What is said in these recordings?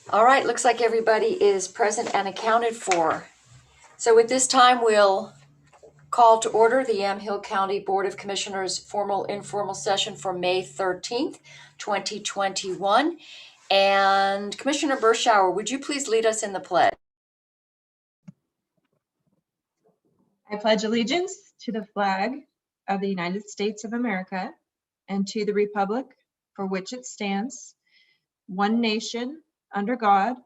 All right, looks like everybody is present and accounted for. So at this time, we'll call to order the Yamhill County Board of Commissioners formal informal session for May 13th, 2021. And Commissioner Berschauer, would you please lead us in the pledge? I pledge allegiance to the flag of the United States of America and to the republic for which it stands, one nation, under God,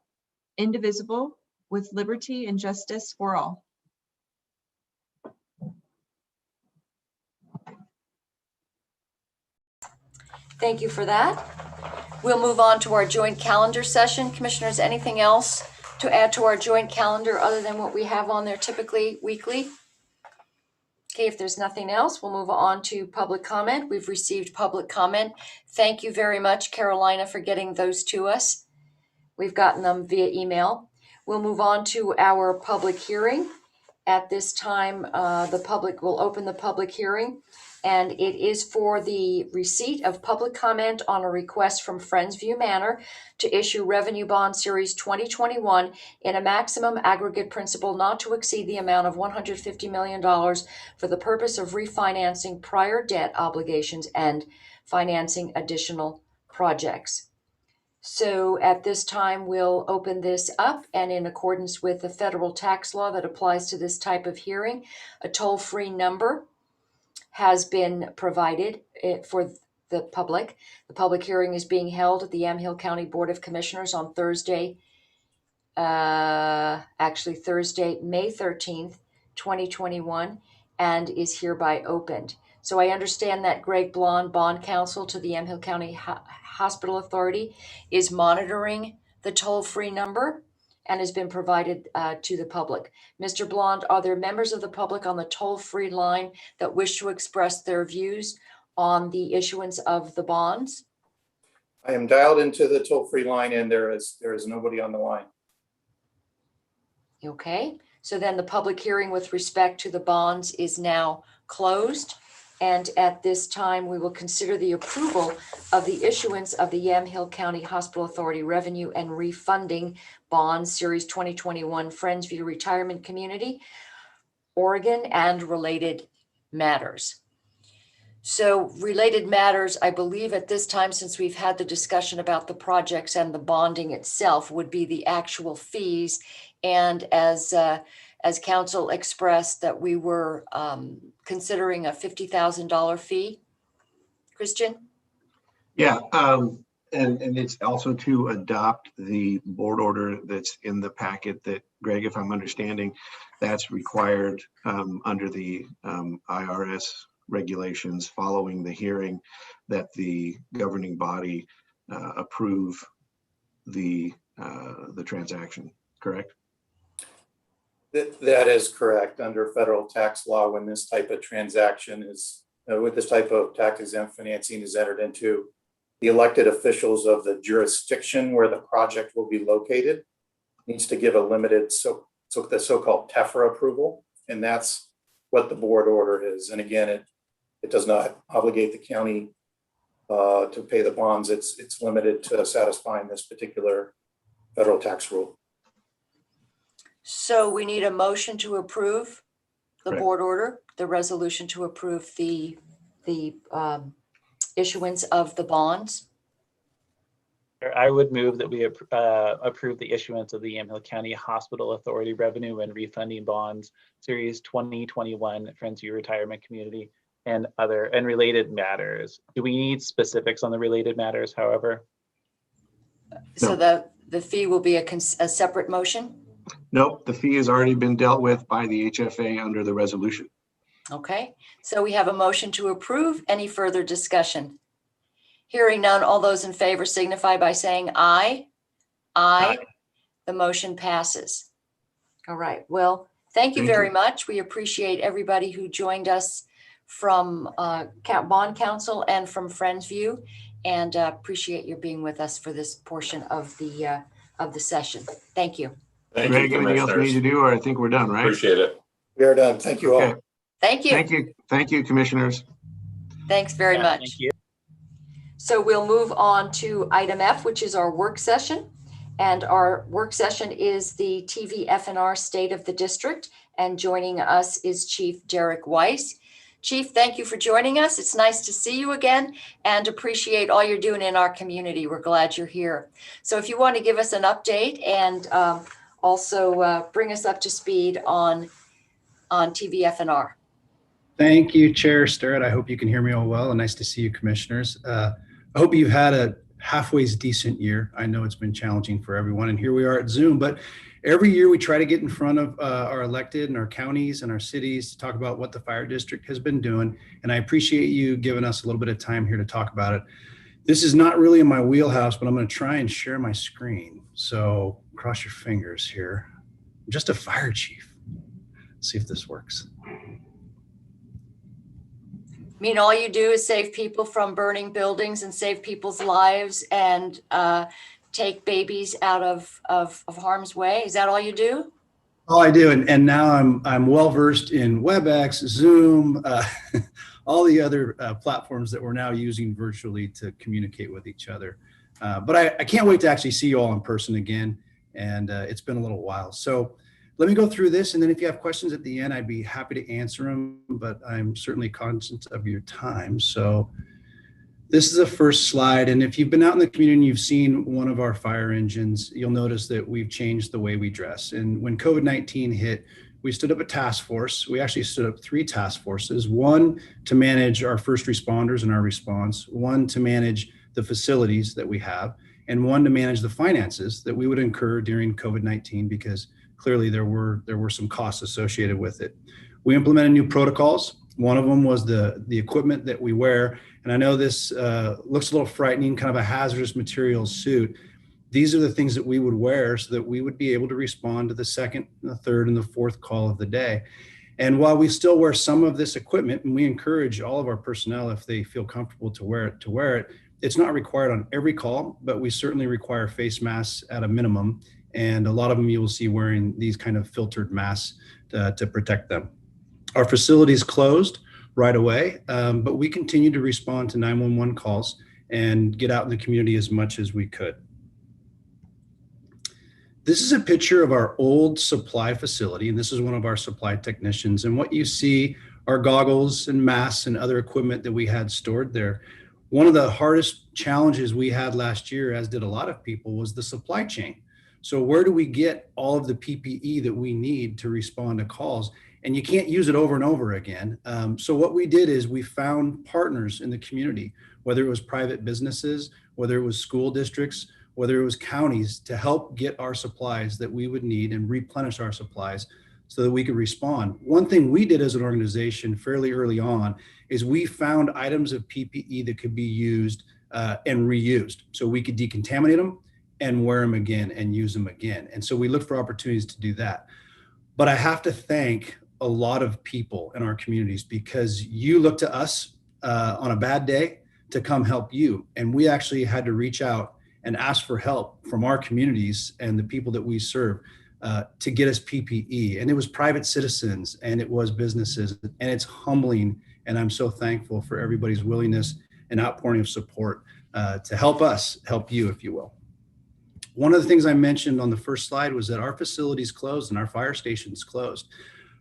indivisible, with liberty and justice for all. Thank you for that. We'll move on to our joint calendar session. Commissioners, anything else to add to our joint calendar other than what we have on there typically weekly? Okay, if there's nothing else, we'll move on to public comment. We've received public comment. Thank you very much, Carolina, for getting those to us. We've gotten them via email. We'll move on to our public hearing. At this time, the public will open the public hearing, and it is for the receipt of public comment on a request from Friendsview Manor to issue Revenue Bond Series 2021 in a maximum aggregate principal not to exceed the amount of $150 million for the purpose of refinancing prior debt obligations and financing additional projects. So at this time, we'll open this up, and in accordance with the federal tax law that applies to this type of hearing, a toll-free number has been provided for the public. The public hearing is being held at the Yamhill County Board of Commissioners on Thursday, May 13th, 2021, and is hereby opened. So I understand that Greg Blond, bond counsel to the Yamhill County Hospital Authority, is monitoring the toll-free number and has been provided to the public. Mr. Blond, are there members of the public on the toll-free line that wish to express their views on the issuance of the bonds? I am dialed into the toll-free line, and there is nobody on the line. Okay, so then the public hearing with respect to the bonds is now closed. And at this time, we will consider the approval of the issuance of the Yamhill County Hospital Authority Revenue and Refunding Bonds Series 2021 Friendsview Retirement Community, Oregon, and related matters. So related matters, I believe at this time, since we've had the discussion about the projects and the bonding itself, would be the actual fees. And as council expressed that we were considering a $50,000 fee. Christian? Yeah, and it's also to adopt the board order that's in the packet that, Greg, if I'm understanding, that's required under the IRS regulations following the hearing, that the governing body approve the transaction, correct? That is correct. Under federal tax law, when this type of transaction is, with this type of tax exempt financing is entered into, the elected officials of the jurisdiction where the project will be located needs to give a limited, the so-called TEFRA approval. And that's what the board order is. And again, it does not obligate the county to pay the bonds. It's limited to satisfying this particular federal tax rule. So we need a motion to approve the board order, the resolution to approve the issuance of the bonds. I would move that we approve the issuance of the Yamhill County Hospital Authority Revenue and Refunding Bonds Series 2021 Friendsview Retirement Community and other and related matters. Do we need specifics on the related matters, however? So the fee will be a separate motion? Nope, the fee has already been dealt with by the HFA under the resolution. Okay, so we have a motion to approve. Any further discussion? Hearing none, all those in favor signify by saying aye. Aye. The motion passes. All right, well, thank you very much. We appreciate everybody who joined us from Bond Council and from Friendsview, and appreciate your being with us for this portion of the session. Thank you. Thank Greg, you, anything else we need to do, or I think we're done, right? Appreciate it. We are done. Thank you all. Thank you. Thank you. Thank you, commissioners. Thanks very much. Thank you. So we'll move on to item F, which is our work session. And our work session is the TV FNR State of the District. And joining us is Chief Derek Weiss. Chief, thank you for joining us. It's nice to see you again and appreciate all you're doing in our community. We're glad you're here. So if you want to give us an update and also bring us up to speed on TV FNR. Thank you, Chair Sterrett. I hope you can hear me all well, and nice to see you, commissioners. I hope you've had a halfway decent year. I know it's been challenging for everyone, and here we are at Zoom, but every year we try to get in front of our elected and our counties and our cities to talk about what the fire district has been doing, and I appreciate you giving us a little bit of time here to talk about it. This is not really in my wheelhouse, but I'm going to try and share my screen. So cross your fingers here. I'm just a fire chief. Let's see if this works. I mean, all you do is save people from burning buildings and save people's lives and take babies out of harm's way. Is that all you do? All I do, and now I'm well versed in WebEx, Zoom, all the other platforms that we're now using virtually to communicate with each other. But I can't wait to actually see you all in person again, and it's been a little while. So let me go through this, and then if you have questions at the end, I'd be happy to answer them, but I'm certainly conscious of your time. So this is the first slide, and if you've been out in the community and you've seen one of our fire engines, you'll notice that we've changed the way we dress. And when COVID-19 hit, we stood up a task force. We actually stood up 3 task forces, one to manage our first responders and our response, one to manage the facilities that we have, and one to manage the finances that we would incur during COVID-19, because clearly there were some costs associated with it. We implemented new protocols. One of them was the equipment that we wear. And I know this looks a little frightening, kind of a hazardous materials suit. These are the things that we would wear so that we would be able to respond to the second, the third, and the fourth call of the day. And while we still wear some of this equipment, and we encourage all of our personnel, if they feel comfortable to wear it, it's not required on every call, but we certainly require face masks at a minimum. And a lot of them you will see wearing these kind of filtered masks to protect them. Our facilities closed right away, but we continued to respond to 911 calls and get out in the community as much as we could. This is a picture of our old supply facility, and this is one of our supply technicians. And what you see are goggles and masks and other equipment that we had stored there. One of the hardest challenges we had last year, as did a lot of people, was the supply chain. So where do we get all of the PPE that we need to respond to calls? And you can't use it over and over again. So what we did is we found partners in the community, whether it was private businesses, whether it was school districts, whether it was counties, to help get our supplies that we would need and replenish our supplies so that we could respond. One thing we did as an organization fairly early on is we found items of PPE that could be used and reused. So we could decontaminate them and wear them again and use them again. And so we look for opportunities to do that. But I have to thank a lot of people in our communities, because you look to us on a bad day to come help you. And we actually had to reach out and ask for help from our communities and the people that we serve to get us PPE. And it was private citizens and it was businesses, and it's humbling. And I'm so thankful for everybody's willingness and outpouring of support to help us help you, if you will. One of the things I mentioned on the first slide was that our facilities closed and our fire stations closed.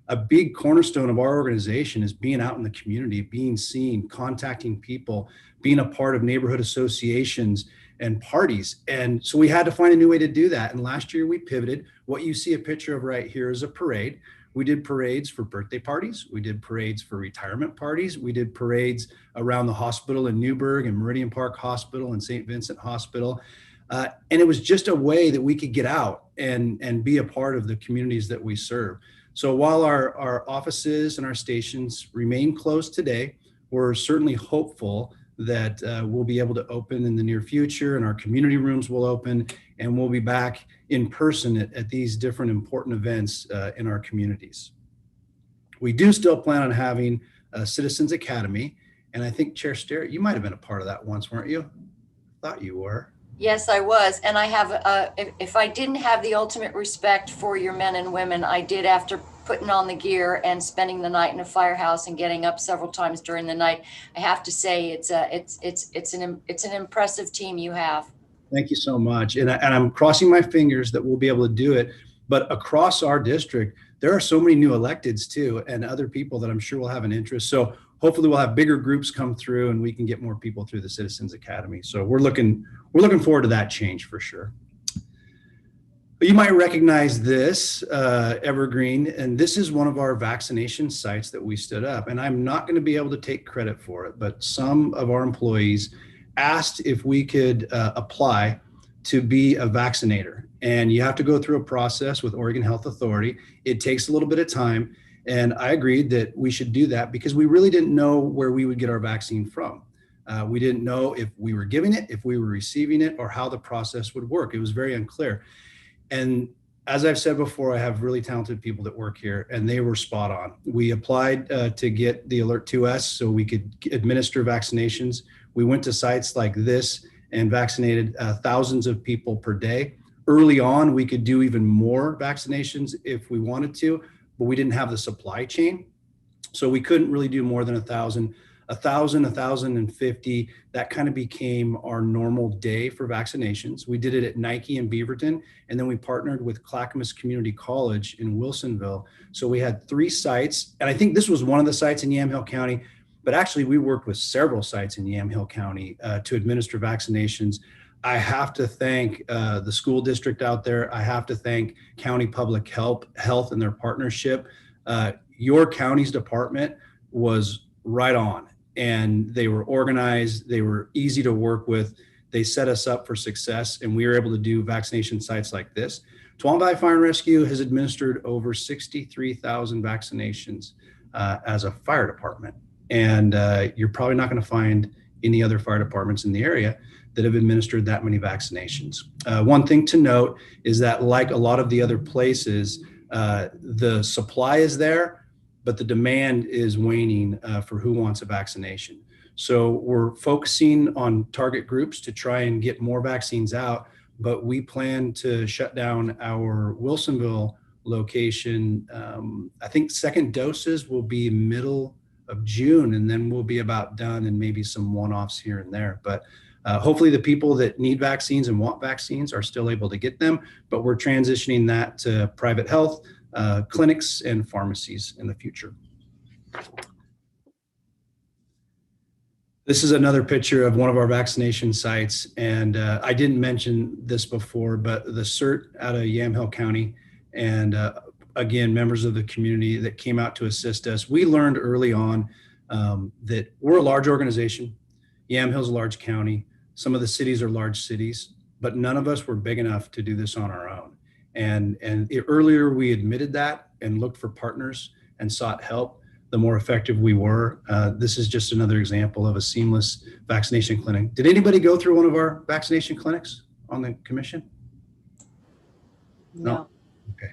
A big cornerstone of our organization is being out in the community, being seen, contacting people, being a part of neighborhood associations and parties. And so we had to find a new way to do that. And last year we pivoted. What you see a picture of right here is a parade. We did parades for birthday parties. We did parades for retirement parties. We did parades around the hospital in Newburgh and Meridian Park Hospital and St. Vincent Hospital. And it was just a way that we could get out and be a part of the communities that we serve. So while our offices and our stations remain closed today, we're certainly hopeful that we'll be able to open in the near future, and our community rooms will open, and we'll be back in person at these different important events in our communities. We do still plan on having a Citizens Academy, and I think Chair Sterrett, you might have been a part of that once, weren't you? Thought you were. Yes, I was. And I have, if I didn't have the ultimate respect for your men and women, I did after putting on the gear and spending the night in a firehouse and getting up several times during the night. I have to say it's an impressive team you have. Thank you so much. And I'm crossing my fingers that we'll be able to do it. But across our district, there are so many new electeds too, and other people that I'm sure will have an interest. So hopefully we'll have bigger groups come through and we can get more people through the Citizens Academy. So we're looking forward to that change for sure. But you might recognize this evergreen, and this is one of our vaccination sites that we stood up. And I'm not going to be able to take credit for it, but some of our employees asked if we could apply to be a vaccinator. And you have to go through a process with Oregon Health Authority. It takes a little bit of time. And I agreed that we should do that because we really didn't know where we would get our vaccine from. We didn't know if we were giving it, if we were receiving it, or how the process would work. It was very unclear. And as I've said before, I have really talented people that work here, and they were spot on. We applied to get the alert to us so we could administer vaccinations. We went to sites like this and vaccinated thousands of people per day. Early on, we could do even more vaccinations if we wanted to, but we didn't have the supply chain. So we couldn't really do more than 1,000, 1,050. That kind of became our normal day for vaccinations. We did it at Nike in Beaverton, and then we partnered with Clackamas Community College in Wilsonville. So we had 3 sites, and I think this was one of the sites in Yamhill County, but actually we worked with several sites in Yamhill County to administer vaccinations. I have to thank the school district out there. I have to thank County Public Health and their partnership. Your county's department was right on, and they were organized. They were easy to work with. They set us up for success, and we were able to do vaccination sites like this. Tuolumne Valley Fire and Rescue has administered over 63,000 vaccinations as a fire department. And you're probably not going to find any other fire departments in the area that have administered that many vaccinations. One thing to note is that, like a lot of the other places, the supply is there, but the demand is waning for who wants a vaccination. So we're focusing on target groups to try and get more vaccines out, but we plan to shut down our Wilsonville location. I think second doses will be middle of June, and then we'll be about done, and maybe some one-offs here and there. But hopefully the people that need vaccines and want vaccines are still able to get them, but we're transitioning that to private health, clinics, and pharmacies in the future. This is another picture of one of our vaccination sites. And I didn't mention this before, but the CERT out of Yamhill County, and again, members of the community that came out to assist us. We learned early on that we're a large organization. Yamhill's a large county. Some of the cities are large cities, but none of us were big enough to do this on our own. And earlier we admitted that and looked for partners and sought help, the more effective we were. This is just another example of a seamless vaccination clinic. Did anybody go through one of our vaccination clinics on the commission? No. Okay.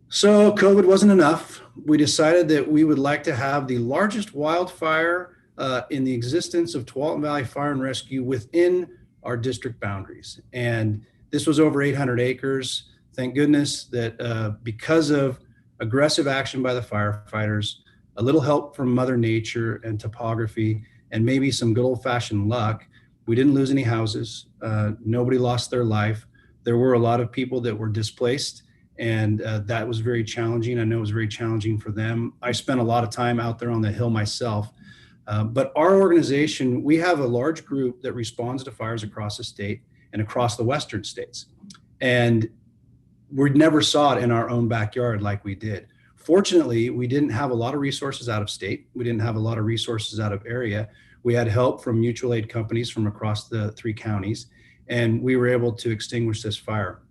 So COVID wasn't enough. We decided that we would like to have the largest wildfire in the existence of Tuolumne Valley Fire and Rescue within our district boundaries. And this was over 800 acres. Thank goodness that because of aggressive action by the firefighters, a little help from Mother Nature and topography, and maybe some good old-fashioned luck, we didn't lose any houses. Nobody lost their life. There were a lot of people that were displaced, and that was very challenging. I know it was very challenging for them. I spent a lot of time out there on the hill myself. But our organization, we have a large group that responds to fires across the state and across the western states. And we never saw it in our own backyard like we did. Fortunately, we didn't have a lot of resources out of state. We didn't have a lot of resources out of area. We had help from mutual aid companies from across the 3 counties, and we were able to extinguish this fire.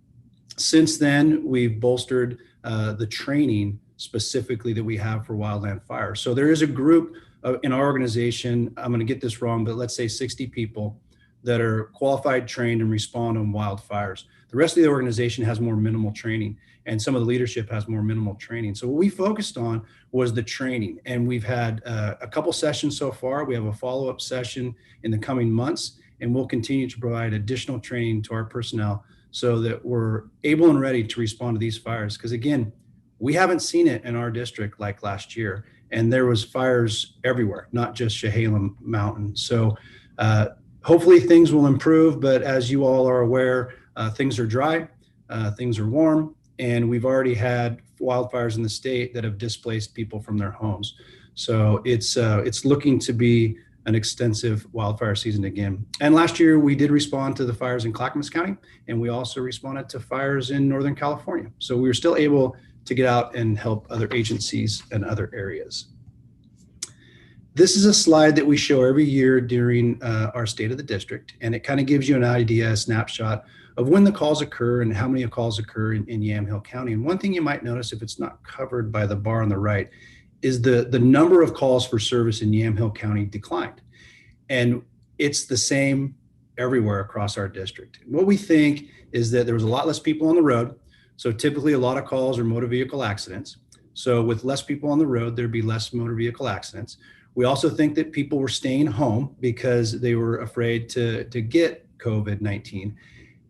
Since then, we've bolstered the training specifically that we have for wildland fire. So there is a group in our organization, I'm going to get this wrong, but let's say 60 people that are qualified, trained, and respond on wildfires. The rest of the organization has more minimal training, and some of the leadership has more minimal training. So what we focused on was the training, and we've had a couple sessions so far. We have a follow-up session in the coming months, and we'll continue to provide additional training to our personnel so that we're able and ready to respond to these fires. Because again, we haven't seen it in our district like last year, and there was fires everywhere, not just Chehalem Mountain. So Hopefully things will improve, but as you all are aware, things are dry, things are warm, and we've already had wildfires in the state that have displaced people from their homes. So it's looking to be an extensive wildfire season again. And last year we did respond to the fires in Clackamas County, and we also responded to fires in Northern California. So we were still able to get out and help other agencies and other areas. This is a slide that we show every year during our State of the District, and it kind of gives you an idea, a snapshot of when the calls occur and how many calls occur in Yamhill County. And one thing you might notice, if it's not covered by the bar on the right, is the number of calls for service in Yamhill County declined. And it's the same everywhere across our district. What we think is that there was a lot less people on the road. So typically a lot of calls are motor vehicle accidents. So with less people on the road, there'd be less motor vehicle accidents. We also think that people were staying home because they were afraid to get COVID-19,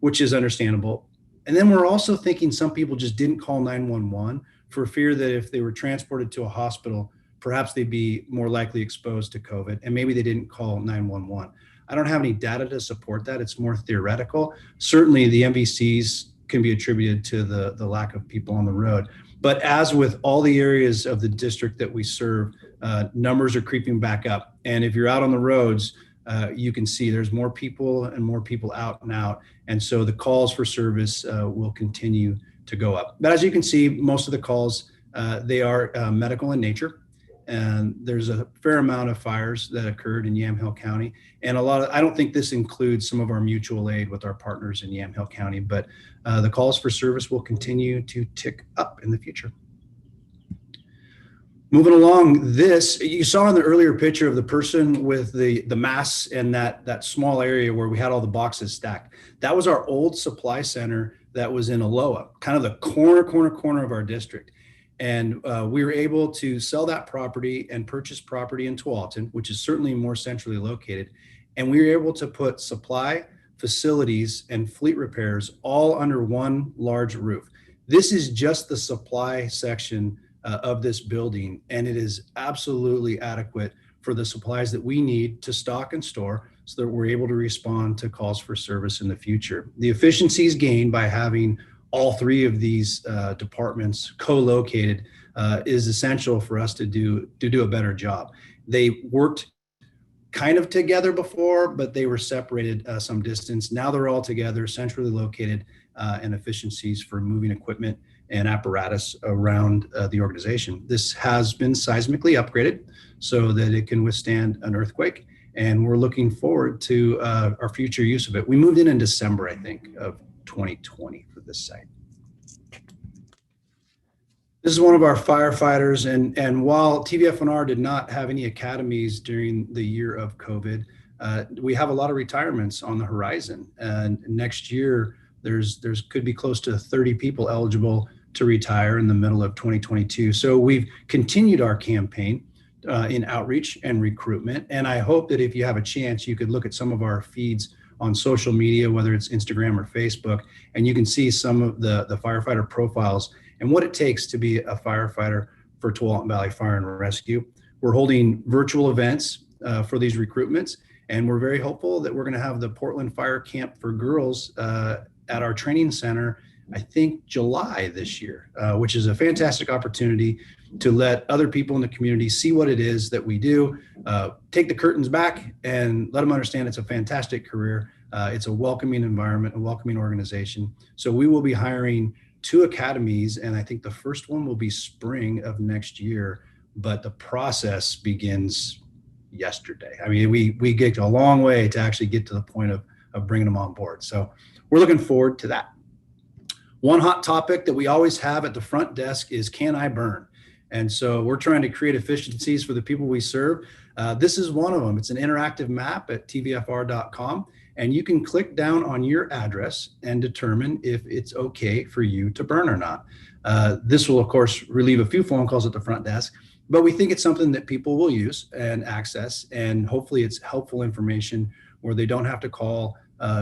which is understandable. And then we're also thinking some people just didn't call 911 for fear that if they were transported to a hospital, perhaps they'd be more likely exposed to COVID, and maybe they didn't call 911. I don't have any data to support that. It's more theoretical. Certainly the MVCs can be attributed to the lack of people on the road. But as with all the areas of the district that we serve, numbers are creeping back up. And if you're out on the roads, you can see there's more people and more people out and out. And so the calls for service will continue to go up. But as you can see, most of the calls, they are medical in nature. And there's a fair amount of fires that occurred in Yamhill County. And I don't think this includes some of our mutual aid with our partners in Yamhill County, but the calls for service will continue to tick up in the future. Moving along, this, you saw in the earlier picture of the person with the mass and that small area where we had all the boxes stacked. That was our old supply center that was in Aloha, kind of the corner of our district. And we were able to sell that property and purchase property in Tualatin, which is certainly more centrally located. And we were able to put supply, facilities, and fleet repairs all under one large roof. This is just the supply section of this building, and it is absolutely adequate for the supplies that we need to stock and store so that we're able to respond to calls for service in the future. The efficiencies gained by having all three of these departments co-located is essential for us to do a better job. They worked kind of together before, but they were separated some distance. Now they're all together, centrally located, and efficiencies for moving equipment and apparatus around the organization. This has been seismically upgraded so that it can withstand an earthquake, and we're looking forward to our future use of it. We moved in December, I think, of 2020 for this site. This is one of our firefighters, and while TVFNR did not have any academies during the year of COVID, we have a lot of retirements on the horizon. And next year, there's could be close to 30 people eligible to retire in the middle of 2022. So we've continued our campaign in outreach and recruitment. And I hope that if you have a chance, you could look at some of our feeds on social media, whether it's Instagram or Facebook, and you can see some of the firefighter profiles and what it takes to be a firefighter for Tualatin Valley Fire and Rescue. We're holding virtual events for these recruitments, and we're very hopeful that we're going to have the Portland Fire Camp for Girls at our training center, I think July this year, which is a fantastic opportunity to let other people in the community see what it is that we do, take the curtains back and let them understand it's a fantastic career. It's a welcoming environment, a welcoming organization. So we will be hiring 2 academies, and I think the first one will be spring of next year, but the process begins yesterday. I mean, we get a long way to actually get to the point of bringing them on board. So we're looking forward to that. One hot topic that we always have at the front desk is, can I burn? And so we're trying to create efficiencies for the people we serve. This is one of them. It's an interactive map at tvfr.com, and you can click down on your address and determine if it's okay for you to burn or not. This will, of course, relieve a few phone calls at the front desk, but we think it's something that people will use and access, and hopefully it's helpful information where they don't have to call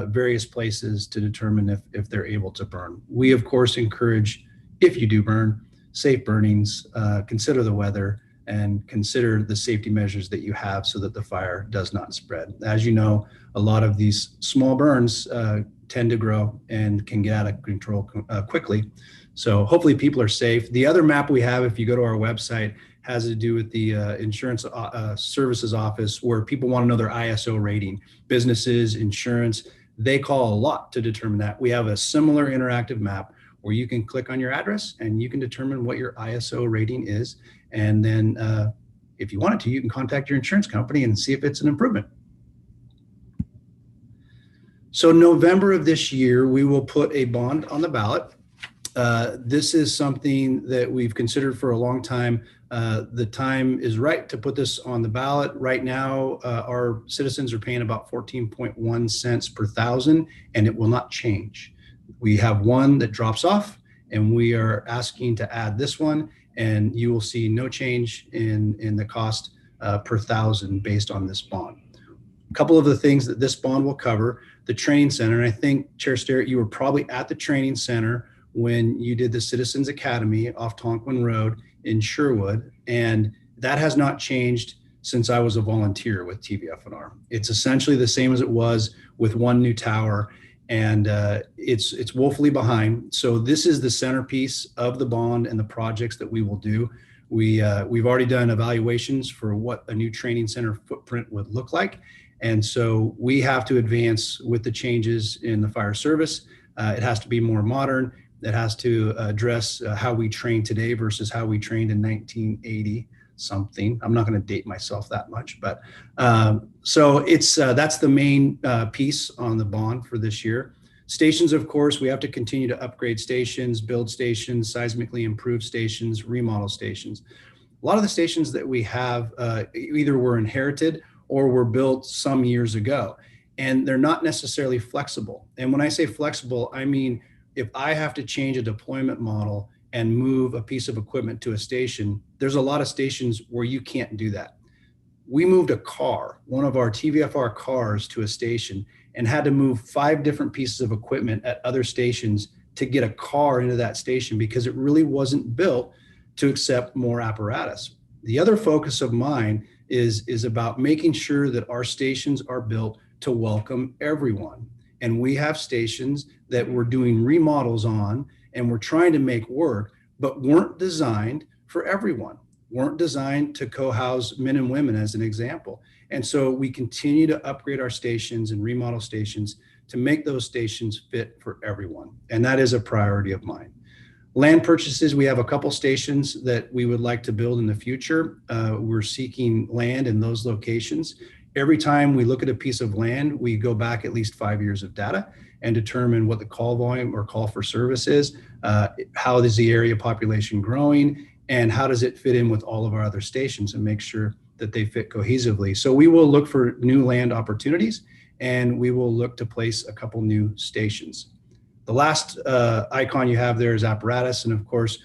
various places to determine if they're able to burn. We, of course, encourage, if you do burn, safe burnings, consider the weather, and consider the safety measures that you have so that the fire does not spread. As you know, a lot of these small burns tend to grow and can get out of control quickly. So hopefully people are safe. The other map we have, if you go to our website, has to do with the insurance services office, where people want to know their ISO rating. Businesses, insurance, they call a lot to determine that. We have a similar interactive map where you can click on your address and you can determine what your ISO rating is. And then if you wanted to, you can contact your insurance company and see if it's an improvement. So November of this year, we will put a bond on the ballot. This is something that we've considered for a long time. The time is right to put this on the ballot. Right now, our citizens are paying about 14.1 cents per thousand, and it will not change. We have one that drops off, and we are asking to add this one, and you will see no change in the cost per thousand based on this bond. A couple of the things that this bond will cover: the training center. And I think, Chair Sterrett, you were probably at the training center when you did the Citizens Academy off Tonquin Road in Sherwood. And that has not changed since I was a volunteer with TVF&R. It's essentially the same as it was, with one new tower, and it's woefully behind. So this is the centerpiece of the bond and the projects that we will do. We've already done evaluations for what a new training center footprint would look like. And so we have to advance with the changes in the fire service. It has to be more modern. It has to address how we train today versus how we trained in 1980 something. I'm not going to date myself that much, but so it's that's the main piece on the bond for this year. Stations, of course, we have to continue to upgrade stations, build stations, seismically improve stations, remodel stations. A lot of the stations that we have either were inherited or were built some years ago, and they're not necessarily flexible. And when I say flexible, I mean, if I have to change a deployment model and move a piece of equipment to a station, there's a lot of stations where you can't do that. We moved a car, one of our TVFR cars, to a station and had to move 5 different pieces of equipment at other stations to get a car into that station because it really wasn't built to accept more apparatus. The other focus of mine is about making sure that our stations are built to welcome everyone. And we have stations that we're doing remodels on and we're trying to make work, but weren't designed for everyone, weren't designed to co-house men and women, as an example. And so we continue to upgrade our stations and remodel stations to make those stations fit for everyone. And that is a priority of mine. Land purchases, we have a couple stations that we would like to build in the future. We're seeking land in those locations. Every time we look at a piece of land, we go back at least 5 years of data and determine what the call volume or call for service is, how is the area population growing, and how does it fit in with all of our other stations, and make sure that they fit cohesively. So we will look for new land opportunities, and we will look to place a couple new stations. The last icon you have there is apparatus. And of course,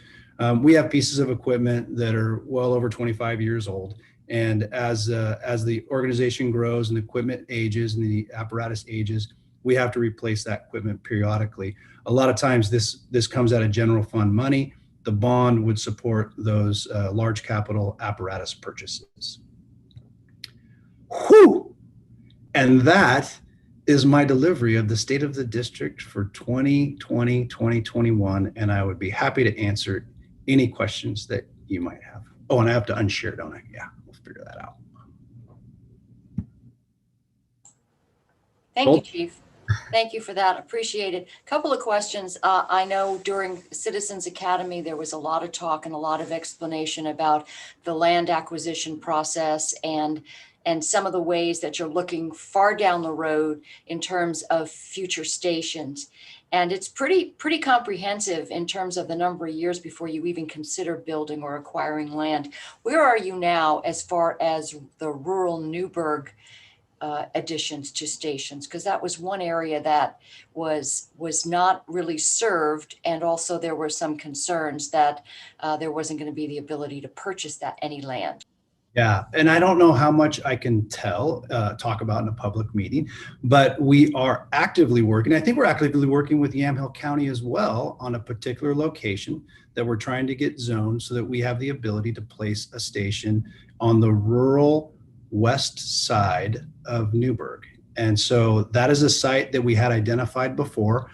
we have pieces of equipment that are well over 25 years old. And as the organization grows and the equipment ages and the apparatus ages, we have to replace that equipment periodically. A lot of times this comes out of general fund money. The bond would support those large capital apparatus purchases. Whew! And that is my delivery of the state of the district for 2020, 2021. And I would be happy to answer any questions that you might have. Oh, and I have to unshare, don't I? Yeah, we'll figure that out. Thank you, Chief. Thank you for that. Appreciate it. Couple of questions. I know during Citizens Academy, there was a lot of talk and a lot of explanation about the land acquisition process and some of the ways that you're looking far down the road in terms of future stations. And it's pretty comprehensive in terms of the number of years before you even consider building or acquiring land. Where are you now as far as the rural Newburgh additions to stations? Because that was one area that was not really served, and also there were some concerns that there wasn't going to be the ability to purchase any land. Yeah, and I don't know how much I can talk about in a public meeting, but we are actively working. I think we're actively working with Yamhill County as well on a particular location that we're trying to get zoned so that we have the ability to place a station on the rural west side of Newburgh. And so that is a site that we had identified before.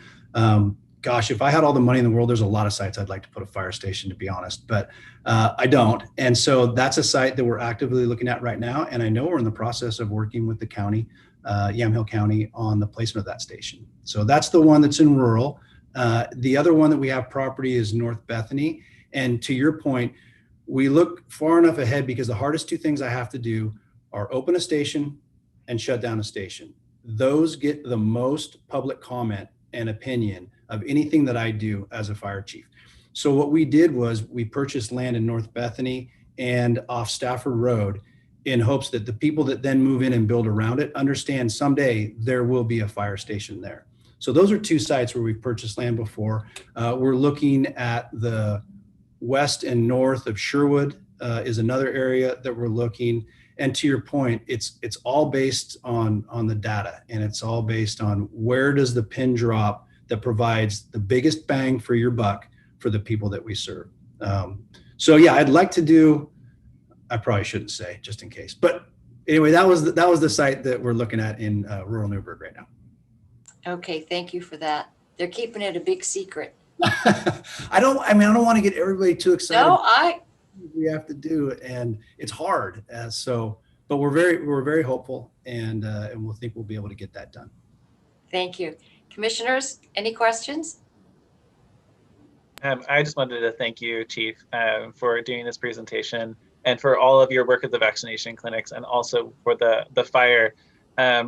Gosh, if I had all the money in the world, there's a lot of sites I'd like to put a fire station, to be honest, but I don't. And so that's a site that we're actively looking at right now. And I know we're in the process of working with the county, Yamhill County, on the placement of that station. So that's the one that's in rural. The other one that we have property is North Bethany. And to your point, we look far enough ahead because the hardest two things I have to do are open a station and shut down a station. Those get the most public comment and opinion of anything that I do as a fire chief. So what we did was we purchased land in North Bethany and off Stafford Road in hopes that the people that then move in and build around it understand someday there will be a fire station there. So those are two sites where we've purchased land before. We're looking at the west and north of Sherwood is another area that we're looking. And to your point, it's all based on the data, and it's all based on where does the pin drop that provides the biggest bang for your buck for the people that we serve. So yeah, I'd like to do, I probably shouldn't say just in case, but anyway, that was the site that we're looking at in rural Newburgh right now. Okay, thank you for that. They're keeping it a big secret. I don't want to get everybody too excited. No, We have to do it, and it's hard. But we're very hopeful, and we'll think we'll be able to get that done. thank you. Commissioners, any questions? I just wanted to thank you, Chief, for doing this presentation and for all of your work at the vaccination clinics, and also for the fire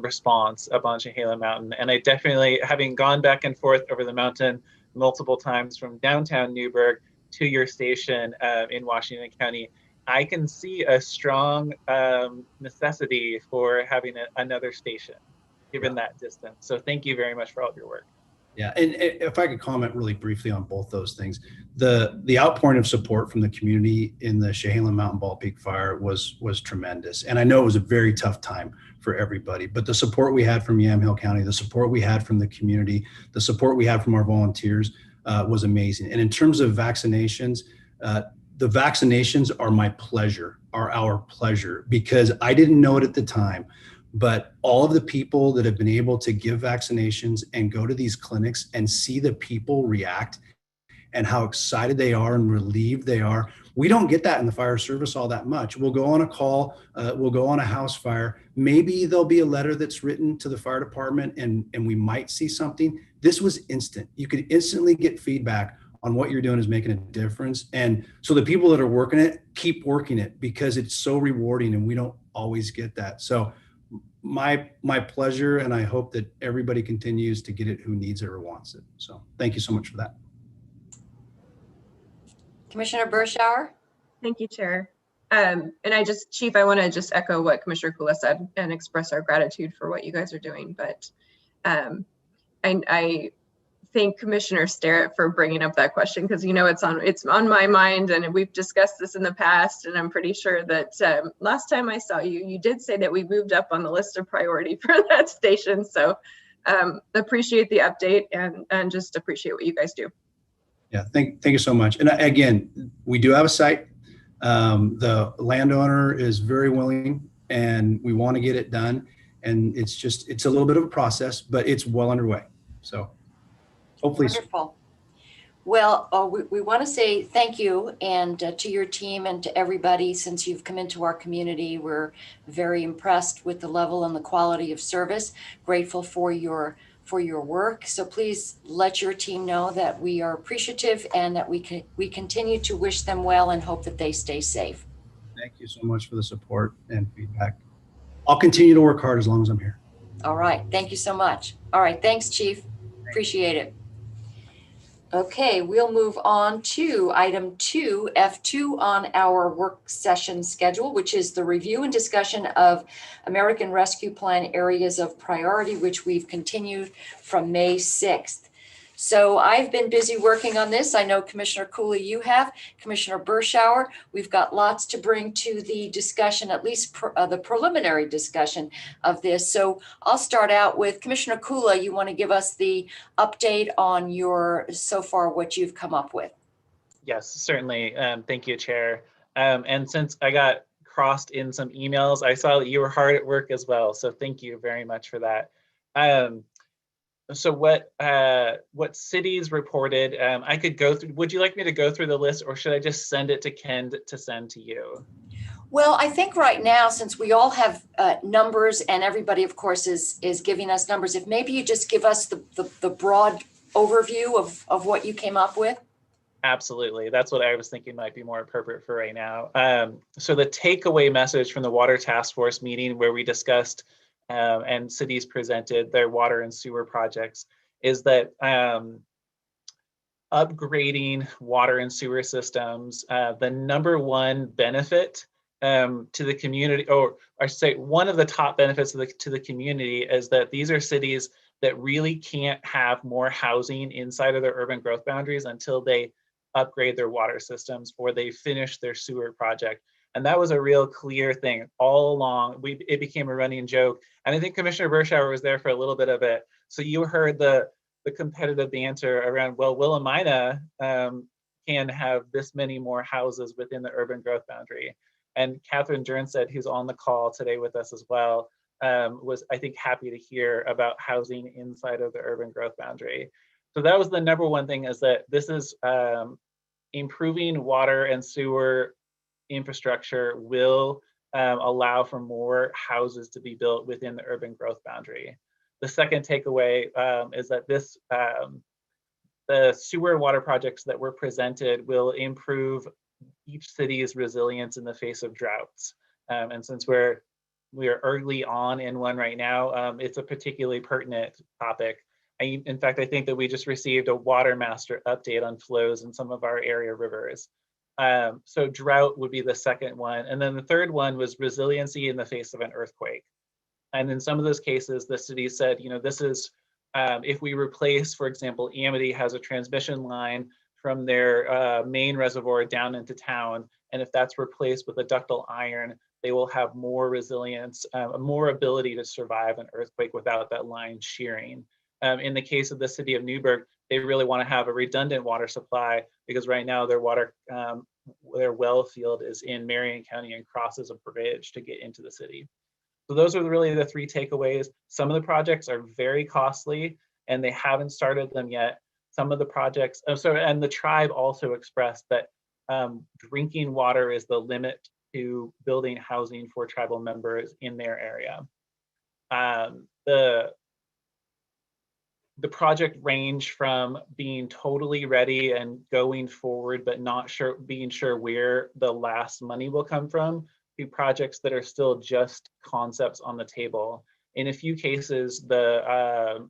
response up on Chehalem Mountain. And I definitely, having gone back and forth over the mountain multiple times from downtown Newburgh to your station in Washington County, I can see a strong necessity for having another station, given that distance. So thank you very much for all of your work. Yeah, and if I could comment really briefly on both those things, the outpouring of support from the community in the Chehalem Mountain Bald Peak fire was tremendous, and I know it was a very tough time for everybody. But the support we had from Yamhill County, the support we had from the community, the support we had from our volunteers was amazing. And in terms of vaccinations, the vaccinations are our pleasure, because I didn't know it at the time. But all of the people that have been able to give vaccinations and go to these clinics and see the people react and how excited they are and relieved they are, we don't get that in the fire service all that much. We'll go on a call, we'll go on a house fire. Maybe there'll be a letter that's written to the fire department and we might see something. This was instant. You could instantly get feedback on what you're doing is making a difference. And so the people that are working it, keep working it, because it's so rewarding and we don't always get that. So my pleasure, and I hope that everybody continues to get it who needs it or wants it. So thank you so much for that. Commissioner Bershauer? Thank you, Chair. And Chief, I want to just echo what Commissioner Kula said and express our gratitude for what you guys are doing. But I thank Commissioner Sterrett for bringing up that question, because it's on my mind, and we've discussed this in the past, and I'm pretty sure that last time I saw you, you did say that we moved up on the list of priority for that station. So appreciate the update and just appreciate what you guys do. Yeah, thank you so much. And again, we do have a site. The landowner is very willing, and we want to get it done. And it's a little bit of a process, but it's well underway. So hopefully. Wonderful. Well, we want to say thank you and to your team and to everybody since you've come into our community. We're very impressed with the level and the quality of service, grateful for your work. So please let your team know that we are appreciative and that we continue to wish them well and hope that they stay safe. Thank you so much for the support and feedback. I'll continue to work hard as long as I'm here. All right. Thank you so much. All right. Thanks, Chief. Appreciate it. Okay, we'll move on to item 2, F2 on our work session schedule, which is the review and discussion of American Rescue Plan areas of priority, which we've continued from May 6th. So I've been busy working on this. I know Commissioner Cooley, you have, Commissioner Berschauer. We've got lots to bring to the discussion, at least the preliminary discussion of this. So I'll start out with Commissioner Cooley. You want to give us the update on your, so far, what you've come up with? Yes, certainly. Thank you, Chair. And since I got crossed in some emails, I saw that you were hard at work as well. So thank you very much for that. So what cities reported, I could go through, would you like me to go through the list, or should I just send it to Ken to send to you? Well, I think right now, since we all have numbers and everybody, of course, is giving us numbers, if maybe you just give us the broad overview of what you came up with. Absolutely. That's what I was thinking might be more appropriate for right now. So the takeaway message from the Water Task Force meeting, where we discussed and cities presented their water and sewer projects, is that upgrading water and sewer systems, the number one benefit to the community, or I should say one of the top benefits to the community, is that these are cities that really can't have more housing inside of their urban growth boundaries until they upgrade their water systems or they finish their sewer project. And that was a real clear thing all along. It became a running joke. And I think Commissioner Berschauer was there for a little bit of it. So you heard the competitive banter around, well, Willamina can have this many more houses within the urban growth boundary. And Catherine Jernstedt, who's on the call today with us as well, was, I think, happy to hear about housing inside of the urban growth boundary. So that was the number one thing, is that this is improving water and sewer infrastructure will allow for more houses to be built within the urban growth boundary. The second takeaway is that this the sewer and water projects that were presented will improve each city's resilience in the face of droughts. And since we are early on in one right now, it's a particularly pertinent topic. In fact, I think that we just received a water master update on flows in some of our area rivers. So drought would be the second one. And then the third one was resiliency in the face of an earthquake. And in some of those cases, the city said, this is, if we replace, for example, Amity has a transmission line from their main reservoir down into town. And if that's replaced with a ductile iron, they will have more resilience, more ability to survive an earthquake without that line shearing. In the case of the city of Newburgh, they really want to have a redundant water supply, because right now their water, their well field is in Marion County and crosses a bridge to get into the city. So those are really the three takeaways. Some of the projects are very costly and they haven't started them yet. Some of the projects, and the tribe also expressed that drinking water is the limit to building housing for tribal members in their area. The project range from being totally ready and going forward, but not sure, being sure where the last money will come from, to projects that are still just concepts on the table. In a few cases, the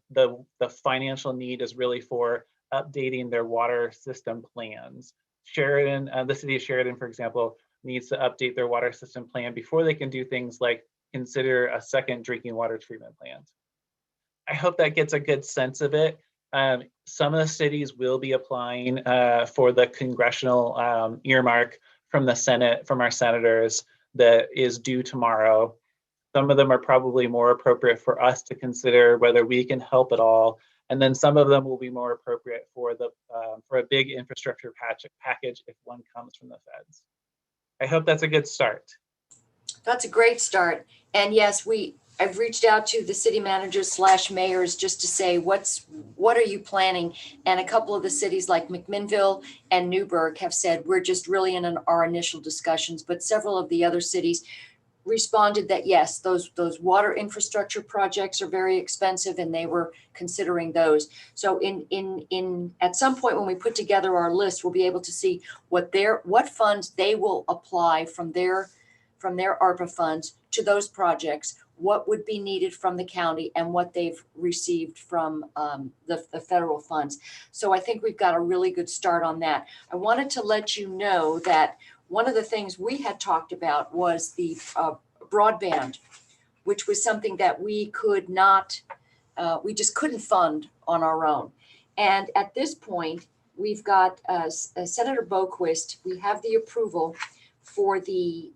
financial need is really for updating their water system plans. Sheridan, the city of Sheridan, for example, needs to update their water system plan before they can do things like consider a second drinking water treatment plant. I hope that gets a good sense of it. Some of the cities will be applying for the congressional earmark from the Senate, from our senators, that is due tomorrow. Some of them are probably more appropriate for us to consider whether we can help at all. And then some of them will be more appropriate for a big infrastructure package if one comes from the feds. I hope that's a good start. That's a great start. And yes, I've reached out to the city managers / mayors just to say, what are you planning? And a couple of the cities like McMinnville and Newburgh have said, we're just really in our initial discussions, but several of the other cities responded that yes, those water infrastructure projects are very expensive and they were considering those. So at some point when we put together our list, we'll be able to see what funds they will apply from their ARPA funds to those projects, what would be needed from the county, and what they've received from the federal funds. So I think we've got a really good start on that. I wanted to let you know that one of the things we had talked about was the broadband, which was something that we could not, we just couldn't fund on our own. And at this point, we've got Senator Boquist, we have the approval for the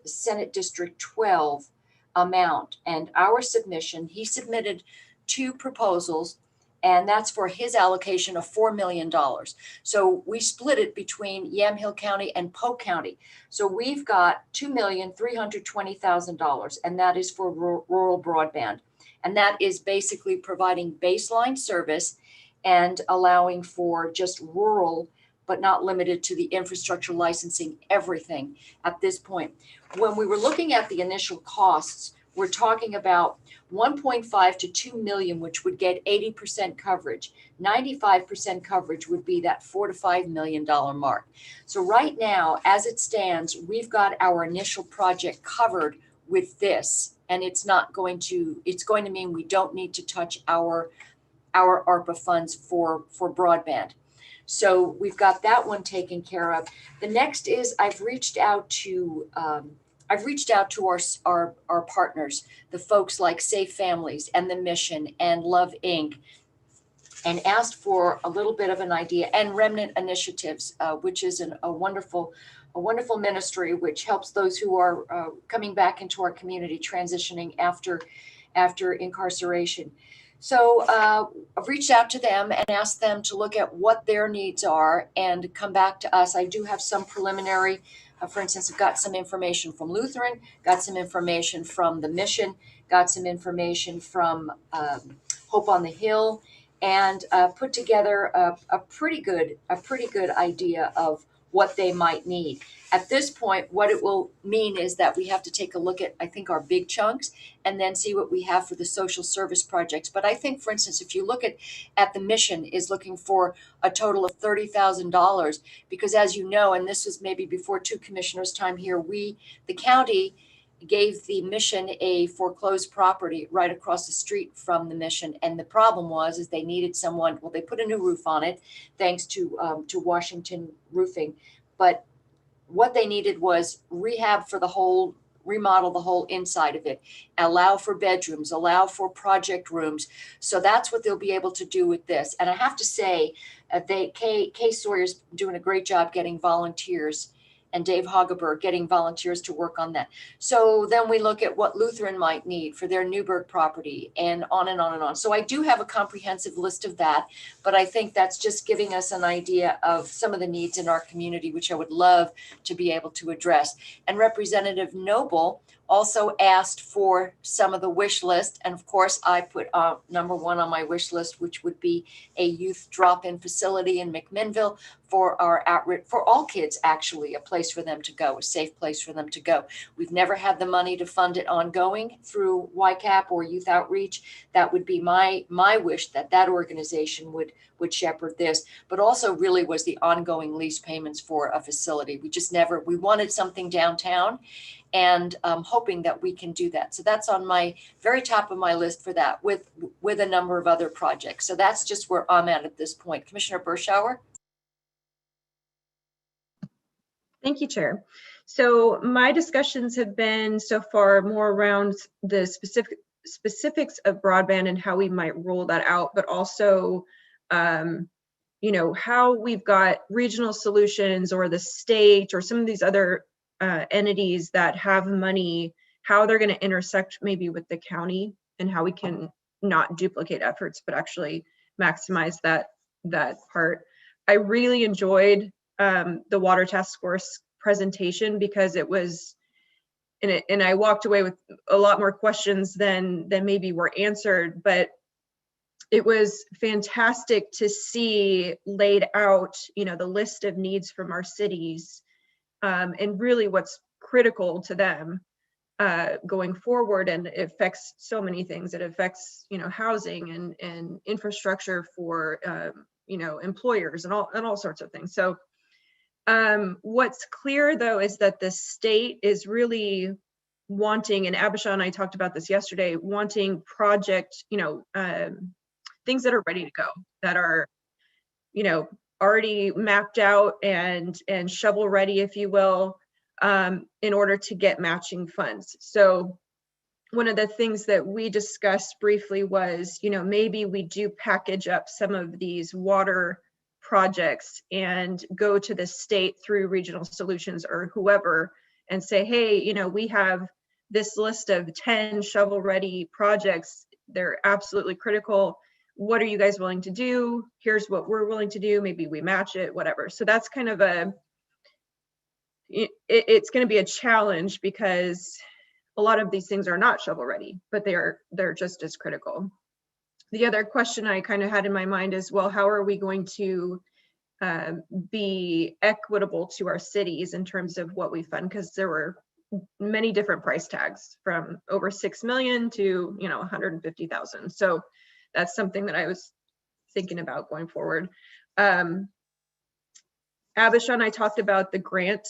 Senate District 12 amount and our submission. He submitted 2 proposals, and that's for his allocation of $4 million. So we split it between Yamhill County and Polk County. So we've got $2,320,000, and that is for rural broadband. And that is basically providing baseline service and allowing for just rural, but not limited to the infrastructure licensing, everything at this point. When we were looking at the initial costs, we're talking about 1.5 to 2 million, which would get 80% coverage. 95% coverage would be that $4 to $5 million mark. So right now, as it stands, we've got our initial project covered with this, and it's going to mean we don't need to touch our ARPA funds for broadband. So we've got that one taken care of. The next is I've reached out to our partners, the folks like Safe Families and the Mission and Love Inc., and asked for a little bit of an idea, and Remnant Initiatives, which is a wonderful ministry which helps those who are coming back into our community, transitioning after incarceration. So I've reached out to them and asked them to look at what their needs are and come back to us. I do have some preliminary, for instance, I've got some information from Lutheran, got some information from the Mission, got some information from Hope on the Hill, and put together a pretty good idea of what they might need. At this point, what it will mean is that we have to take a look at, I think, our big chunks and then see what we have for the social service projects. But I think, for instance, if you look at the Mission is looking for a total of $30,000, because as you know, and this was maybe before 2 commissioners' time here, the county gave the Mission a foreclosed property right across the street from the Mission. And the problem is they needed someone, well, they put a new roof on it, thanks to Washington Roofing. But what they needed was remodel the whole inside of it, allow for bedrooms, allow for project rooms. So that's what they'll be able to do with this. And I have to say, Kay Sawyer's doing a great job getting volunteers, and Dave Hageberg getting volunteers to work on that. So then we look at what Lutheran might need for their Newburgh property, and on and on and on. So I do have a comprehensive list of that, but I think that's just giving us an idea of some of the needs in our community, which I would love to be able to address. And Representative Noble also asked for some of the wish list. And of course, I put number 1 on my wish list, which would be a youth drop-in facility in McMinnville for all kids, actually, a place for them to go, a safe place for them to go. We've never had the money to fund it ongoing through YCAP or Youth Outreach. That would be my wish, that organization would shepherd this, but also really was the ongoing lease payments for a facility. We wanted something downtown, and hoping that we can do that. So that's on my very top of my list for that, with a number of other projects. So that's just where I'm at this point. Commissioner Berschauer? Thank you, Chair. So my discussions have been so far more around the specifics of broadband and how we might roll that out, but also how we've got regional solutions or the state or some of these other entities that have money, how they're going to intersect maybe with the county, and how we can not duplicate efforts, but actually maximize that part. I really enjoyed the Water Task Force presentation, because it was, and I walked away with a lot more questions than maybe were answered, but it was fantastic to see laid out, the list of needs from our cities, and really what's critical to them going forward. And it affects so many things. It affects, housing and infrastructure for, employers and all sorts of things. So what's clear, though, is that the state is really wanting, and Abisha and I talked about this yesterday, wanting project, things that are ready to go, that are, already mapped out and shovel ready, if you will, in order to get matching funds. So one of the things that we discussed briefly was, maybe we do package up some of these water projects and go to the state through Regional Solutions or whoever and say, hey, we have this list of 10 shovel-ready projects. They're absolutely critical. What are you guys willing to do? Here's what we're willing to do. Maybe we match it, whatever. So that's kind of it's going to be a challenge because a lot of these things are not shovel ready, but they're just as critical. The other question I kind of had in my mind is, well, how are we going to be equitable to our cities in terms of what we fund? Because there were many different price tags from over 6 million to 150,000. So that's something that I was thinking about going forward. Abisha and I talked about the grant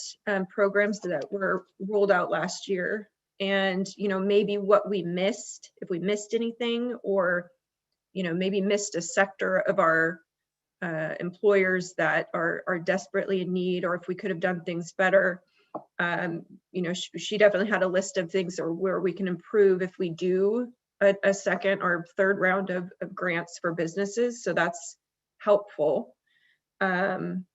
programs that were rolled out last year, and maybe what we missed, if we missed anything, or maybe missed a sector of our employers that are desperately in need, or if we could have done things better. She definitely had a list of things or where we can improve if we do a second or third round of grants for businesses. So that's helpful. And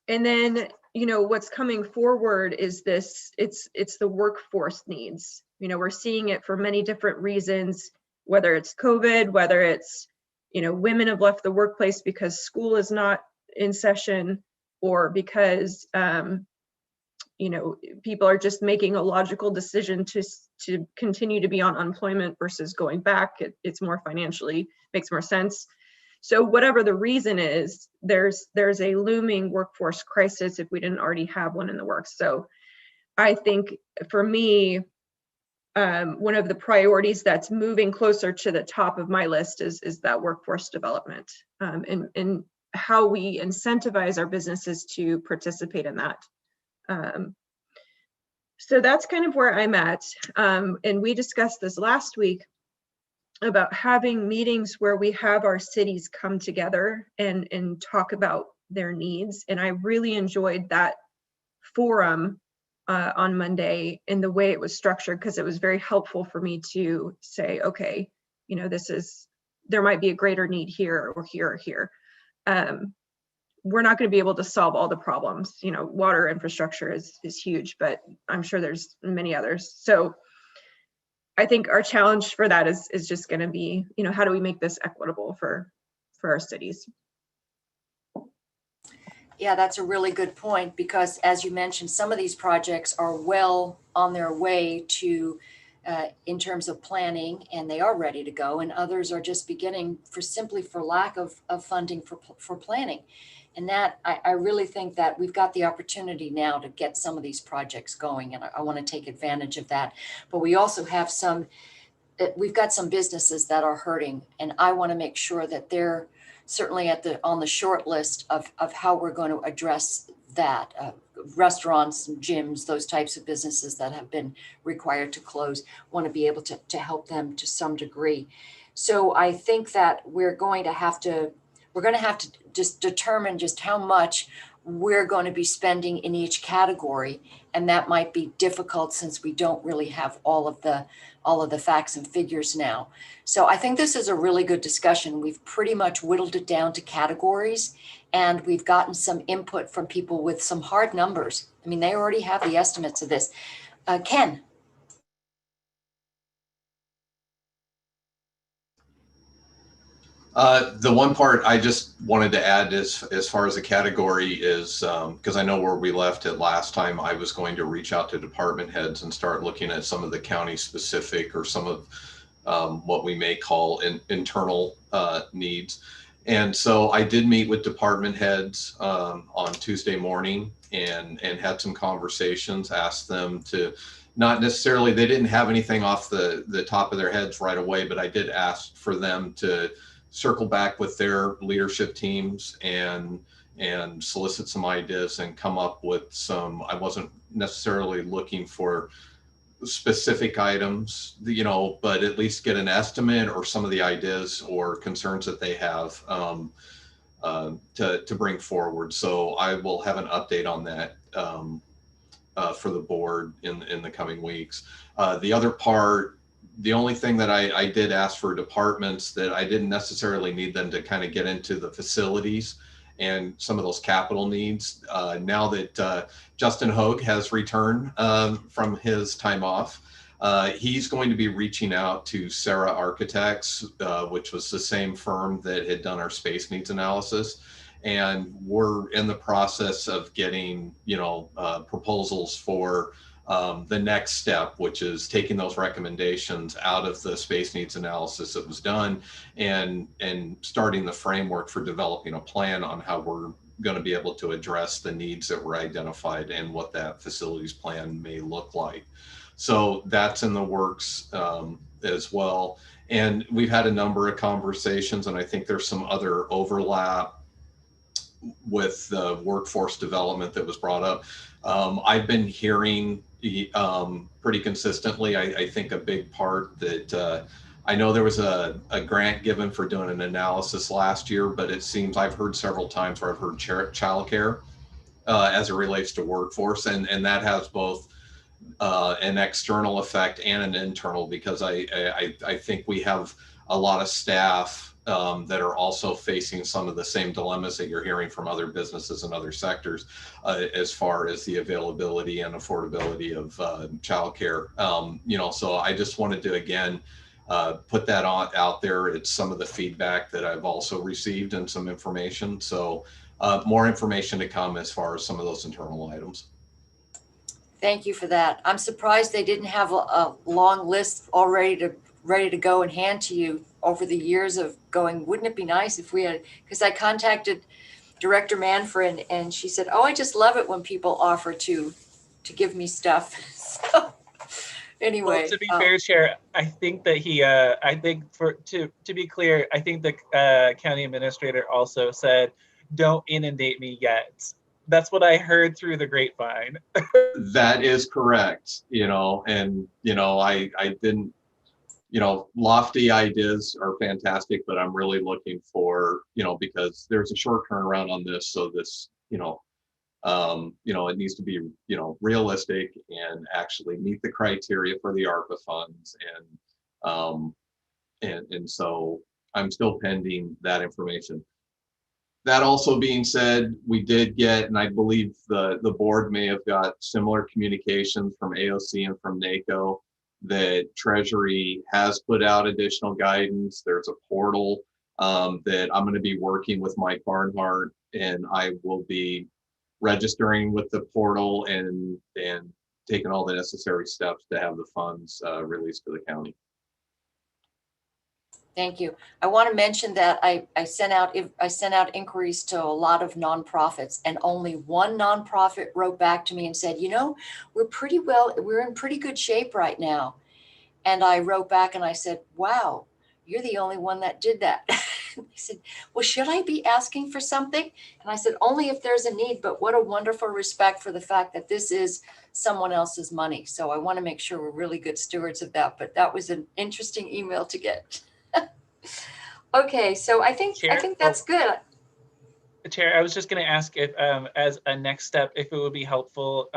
then, what's coming forward is it's the workforce needs. We're seeing it for many different reasons, whether it's COVID, whether it's, women have left the workplace because school is not in session, or because, people are just making a logical decision to continue to be on unemployment versus going back. It's more financially, makes more sense. So whatever the reason is, there's a looming workforce crisis if we didn't already have one in the works. So I think for me, one of the priorities that's moving closer to the top of my list is that workforce development, and how we incentivize our businesses to participate in that. So that's kind of where I'm at. And we discussed this last week about having meetings where we have our cities come together and talk about their needs. And I really enjoyed that forum on Monday in the way it was structured, because it was very helpful for me to say, okay, there might be a greater need here or here or here. We're not going to be able to solve all the problems. Water infrastructure is huge, but I'm sure there's many others. So I think our challenge for that is just going to be, how do we make this equitable for our cities? Yeah, that's a really good point, because as you mentioned, some of these projects are well on their way to, in terms of planning, and they are ready to go, and others are just beginning for lack of funding for planning. And that, I really think that we've got the opportunity now to get some of these projects going, and I want to take advantage of that. But we also have we've got some businesses that are hurting, and I want to make sure that they're certainly on the short list of how we're going to address that. Restaurants, gyms, those types of businesses that have been required to close, want to be able to help them to some degree. So I think that we're going to have to just determine just how much we're going to be spending in each category. And that might be difficult since we don't really have all of the facts and figures now. So I think this is a really good discussion. We've pretty much whittled it down to categories, and we've gotten some input from people with some hard numbers. I mean, they already have the estimates of this. Ken. The one part I just wanted to add is, as far as the category is, because I know where we left it last time, I was going to reach out to department heads and start looking at some of the county specific or some of what we may call internal needs. And so I did meet with department heads on Tuesday morning and had some conversations, asked them to, not necessarily, they didn't have anything off the top of their heads right away, but I did ask for them to circle back with their leadership teams and solicit some ideas and come up with some. I wasn't necessarily looking for specific items, but at least get an estimate or some of the ideas or concerns that they have to bring forward. So I will have an update on that for the board in the coming weeks. The other part, the only thing that I did ask for departments that I didn't necessarily need them to kind of get into the facilities and some of those capital needs. Now that Justin Hogue has returned from his time off, he's going to be reaching out to Sarah Architects, which was the same firm that had done our space needs analysis. And we're in the process of getting, proposals for the next step, which is taking those recommendations out of the space needs analysis that was done and starting the framework for developing a plan on how we're going to be able to address the needs that were identified and what that facilities plan may look like. So that's in the works as well. And we've had a number of conversations, and I think there's some other overlap with the workforce development that was brought up. I've been hearing pretty consistently, I think a big part that I know there was a grant given for doing an analysis last year, but it seems I've heard several times where I've heard childcare as it relates to workforce, and that has both an external effect and an internal, because I think we have a lot of staff that are also facing some of the same dilemmas that you're hearing from other businesses and other sectors as far as the availability and affordability of childcare. So I just wanted to, again, put that out there. It's some of the feedback that I've also received and some information. So more information to come as far as some of those internal items. Thank you for that. I'm surprised they didn't have a long list already ready to go and hand to you over the years of going, wouldn't it be nice if we had, because I contacted Director Manfred and she said, oh, I just love it when people offer to give me stuff. So anyway. Well, to be fair, Chair, I think that to be clear, I think the county administrator also said, don't inundate me yet. That's what I heard through the grapevine. That is correct, I didn't, lofty ideas are fantastic, but I'm really looking for, because there's a short turnaround on this. So this, it needs to be, realistic and actually meet the criteria for the ARPA funds. And so I'm still pending that information. That also being said, we did get, and I believe the board may have got similar communications from AOC and from NACO, that Treasury has put out additional guidance. There's a portal that I'm going to be working with Mike Barnhart, and I will be registering with the portal and taking all the necessary steps to have the funds released to the county. Thank you. I want to mention that I sent out inquiries to a lot of nonprofits, and only one nonprofit wrote back to me and said, we're in pretty good shape right now. And I wrote back and I said, wow, you're the only one that did that. They said, well, should I be asking for something? And I said, only if there's a need, but what a wonderful respect for the fact that this is someone else's money. So I want to make sure we're really good stewards of that. But that was an interesting email to get. Okay, so I think that's good. Chair, I was just going to ask if, as a next step, if it would be helpful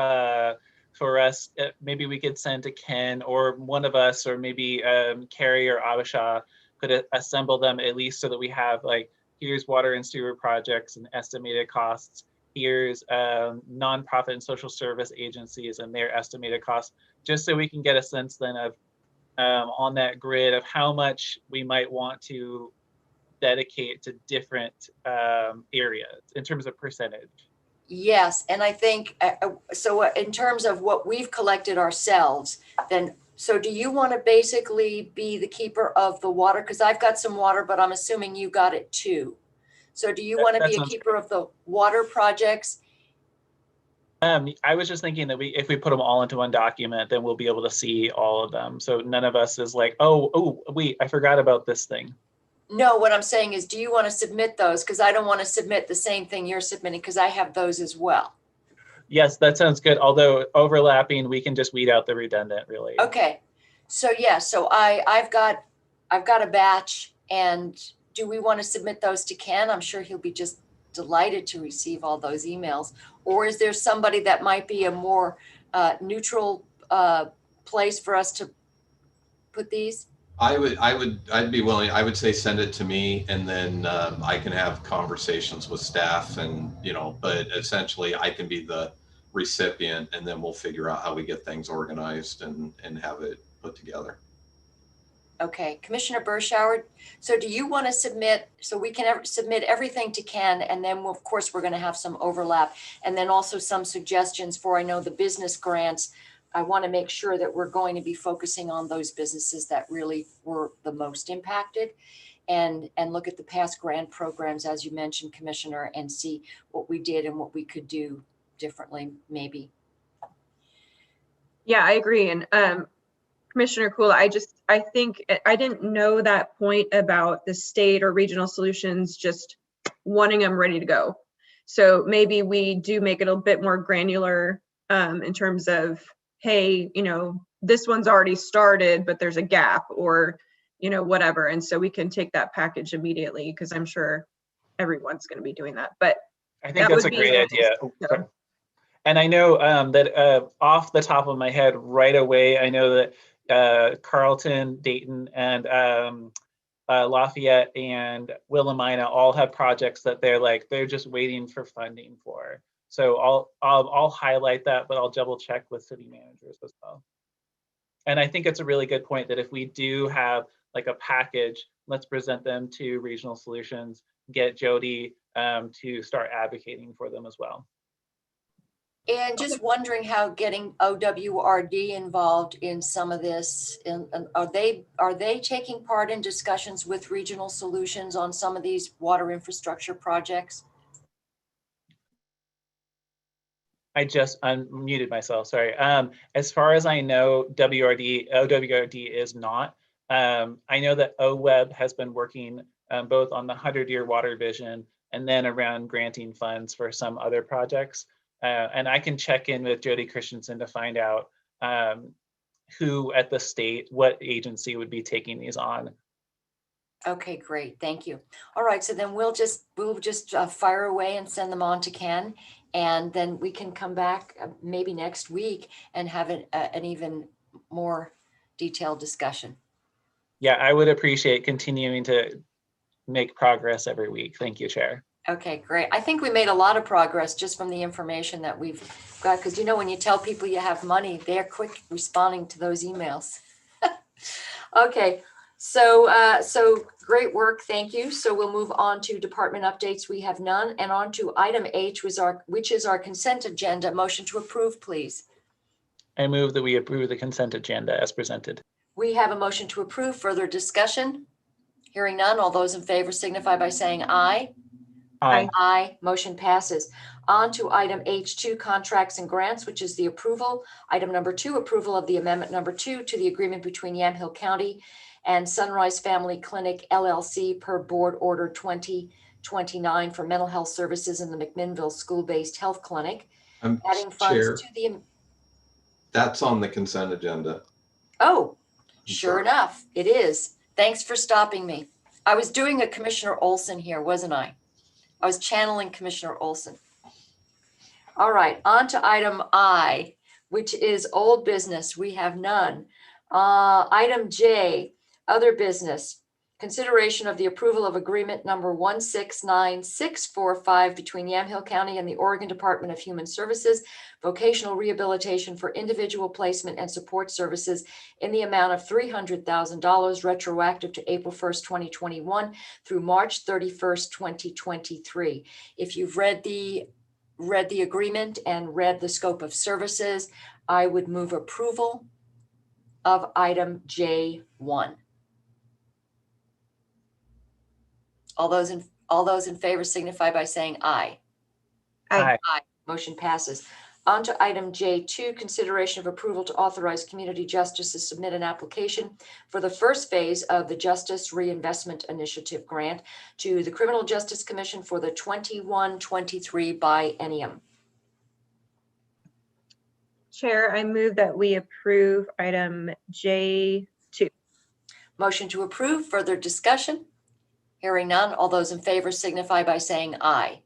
for us, maybe we could send to Ken or one of us, or maybe Carrie or Abisha could assemble them, at least so that we have, like, here's water and sewer projects and estimated costs. Here's nonprofit and social service agencies and their estimated costs, just so we can get a sense then of on that grid of how much we might want to dedicate to different areas in terms of percentage. Yes, and I think, so in terms of what we've collected ourselves, then, so do you want to basically be the keeper of the water? Because I've got some water, but I'm assuming you got it too. So do you want to be a keeper of the water projects? I was just thinking that if we put them all into one document, then we'll be able to see all of them. So none of us is like, oh, wait, I forgot about this thing. No, what I'm saying is, do you want to submit those? Because I don't want to submit the same thing you're submitting, because I have those as well. Yes, that sounds good. Although overlapping, we can just weed out the redundant, really. Okay, so yeah, so I've got a batch, and do we want to submit those to Ken? I'm sure he'll be just delighted to receive all those emails. Or is there somebody that might be a more neutral place for us to put these? I'd be willing, I would say send it to me, and then I can have conversations with staff and, but essentially I can be the recipient, and then we'll figure out how we get things organized and have it put together. Okay, Commissioner Bershauer, so do you want to submit, so we can submit everything to Ken, and then of course we're going to have some overlap, and then also some suggestions for, I know, the business grants. I want to make sure that we're going to be focusing on those businesses that really were the most impacted, and look at the past grant programs, as you mentioned, Commissioner, and see what we did and what we could do differently, maybe. Yeah, I agree. And Commissioner Cool, I think I didn't know that point about the state or regional solutions just wanting them ready to go. So maybe we do make it a bit more granular in terms of, hey, this one's already started, but there's a gap, or, whatever. And so we can take that package immediately, because I'm sure everyone's going to be doing that. But I think that's a great idea. So. And I know that off the top of my head right away, I know that Carlton, Dayton, and Lafayette and Willamina all have projects that they're just waiting for funding for. So I'll highlight that, but I'll double check with city managers as well. And I think it's a really good point that if we do have like a package, let's present them to Regional Solutions, get Jody to start advocating for them as well. And just wondering how getting OWRD involved in some of this, and are they taking part in discussions with Regional Solutions on some of these water infrastructure projects? I just unmuted myself, sorry. As far as I know, OWRD is not. I know that OWEB has been working both on the 100-year water vision and then around granting funds for some other projects. And I can check in with Jody Christensen to find out who at the state, what agency would be taking these on. Okay, great, thank you. All right, so then we'll just fire away and send them on to Ken, and then we can come back maybe next week and have an even more detailed discussion. Yeah, I would appreciate continuing to make progress every week. Thank you, Chair. Okay, great. I think we made a lot of progress just from the information that we've got, because when you tell people you have money, they're quick responding to those emails. Okay, so great work, thank you. So we'll move on to department updates. We have none, and on to item H, which is our consent agenda. Motion to approve, please. I move that we approve the consent agenda as presented. We have a motion to approve. Further discussion? Hearing none, all those in favor signify by saying aye. Aye. Aye. Motion passes. On to item H2, contracts and grants, which is the approval. Item number 2, approval of the amendment number 2 to the agreement between Yamhill County and Sunrise Family Clinic LLC per Board Order 2029 for mental health services in the McMinnville School-Based Health Clinic. Adding funds Chair, to the... that's on the consent agenda. Oh, sure enough, it is. Thanks for stopping me. I was doing a Commissioner Olson here, wasn't I? I was channeling Commissioner Olson. All right, on to item I, which is old business. We have none. Item J, other business. Consideration of the approval of agreement number 169645 between Yamhill County and the Oregon Department of Human Services, vocational rehabilitation for individual placement and support services in the amount of $300,000 retroactive to April 1st, 2021 through March 31st, 2023. If you've read the agreement and read the scope of services, I would move approval of item J1. All those in favor signify by saying aye. Aye. Aye. Motion passes. On to item J2, consideration of approval to authorize Community Justice to submit an application for the first phase of the Justice Reinvestment Initiative grant to the Criminal Justice Commission for the 21-23 biennium. Chair, I move that we approve item J2. Motion to approve. Further discussion? Hearing none, all those in favor signify by saying aye.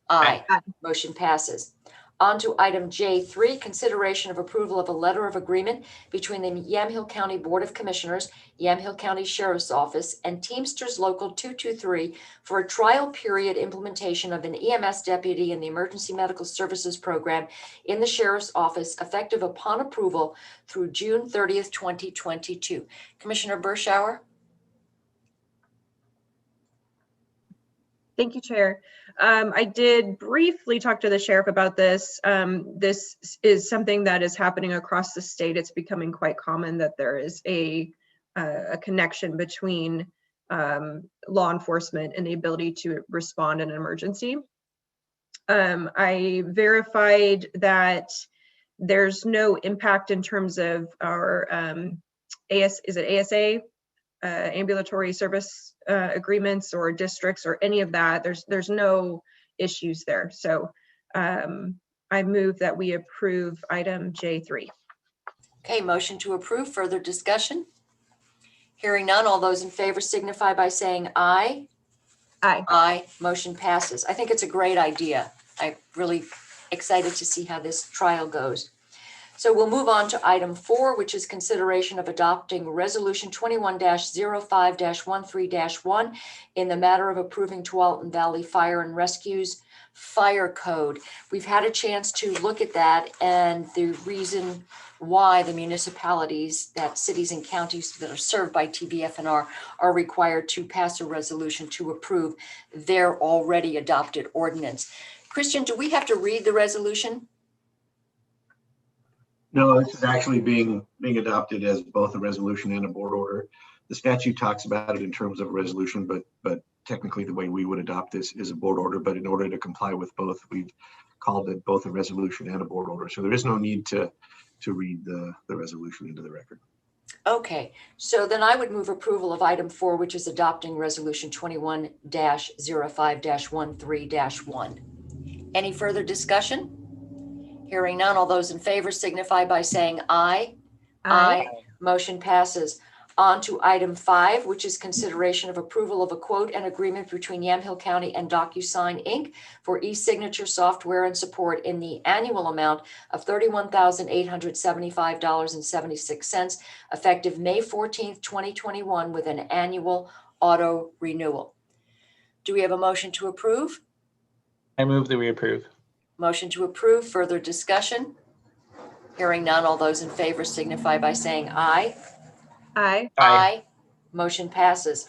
Aye. Aye. Motion passes. On to item J3, consideration of approval of a letter of agreement between the Yamhill County Board of Commissioners, Yamhill County Sheriff's Office, and Teamsters Local 223 for a trial period implementation of an EMS deputy in the Emergency Medical Services Program in the Sheriff's Office, effective upon approval through June 30th, 2022. Commissioner Berschauer? Thank you, Chair. I did briefly talk to the sheriff about this. This is something that is happening across the state. It's becoming quite common that there is a connection between law enforcement and the ability to respond in an emergency. I verified that there's no impact in terms of our ASA? Ambulatory service agreements or districts or any of that. There's no issues there. So I move that we approve item J3. Okay, motion to approve. Further discussion? Hearing none, all those in favor signify by saying aye. Aye. Aye, motion passes. I think it's a great idea. I'm really excited to see how this trial goes. So we'll move on to item 4, which is consideration of adopting Resolution 21-05-13-1 in the matter of approving Tualatin Valley Fire and Rescue's Fire Code. We've had a chance to look at that, and the reason why the municipalities, that cities and counties that are served by TBF&R, are required to pass a resolution to approve their already adopted ordinance. Christian, do we have to read the resolution? No, this is actually being adopted as both a resolution and a board order. The statute talks about it in terms of a resolution, but technically the way we would adopt this is a board order. But in order to comply with both, we've called it both a resolution and a board order. So there is no need to read the resolution into the record. Okay, so then I would move approval of item 4, which is adopting Resolution 21-05-13-1. Any further discussion? Hearing none, all those in favor signify by saying aye. Aye. Motion passes. On to item 5, which is consideration of approval of a quote and agreement between Yamhill County and DocuSign, Inc. for e-signature software and support in the annual amount of $31,875.76, effective May 14th, 2021, with an annual auto renewal. Do we have a motion to approve? I move that we approve. Motion to approve. Further discussion? Hearing none, all those in favor signify by saying aye. Aye. Aye. Motion passes.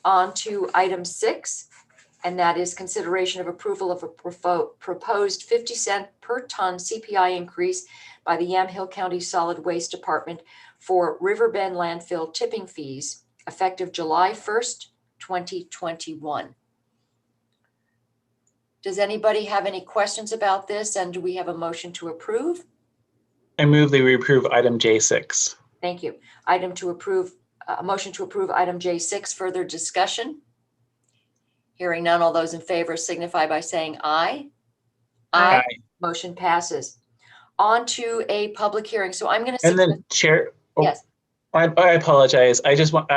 On to item 6, and that is consideration of approval of a proposed 50-cent per ton CPI increase by the Yamhill County Solid Waste Department for Riverbend landfill tipping fees, effective July 1st, 2021. Does anybody have any questions about this? And do we have a motion to approve? I move that we approve item J6. Thank you. Item to approve, a motion to approve item J6. Further discussion? Hearing none, all those in favor signify by saying aye. Aye. Motion passes. On to a public hearing. So I'm going to. And then Chair. Oh, yes. I apologize. I just want,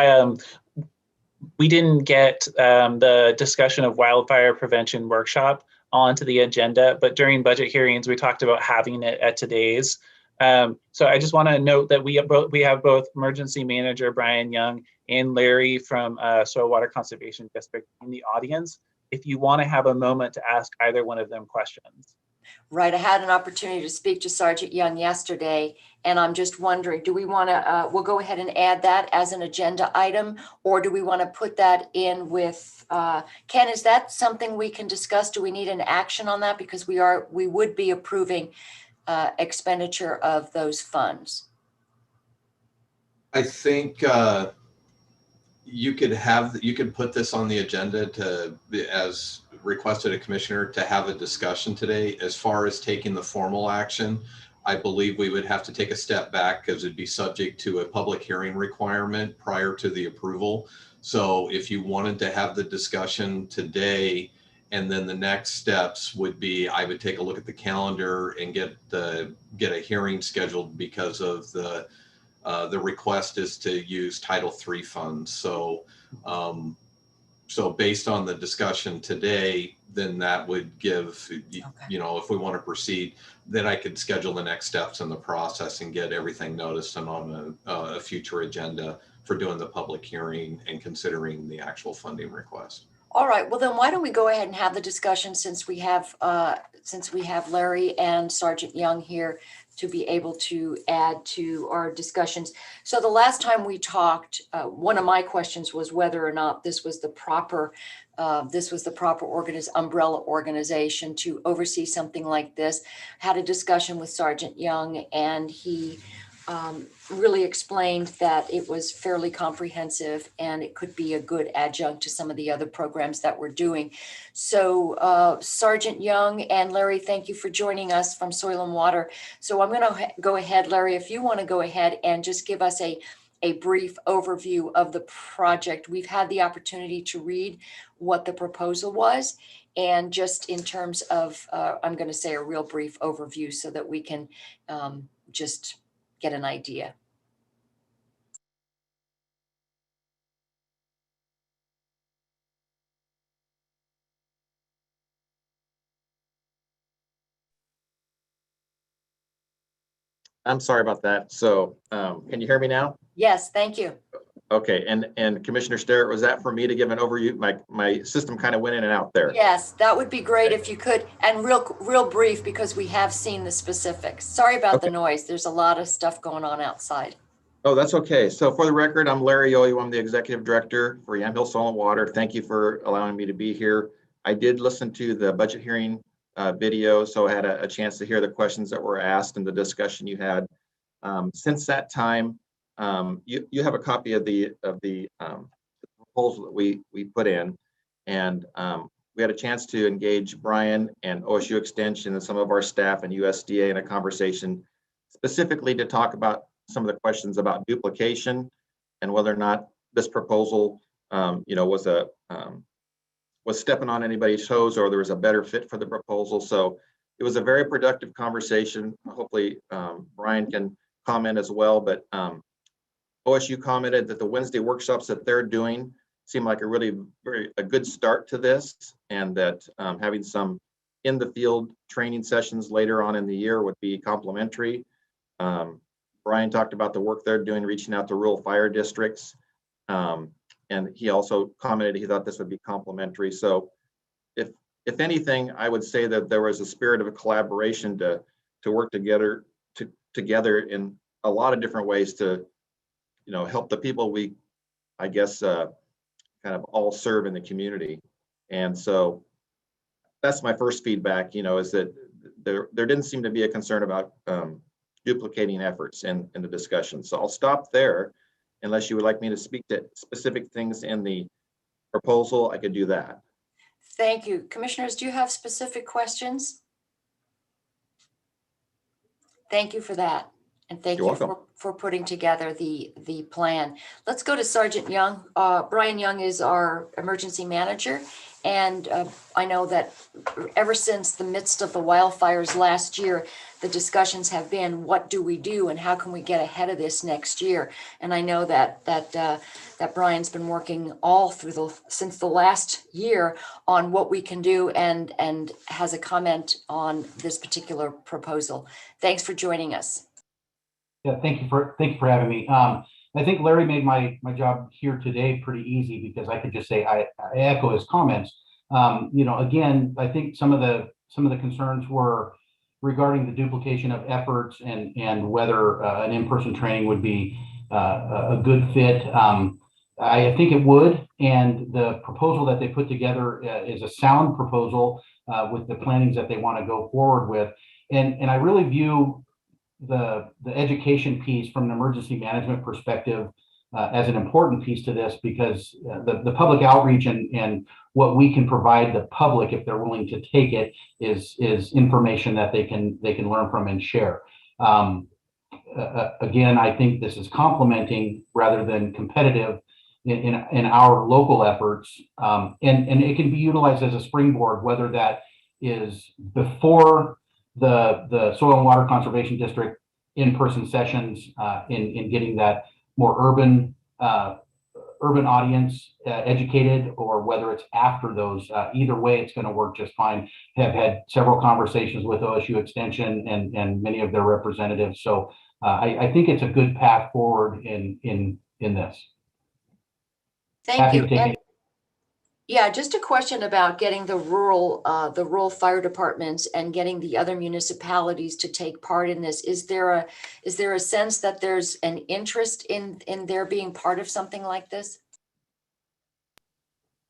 we didn't get the discussion of wildfire prevention workshop onto the agenda, but during budget hearings, we talked about having it at today's. So I just want to note that we have both emergency manager Brian Young and Larry from Soil Water Conservation District in the audience, if you want to have a moment to ask either one of them questions. Right. I had an opportunity to speak to Sergeant Young yesterday, and I'm just wondering, do we want to, we'll go ahead and add that as an agenda item, or do we want to put that in with, Ken, is that something we can discuss? Do we need an action on that? Because we would be approving expenditure of those funds. I think you could put this on the agenda as requested a commissioner to have a discussion today. As far as taking the formal action, I believe we would have to take a step back because it'd be subject to a public hearing requirement prior to the approval. So if you wanted to have the discussion today, and then the next steps would be, I would take a look at the calendar and get a hearing scheduled, because of the request is to use Title III funds. So So based on the discussion today, then that would give, you know, if we want to proceed, then I could schedule the next steps in the process and get everything noticed and on a future agenda for doing the public hearing and considering the actual funding request. All right, well then why don't we go ahead and have the discussion since we have Larry and Sergeant Young here to be able to add to our discussions. So the last time we talked, one of my questions was whether or not this was the proper umbrella organization to oversee something like this. Had a discussion with Sergeant Young, and he really explained that it was fairly comprehensive and it could be a good adjunct to some of the other programs that we're doing. So Sergeant Young and Larry, thank you for joining us from Soil and Water. So I'm going to go ahead, Larry, if you want to go ahead and just give us a brief overview of the project. We've had the opportunity to read what the proposal was, and just in terms of, I'm going to say a real brief overview so that we can just get an idea. I'm sorry about that. So can you hear me now? Yes, thank you. Okay, and Commissioner Sterrett, was that for me to give an overview? My system kind of went in and out there. Yes, that would be great if you could, and real brief, because we have seen the specifics. Sorry about the noise. There's a lot of stuff going on outside. Oh, that's okay. So for the record, I'm Larry Oyu. I'm the Executive Director for Yamhill Soil and Water. Thank you for allowing me to be here. I did listen to the budget hearing video, so I had a chance to hear the questions that were asked and the discussion you had. Since that time, you have a copy of the proposal that we put in, and we had a chance to engage Brian and OSU Extension and some of our staff and USDA in a conversation specifically to talk about some of the questions about duplication and whether or not this proposal, was stepping on anybody's toes or there was a better fit for the proposal. So it was a very productive conversation. Hopefully Brian can comment as well, but OSU commented that the Wednesday workshops that they're doing seem like a good start to this, and that having some in the field training sessions later on in the year would be complementary. Brian talked about the work they're doing, reaching out to rural fire districts. And he also commented he thought this would be complementary. So if anything, I would say that there was a spirit of a collaboration to work together in a lot of different ways to, help the people we, I guess, kind of all serve in the community. And so that's my first feedback, is that there didn't seem to be a concern about duplicating efforts in the discussion. So I'll stop there. Unless you would like me to speak to specific things in the proposal, I could do that. Thank you. Commissioners, do you have specific questions? Thank you for that. And thank you for putting together the plan. Let's go to Sergeant Young. Brian Young is our emergency manager. And I know that ever since the midst of the wildfires last year, the discussions have been, what do we do and how can we get ahead of this next year? And I know that Brian's been working all through since the last year on what we can do, and has a comment on this particular proposal. Thanks for joining us. Yeah, thank you for having me. I think Larry made my job here today pretty easy, because I could just say I echo his comments. Again, I think some of the concerns were regarding the duplication of efforts and whether an in-person training would be a good fit. I think it would, and the proposal that they put together is a sound proposal with the plannings that they want to go forward with, and I really view the education piece from an emergency management perspective as an important piece to this, because the public outreach and what we can provide the public, if they're willing to take it, is information that they can learn from and share. Again, I think this is complementing rather than competitive in our local efforts, and it can be utilized as a springboard, whether that is before the Soil and Water Conservation District in-person sessions in getting that more urban urban audience educated, or whether it's after those. Either way, it's going to work just fine. Have had several conversations with OSU Extension and many of their representatives. So I think it's a good path forward in this. Thank Happy you. to take And any- yeah, just a question about getting the rural fire departments and getting the other municipalities to take part in this. Is there a sense that there's an interest in their being part of something like this?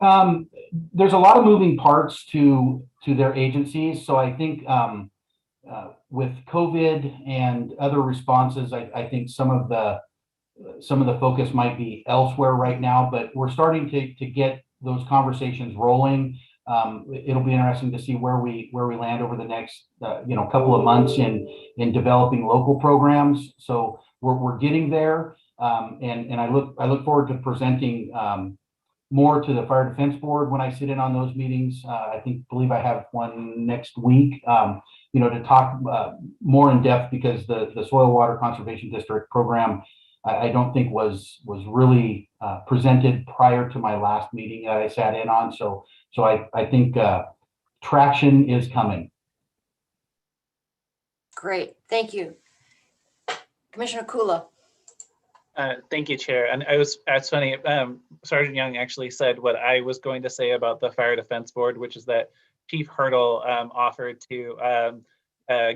There's a lot of moving parts to their agencies. So I think with COVID and other responses, I think some of the focus might be elsewhere right now, but we're starting to get those conversations rolling. It'll be interesting to see where we land over the next couple of months in developing local programs. So we're getting there, and I look forward to presenting more to the Fire Defense Board when I sit in on those meetings. Believe I have one next week. To talk more in depth, because the Soil Water Conservation District program I don't think was really presented prior to my last meeting that I sat in on. So I think traction is coming. Great, thank you. Commissioner Kula. Thank you, Chair. And that's funny. Sergeant Young actually said what I was going to say about the Fire Defense Board, which is that Chief Hurdle offered to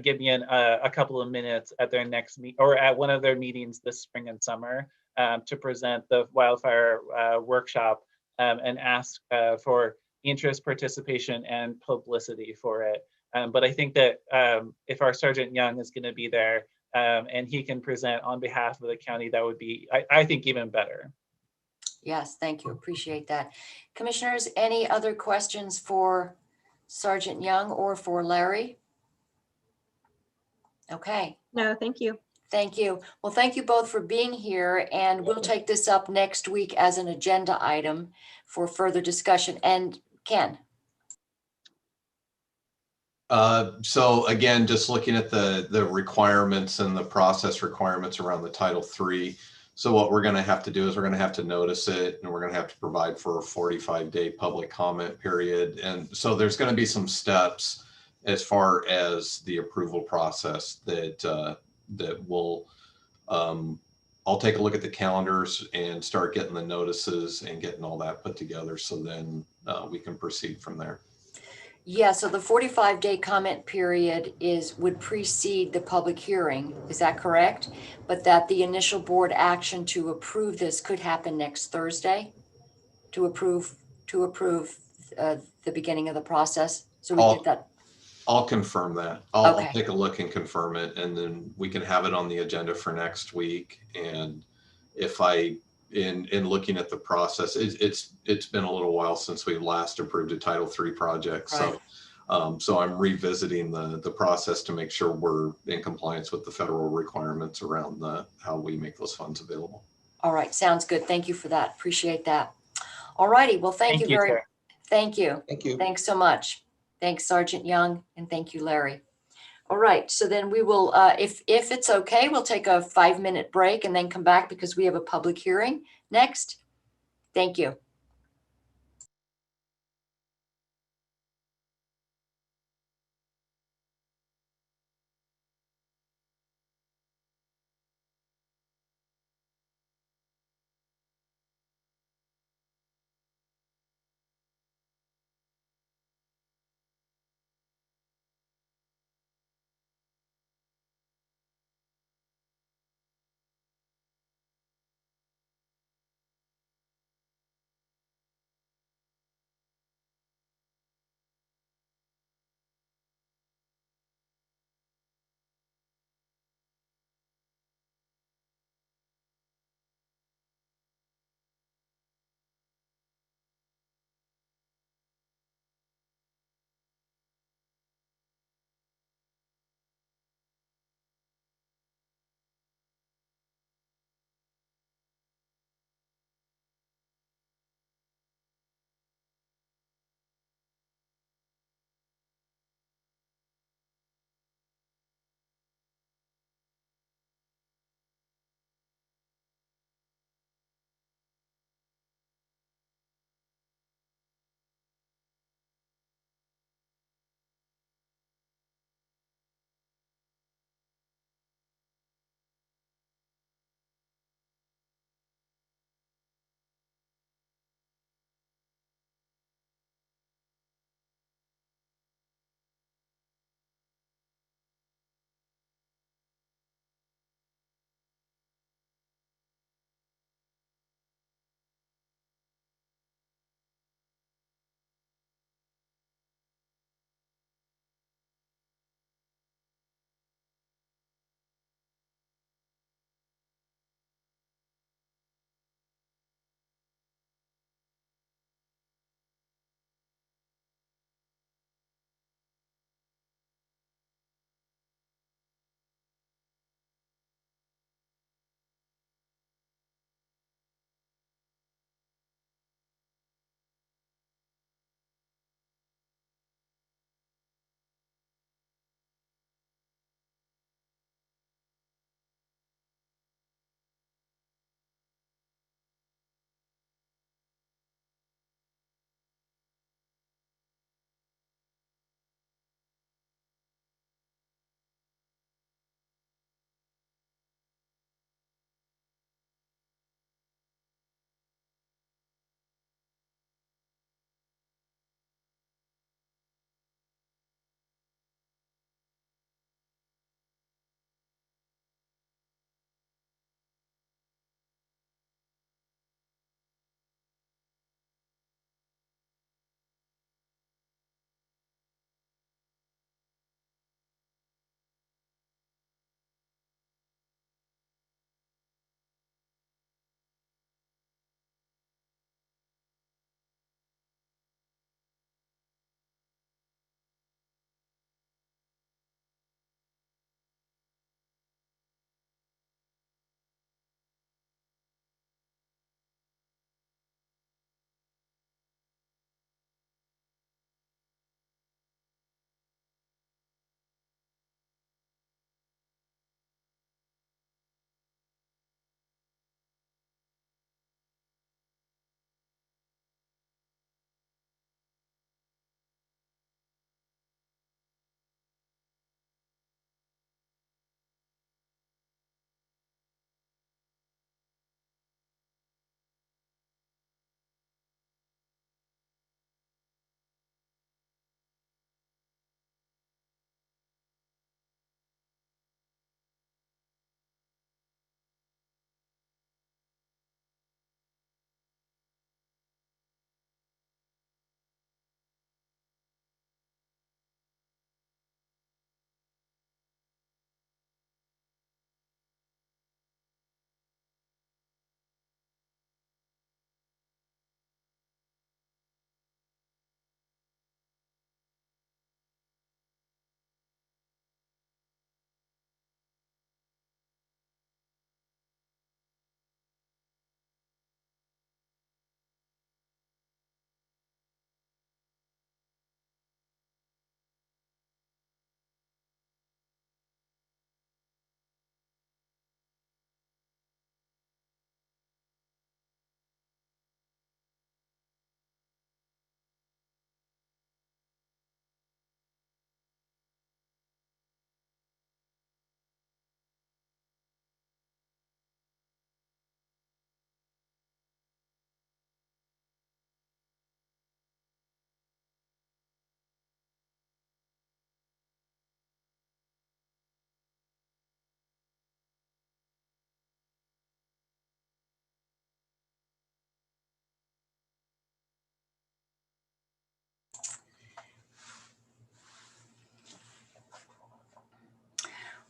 give me a couple of minutes at their next meet or at one of their meetings this spring and summer to present the wildfire workshop and ask for interest, participation, and publicity for it. But I think that if our Sergeant Young is going to be there and he can present on behalf of the county, that would be, I think, even better. Yes, thank you. Appreciate that. Commissioners, any other questions for Sergeant Young or for Larry? Okay. No, thank you. Thank you. Well, thank you both for being here, and we'll take this up next week as an agenda item for further discussion. And Ken. So again, just looking at the requirements and the process requirements around the Title III. So what we're going to have to do is we're going to have to notice it, and we're going to have to provide for a 45-day public comment period. And so there's going to be some steps as far as the approval process that will, I'll take a look at the calendars and start getting the notices and getting all that put together. So then we can proceed from there. Yeah, so the 45-day comment period would precede the public hearing. Is that correct? But that the initial board action to approve this could happen next Thursday to approve the beginning of the process. So we get that. I'll confirm that. I'll take a look and confirm it, and then we can have it on the agenda for next week. And if in looking at the process, it's been a little while since we last approved a Title III project. Right. So I'm revisiting the process to make sure we're in compliance with the federal requirements around how we make those funds available. All right, sounds good. Thank you for that. Appreciate that. All righty. Well, thank you very much. Thank you. Thank you. Thanks so much. Thanks, Sergeant Young, and thank you, Larry. All right, so then we will, if it's okay, we'll take a 5-minute break and then come back because we have a public hearing next. Thank you.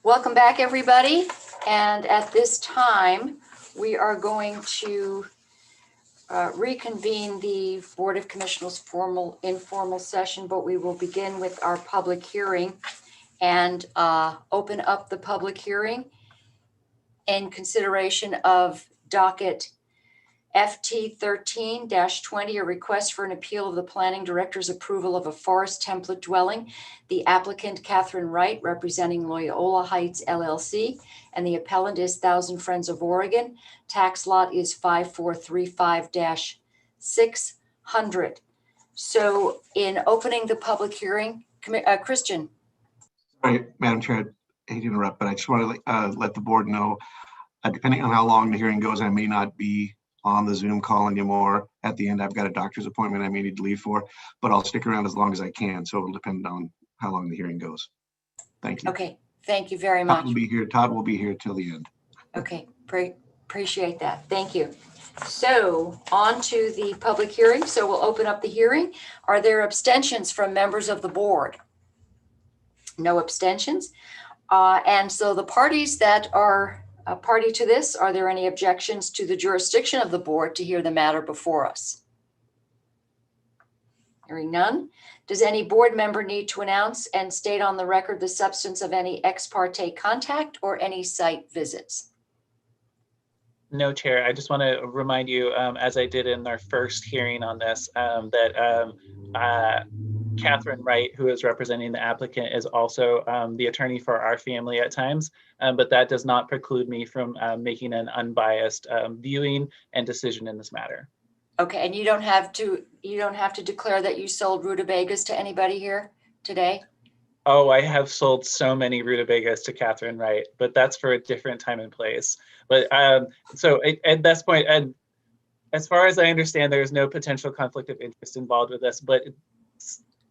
Welcome back, everybody. And at this time, we are going to reconvene the Board of Commissioners informal session, but we will begin with our public hearing and open up the public hearing in consideration of docket FT 13-20, a request for an appeal of the planning director's approval of a forest template dwelling. The applicant, Catherine Wright, representing Loyola Heights LLC, and the appellant is Thousand Friends of Oregon. Tax lot is 5435-600. So in opening the public hearing, Christian. Sorry, Madam Chair, I hate to interrupt, but I just want to let the board know, depending on how long the hearing goes, I may not be on the Zoom call anymore. At the end, I've got a doctor's appointment I may need to leave for, but I'll stick around as long as I can. So it'll depend on how long the hearing goes. Thank you. Okay, thank you very much. Todd will be here till the end. Okay, appreciate that. Thank you. So on to the public hearing. So we'll open up the hearing. Are there abstentions from members of the board? No abstentions. And so the parties that are a party to this, are there any objections to the jurisdiction of the board to hear the matter before us? Hearing none. Does any board member need to announce and state on the record the substance of any ex parte contact or any site visits? No, Chair. I just want to remind you, as I did in our first hearing on this, that Catherine Wright, who is representing the applicant, is also the attorney for our family at times, but that does not preclude me from making an unbiased viewing and decision in this matter. Okay, and you don't have to declare that you sold rutabagas to anybody here today? Oh, I have sold so many rutabagas to Catherine Wright, but that's for a different time and place. But so at this point, and as far as I understand, there is no potential conflict of interest involved with this, but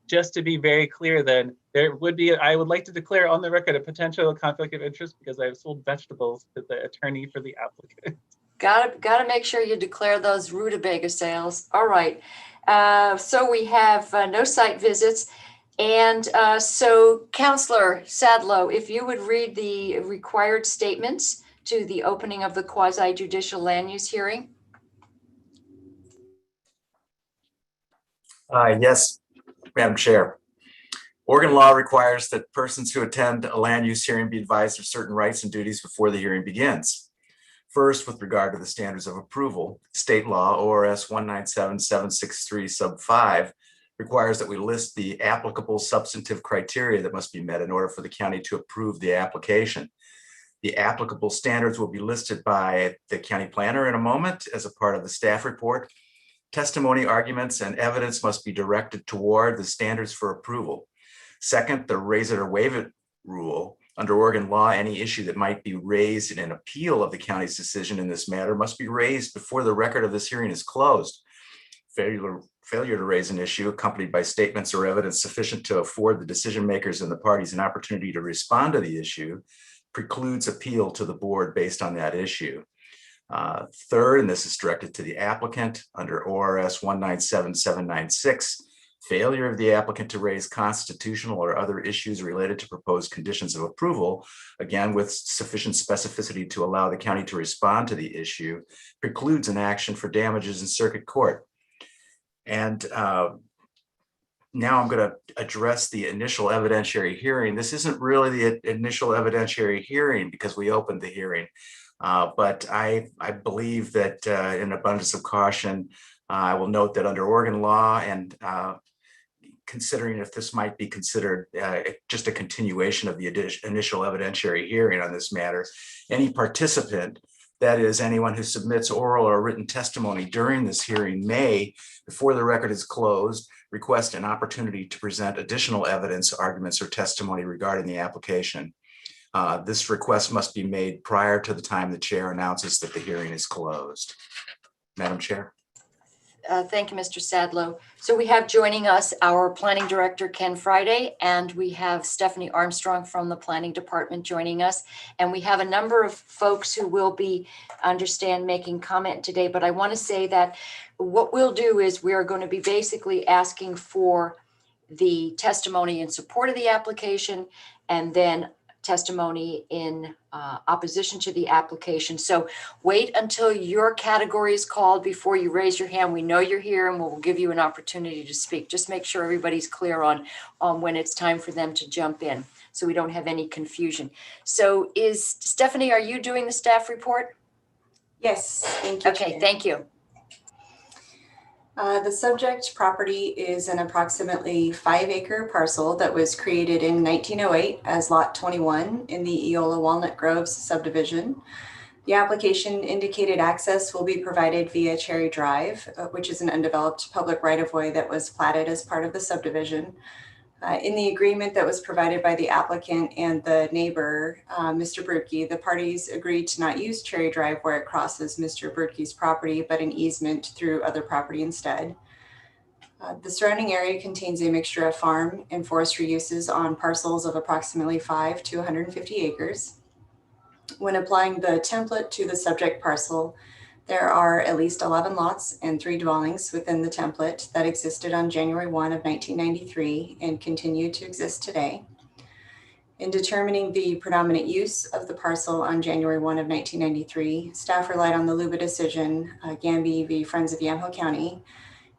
just to be very clear, then there would be, I would like to declare on the record a potential conflict of interest because I've sold vegetables to the attorney for the applicant. Got to make sure you declare those rutabaga sales. All right. So we have no site visits. And so Councillor Sadlow, if you would read the required statements to the opening of the quasi-judicial land use hearing. Yes, Madam Chair. Oregon law requires that persons who attend a land use hearing be advised of certain rights and duties before the hearing begins. First, with regard to the standards of approval, state law ORS 197763 sub 5 requires that we list the applicable substantive criteria that must be met in order for the county to approve the application. The applicable standards will be listed by the county planner in a moment as a part of the staff report. Testimony, arguments, and evidence must be directed toward the standards for approval. Second, the raise it or waive it rule. Under Oregon law, any issue that might be raised in an appeal of the county's decision in this matter must be raised before the record of this hearing is closed. Failure to raise an issue accompanied by statements or evidence sufficient to afford the decision makers and the parties an opportunity to respond to the issue precludes appeal to the board based on that issue. Third, and this is directed to the applicant under ORS 197796, failure of the applicant to raise constitutional or other issues related to proposed conditions of approval, again with sufficient specificity to allow the county to respond to the issue, precludes an action for damages in circuit court. And now I'm going to address the initial evidentiary hearing. This isn't really the initial evidentiary hearing because we opened the hearing. But I believe that in abundance of caution, I will note that under Oregon law and considering if this might be considered just a continuation of the initial evidentiary hearing on this matter, any participant, that is anyone who submits oral or written testimony during this hearing may, before the record is closed, request an opportunity to present additional evidence, arguments, or testimony regarding the application. This request must be made prior to the time the chair announces that the hearing is closed. Madam Chair. Thank you, Mr. Sadlow. So we have joining us our Planning Director, Ken Friday, and we have Stephanie Armstrong from the Planning Department joining us. And we have a number of folks who will be, making comment today, but I want to say that what we'll do is we are going to be basically asking for the testimony in support of the application and then testimony in opposition to the application. So wait until your category is called before you raise your hand. We know you're here and we'll give you an opportunity to speak. Just make sure everybody's clear on when it's time for them to jump in, so we don't have any confusion. So Stephanie, are you doing the staff report? Yes, thank you. Okay, Chair. thank you. The subject property is an approximately 5-acre parcel that was created in 1908 as Lot 21 in the Eola Walnut Groves subdivision. The application indicated access will be provided via Cherry Drive, which is an undeveloped public right-of-way that was platted as part of the subdivision. In the agreement that was provided by the applicant and the neighbor, Mr. Berkey, the parties agreed to not use Cherry Drive where it crosses Mr. Berkey's property, but an easement through other property instead. The surrounding area contains a mixture of farm and forestry uses on parcels of approximately 5 to 150 acres. When applying the template to the subject parcel, there are at least 11 lots and 3 dwellings within the template that existed on January 1 of 1993 and continue to exist today. In determining the predominant use of the parcel on January 1 of 1993, staff relied on the LUBA decision, Gamby v. Friends of Yamhill County.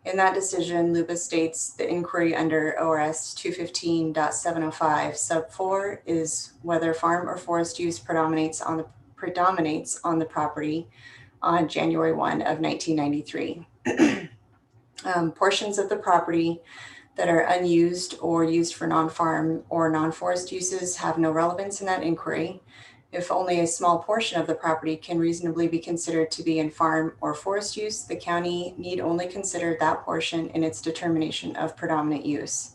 In that decision, LUBA states the inquiry under ORS 215.705 sub 4 is whether farm or forest use predominates on the property on January 1 of 1993. Portions of the property that are unused or used for non-farm or non-forest uses have no relevance in that inquiry. If only a small portion of the property can reasonably be considered to be in farm or forest use, the county need only consider that portion in its determination of predominant use.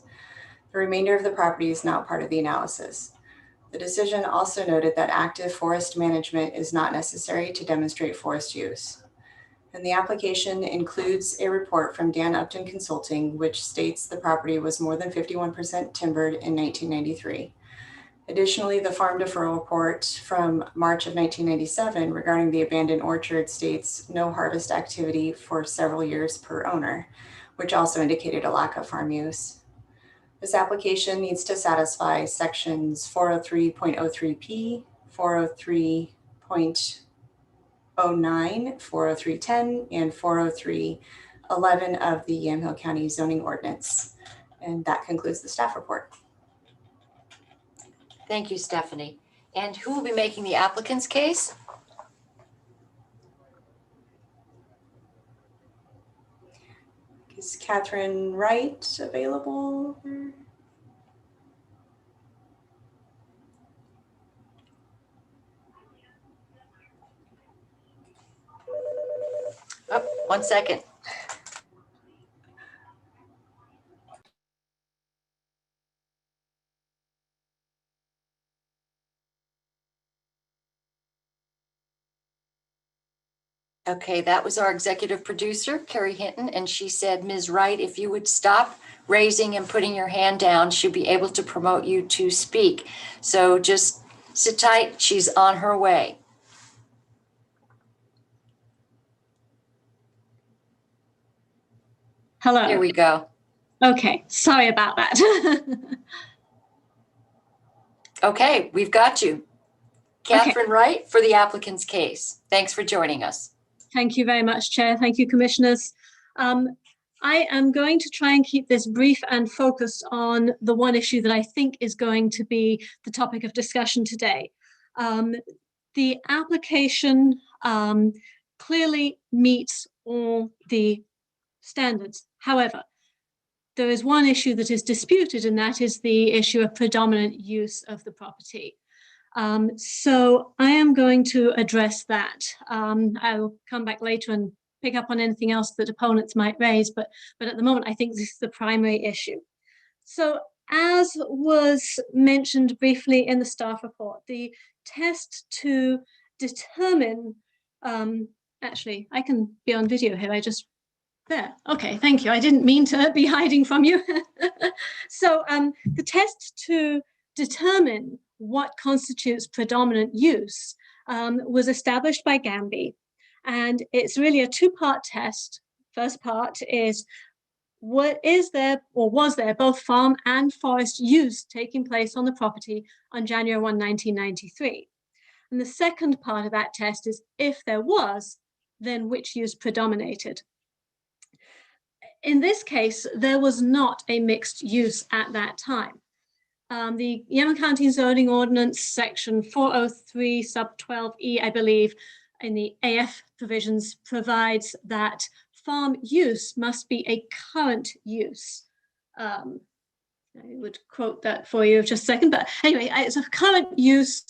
The remainder of the property is not part of the analysis. The decision also noted that active forest management is not necessary to demonstrate forest use. And the application includes a report from Dan Upton Consulting, which states the property was more than 51% timbered in 1993. Additionally, the farm deferral report from March of 1997 regarding the abandoned orchard states no harvest activity for several years per owner, which also indicated a lack of farm use. This application needs to satisfy sections 403.03p, 403.09, 403.10, and 403.11 of the Yamhill County zoning ordinance. And that concludes the staff report. Thank you, Stephanie. And who will be making the applicant's case? Is Catherine Wright available? Oh, 1 second. Okay, that was our executive producer, Carrie Hinton, and she said, Ms. Wright, if you would stop raising and putting your hand down, she'll be able to promote you to speak. So just sit tight, she's on her way. Hello. Here we go. Okay, sorry about that. Okay, we've got you. Catherine Wright for the applicant's case. Thanks for joining us. Thank you very much, Chair. Thank you, Commissioners. I am going to try and keep this brief and focused on the one issue that I think is going to be the topic of discussion today. The application clearly meets all the standards. However, there is one issue that is disputed, and that is the issue of predominant use of the property. So I am going to address that. I'll come back later and pick up on anything else that opponents might raise, but at the moment, I think this is the primary issue. So as was mentioned briefly in the staff report, the test to determine, actually, I can be on video here, there. Okay, thank you. I didn't mean to be hiding from you. So the test to determine what constitutes predominant use was established by Gamby. And it's really a two-part test. First part is is there or was there both farm and forest use taking place on the property on January 1, 1993? And the second part of that test is, if there was, then which use predominated? In this case, there was not a mixed use at that time. The Yamhill County Zoning Ordinance, section 403 sub 12E, I believe, in the AF provisions, provides that farm use must be a current use. I would quote that for you just a second, but anyway, it's a current use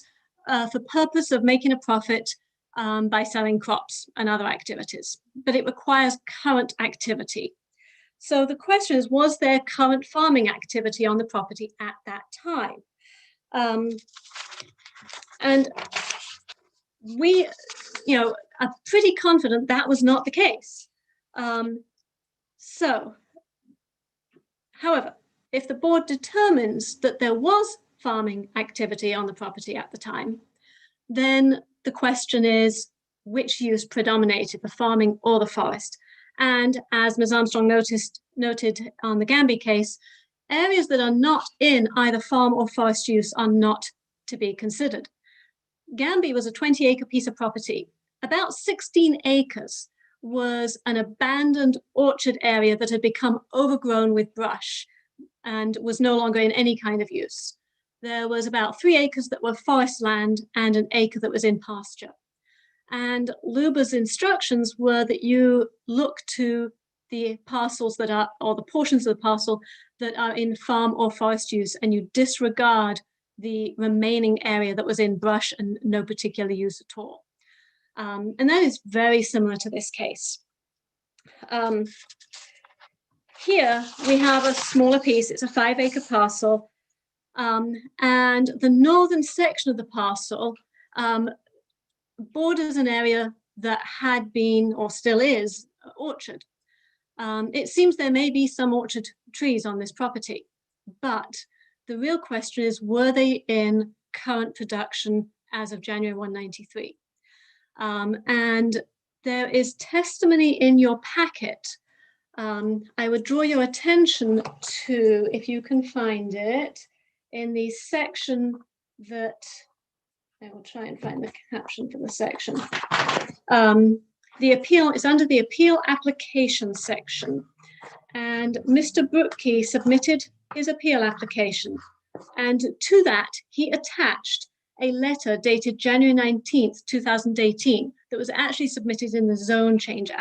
for purpose of making a profit by selling crops and other activities, but it requires current activity. So the question is, was there current farming activity on the property at that time? And we, are pretty confident that was not the case. However, if the board determines that there was farming activity on the property at the time, then the question is, which use predominated, the farming or the forest? And as Ms. Armstrong noted on the Gamby case, areas that are not in either farm or forest use are not to be considered. Gamby was a 20-acre piece of property. About 16 acres was an abandoned orchard area that had become overgrown with brush and was no longer in any kind of use. There was about 3 acres that were forest land and an acre that was in pasture. And LUBA's instructions were that you look to the parcels that are, or the portions of the parcel that are in farm or forest use, and you disregard the remaining area that was in brush and no particular use at all. And that is very similar to this case. Here we have a smaller piece, it's a 5-acre parcel, and the northern section of the parcel borders an area that had been, or still is, orchard. It seems there may be some orchard trees on this property, but the real question is, were they in current production as of January 193? And there is testimony in your packet. I would draw your attention to, if you can find it, in the section that, I will try and find the caption for the section. The appeal is under the appeal application section. And Mr. Brookey submitted his appeal application. And to that, he attached a letter dated January 19th, 2018, that was actually submitted in the zone change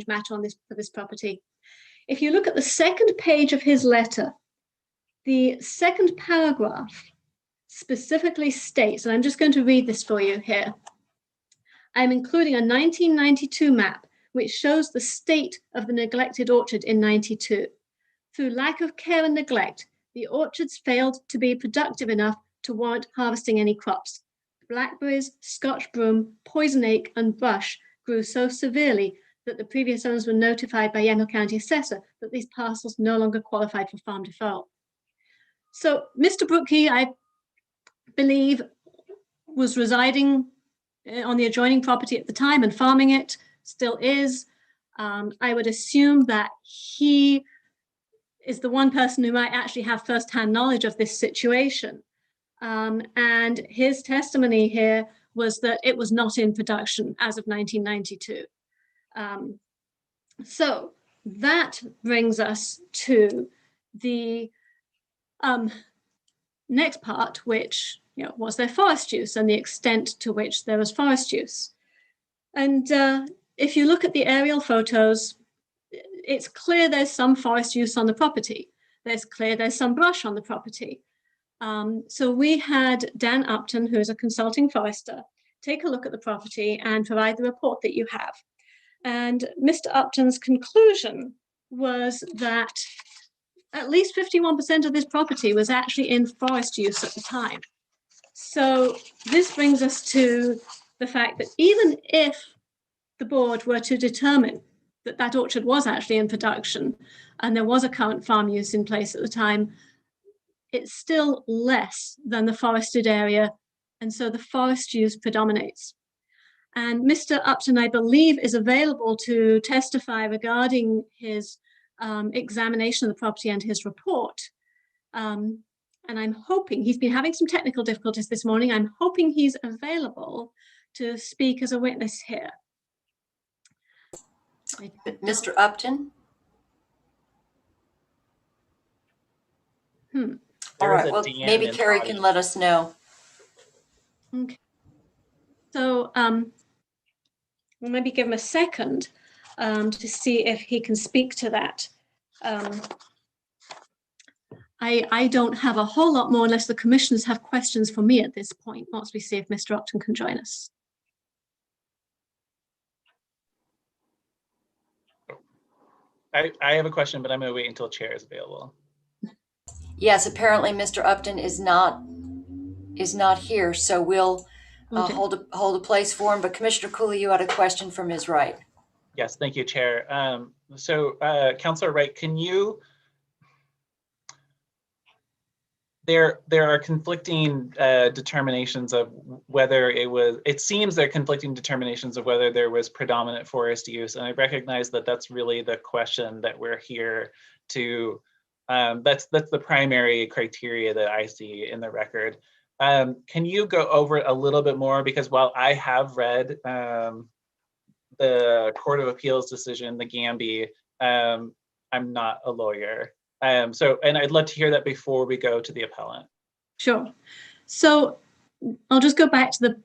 matter on for this property. If you look at the second page of his letter, the second paragraph specifically states, and I'm just going to read this for you here. I'm including a 1992 map which shows the state of the neglected orchard in 92. Through lack of care and neglect, the orchards failed to be productive enough to warrant harvesting any crops. Blackberries, Scotch broom, poison oak, and brush grew so severely that the previous owners were notified by Yamhill County Assessor that these parcels no longer qualified for farm deferral. So Mr. Brookey, I believe, was residing on the adjoining property at the time and farming it, still is. I would assume that he is the one person who might actually have firsthand knowledge of this situation. And his testimony here was that it was not in production as of 1992. So that brings us to the next part, which was there forest use and the extent to which there was forest use. And if you look at the aerial photos, it's clear there's some forest use on the property. There's clear there's some brush on the property. So we had Dan Upton, who is a consulting forester, take a look at the property and provide the report that you have. And Mr. Upton's conclusion was that at least 51% of this property was actually in forest use at the time. So this brings us to the fact that even if the board were to determine that that orchard was actually in production and there was a current farm use in place at the time, it's still less than the forested area, and so the forest use predominates. And Mr. Upton, I believe, is available to testify regarding his examination of the property and his report. And I'm hoping, he's been having some technical difficulties this morning. I'm hoping he's available to speak as a witness here. Mr. Upton? All There was right, a well, Dan maybe in the Carrie can audience. let us know. Okay. So we'll maybe give him a second to see if he can speak to that. I don't have a whole lot more unless the commissioners have questions for me at this point, once we see if Mr. Upton can join us. I have a question, but I'm going to wait until chair is available. Yes, apparently Mr. Upton is not here, so we'll Okay. hold a place for him. But Commissioner Cooley, you had a question for Ms. Wright. Yes, thank you, Chair. Councilor Wright, can you? There are conflicting determinations of whether it was. It seems there are conflicting determinations of whether there was predominant forest use, and I recognize that that's really the question that we're here to. That's the primary criteria that I see in the record. Can you go over it a little bit more? Because while I have read the Court of Appeals decision, the Gamby, I'm not a lawyer. And I'd love to hear that before we go to the appellant. Sure. So I'll just go back to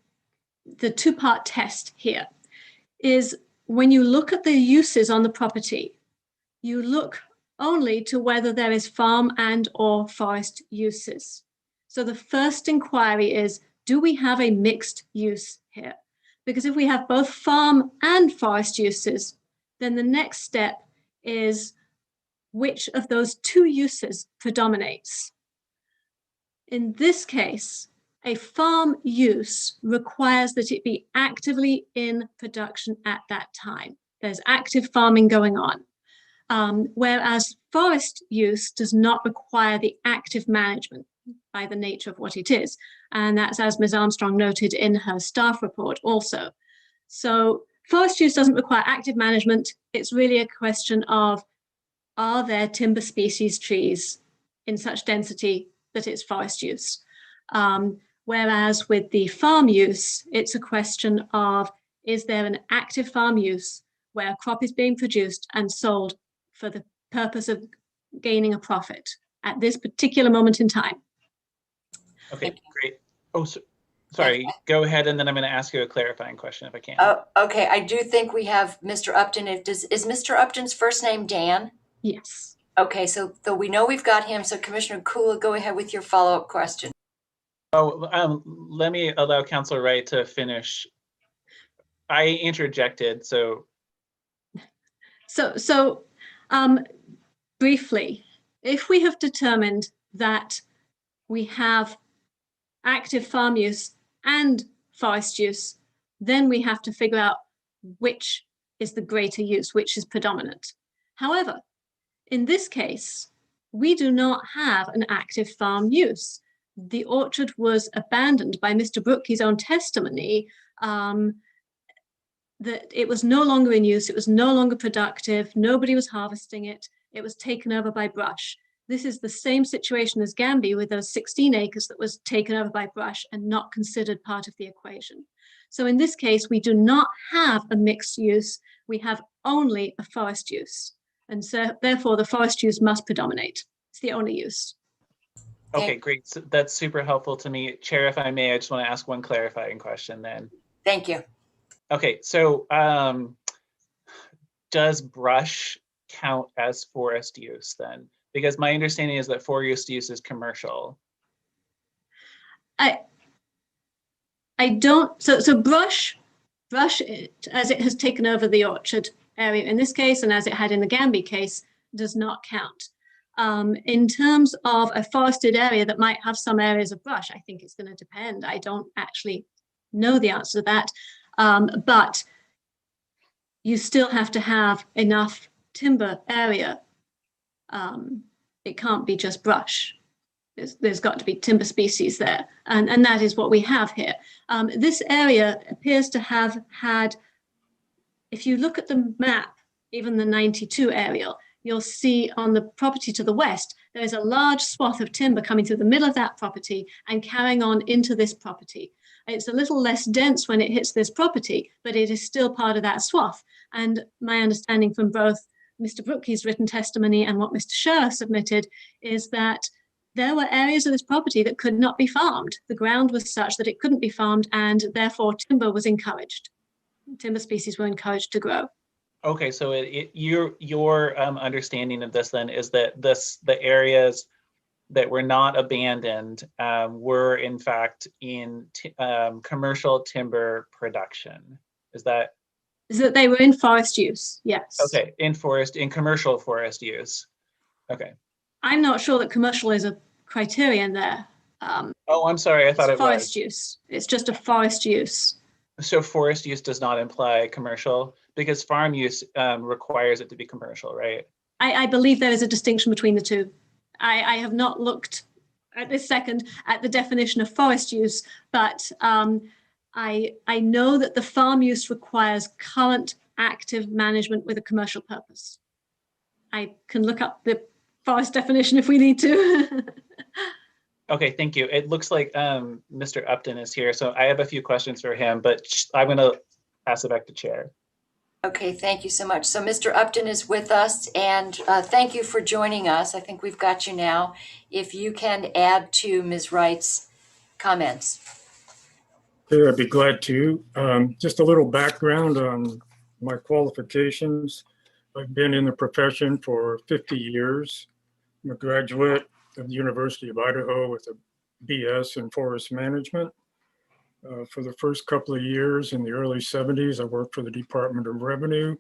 the two-part test here. Is when you look at the uses on the property, you look only to whether there is farm and or forest uses. So the first inquiry is, do we have a mixed use here? Because if we have both farm and forest uses, then the next step is which of those two uses predominates. In this case, a farm use requires that it be actively in production at that time. There's active farming going on. Whereas forest use does not require the active management by the nature of what it is. And that's as Ms. Armstrong noted in her staff report also. So forest use doesn't require active management. It's really a question of, are there timber species trees in such density that it's forest use? Whereas with the farm use, it's a question of, is there an active farm use where a crop is being produced and sold for the purpose of gaining a profit at this particular moment in time? Okay, great. Oh, sorry, go ahead, and then I'm going to ask you a clarifying question if I can. Okay, I do think we have Mr. Upton. Is Mr. Upton's first name Dan? Yes. Okay, so we know we've got him. So Commissioner Kula, go ahead with your follow-up question. Oh, let me allow Councilor Wright to finish. I interjected, so. So briefly, if we have determined that we have active farm use and forest use, then we have to figure out which is the greater use, which is predominant. However, in this case, we do not have an active farm use. The orchard was abandoned by Mr. Brookey's own testimony that it was no longer in use, it was no longer productive, nobody was harvesting it, it was taken over by brush. This is the same situation as Gamby with those 16 acres that was taken over by brush and not considered part of the equation. So in this case, we do not have a mixed use, we have only a forest use. And so therefore the forest use must predominate. It's the only use. Okay, great. So that's super helpful to me. Chair, if I may, I just want to ask one clarifying question then. Thank you. Okay, so does brush count as forest use then? Because my understanding is that forest use is commercial. I don't, so brush, as it has taken over the orchard area in this case, and as it had in the Gamby case, does not count. In terms of a forested area that might have some areas of brush, I think it's going to depend. I don't actually know the answer to that, but you still have to have enough timber area. It can't be just brush. There's got to be timber species there, and that is what we have here. This area appears to have had, if you look at the map, even the 92 aerial, you'll see on the property to the west, there is a large swath of timber coming through the middle of that property and carrying on into this property. It's a little less dense when it hits this property, but it is still part of that swath. And my understanding from both Mr. Brookey's written testimony and what Mr. Scher submitted is that there were areas of this property that could not be farmed. The ground was such that it couldn't be farmed, and therefore timber was encouraged. Timber species were encouraged to grow. Okay, so your understanding of this then is that the areas that were not abandoned were in fact in commercial timber production. Is that they were in forest use? Yes. okay? In commercial forest use. Okay. I'm not sure that commercial is a criterion there. Oh, I'm sorry. I thought it was forest use. It's just a forest use. So forest use does not imply commercial, because farm use requires it to be commercial, right? I believe there is a distinction between the two. I have not looked at this second at the definition of forest use, but I know that the farm use requires current active management with a commercial purpose. I can look up the forest definition if we need to. Okay, thank you. It looks like Mr. Upton is here, so I have a few questions for him, but I'm going to pass it back to Chair. Okay, thank you so much. So Mr. Upton is with us, and thank you for joining us. I think we've got you now. If you can add to Ms. Wright's comments. Okay, I'd be glad to. Just a little background on my qualifications. I've been in the profession for 50 years. I'm a graduate of the University of Idaho with a BS in forest management. For the first couple of years in the early 70s, I worked for the Department of Revenue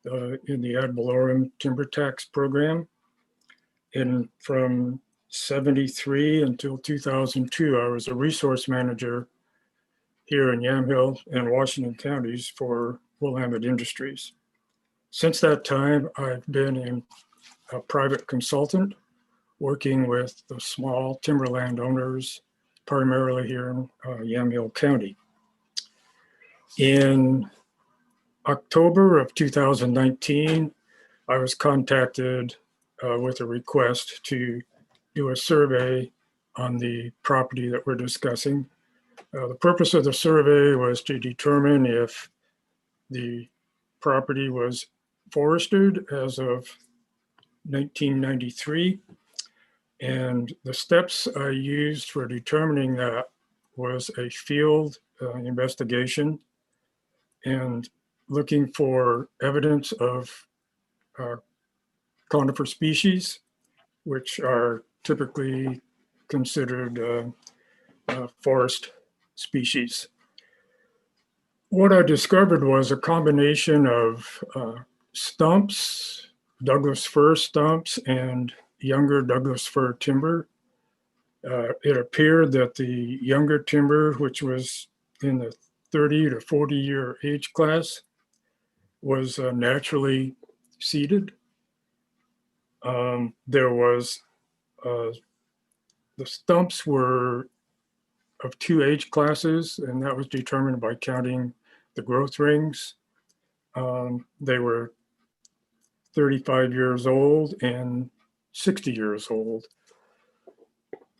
in the ad valorem timber tax program. And from 73 until 2002, I was a resource manager here in Yamhill and Washington counties for Willamette Industries. Since that time, I've been a private consultant working with the small timberland owners, primarily here in Yamhill County. In October of 2019, I was contacted with a request to do a survey on the property that we're discussing. The purpose of the survey was to determine if the property was forested as of 1993. And the steps I used for determining that was a field investigation and looking for evidence of conifer species, which are typically considered forest species. What I discovered was a combination of stumps, Douglas fir stumps, and younger Douglas fir timber. It appeared that the younger timber, which was in the 30 to 40 year age class, was naturally seeded. There was, the stumps were of two age classes, and that was determined by counting the growth rings. They were 35 years old and 60 years old.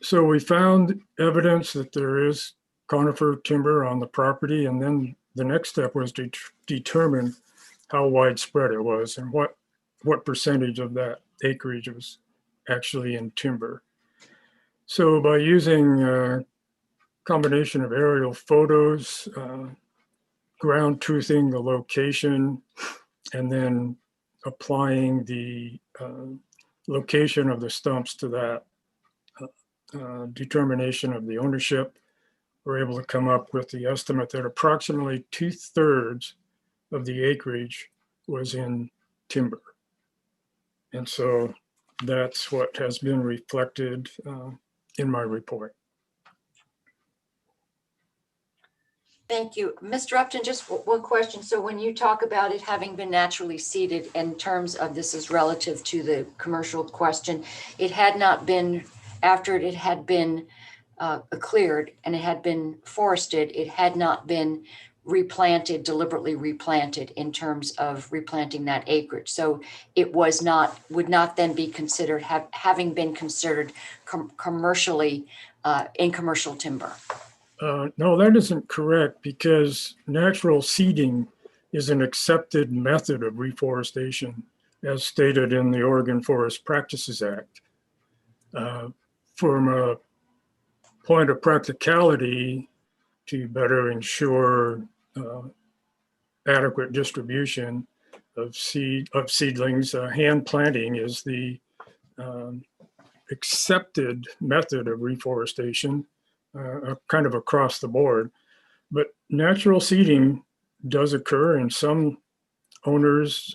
So we found evidence that there is conifer timber on the property, and then the next step was to determine how widespread it was and what percentage of that acreage was actually in timber. So by using a combination of aerial photos, ground truthing the location, and then applying the location of the stumps to that determination of the ownership, we're able to come up with the estimate that approximately 2/3 of the acreage was in timber. And so that's what has been reflected in my report. Thank you. Mr. Upton, just one question. So when you talk about it having been naturally seeded in terms of this is relative to the commercial question, it had not been, after it had been cleared and it had been forested, it had not been replanted, deliberately replanted in terms of replanting that acreage. So it would not then be considered, having been considered commercially, in commercial timber. No, that isn't correct, because natural seeding is an accepted method of reforestation as stated in the Oregon Forest Practices Act. From a point of practicality, to better ensure adequate distribution of seedlings, hand planting is the accepted method of reforestation, kind of across the board. But natural seeding does occur, and some owners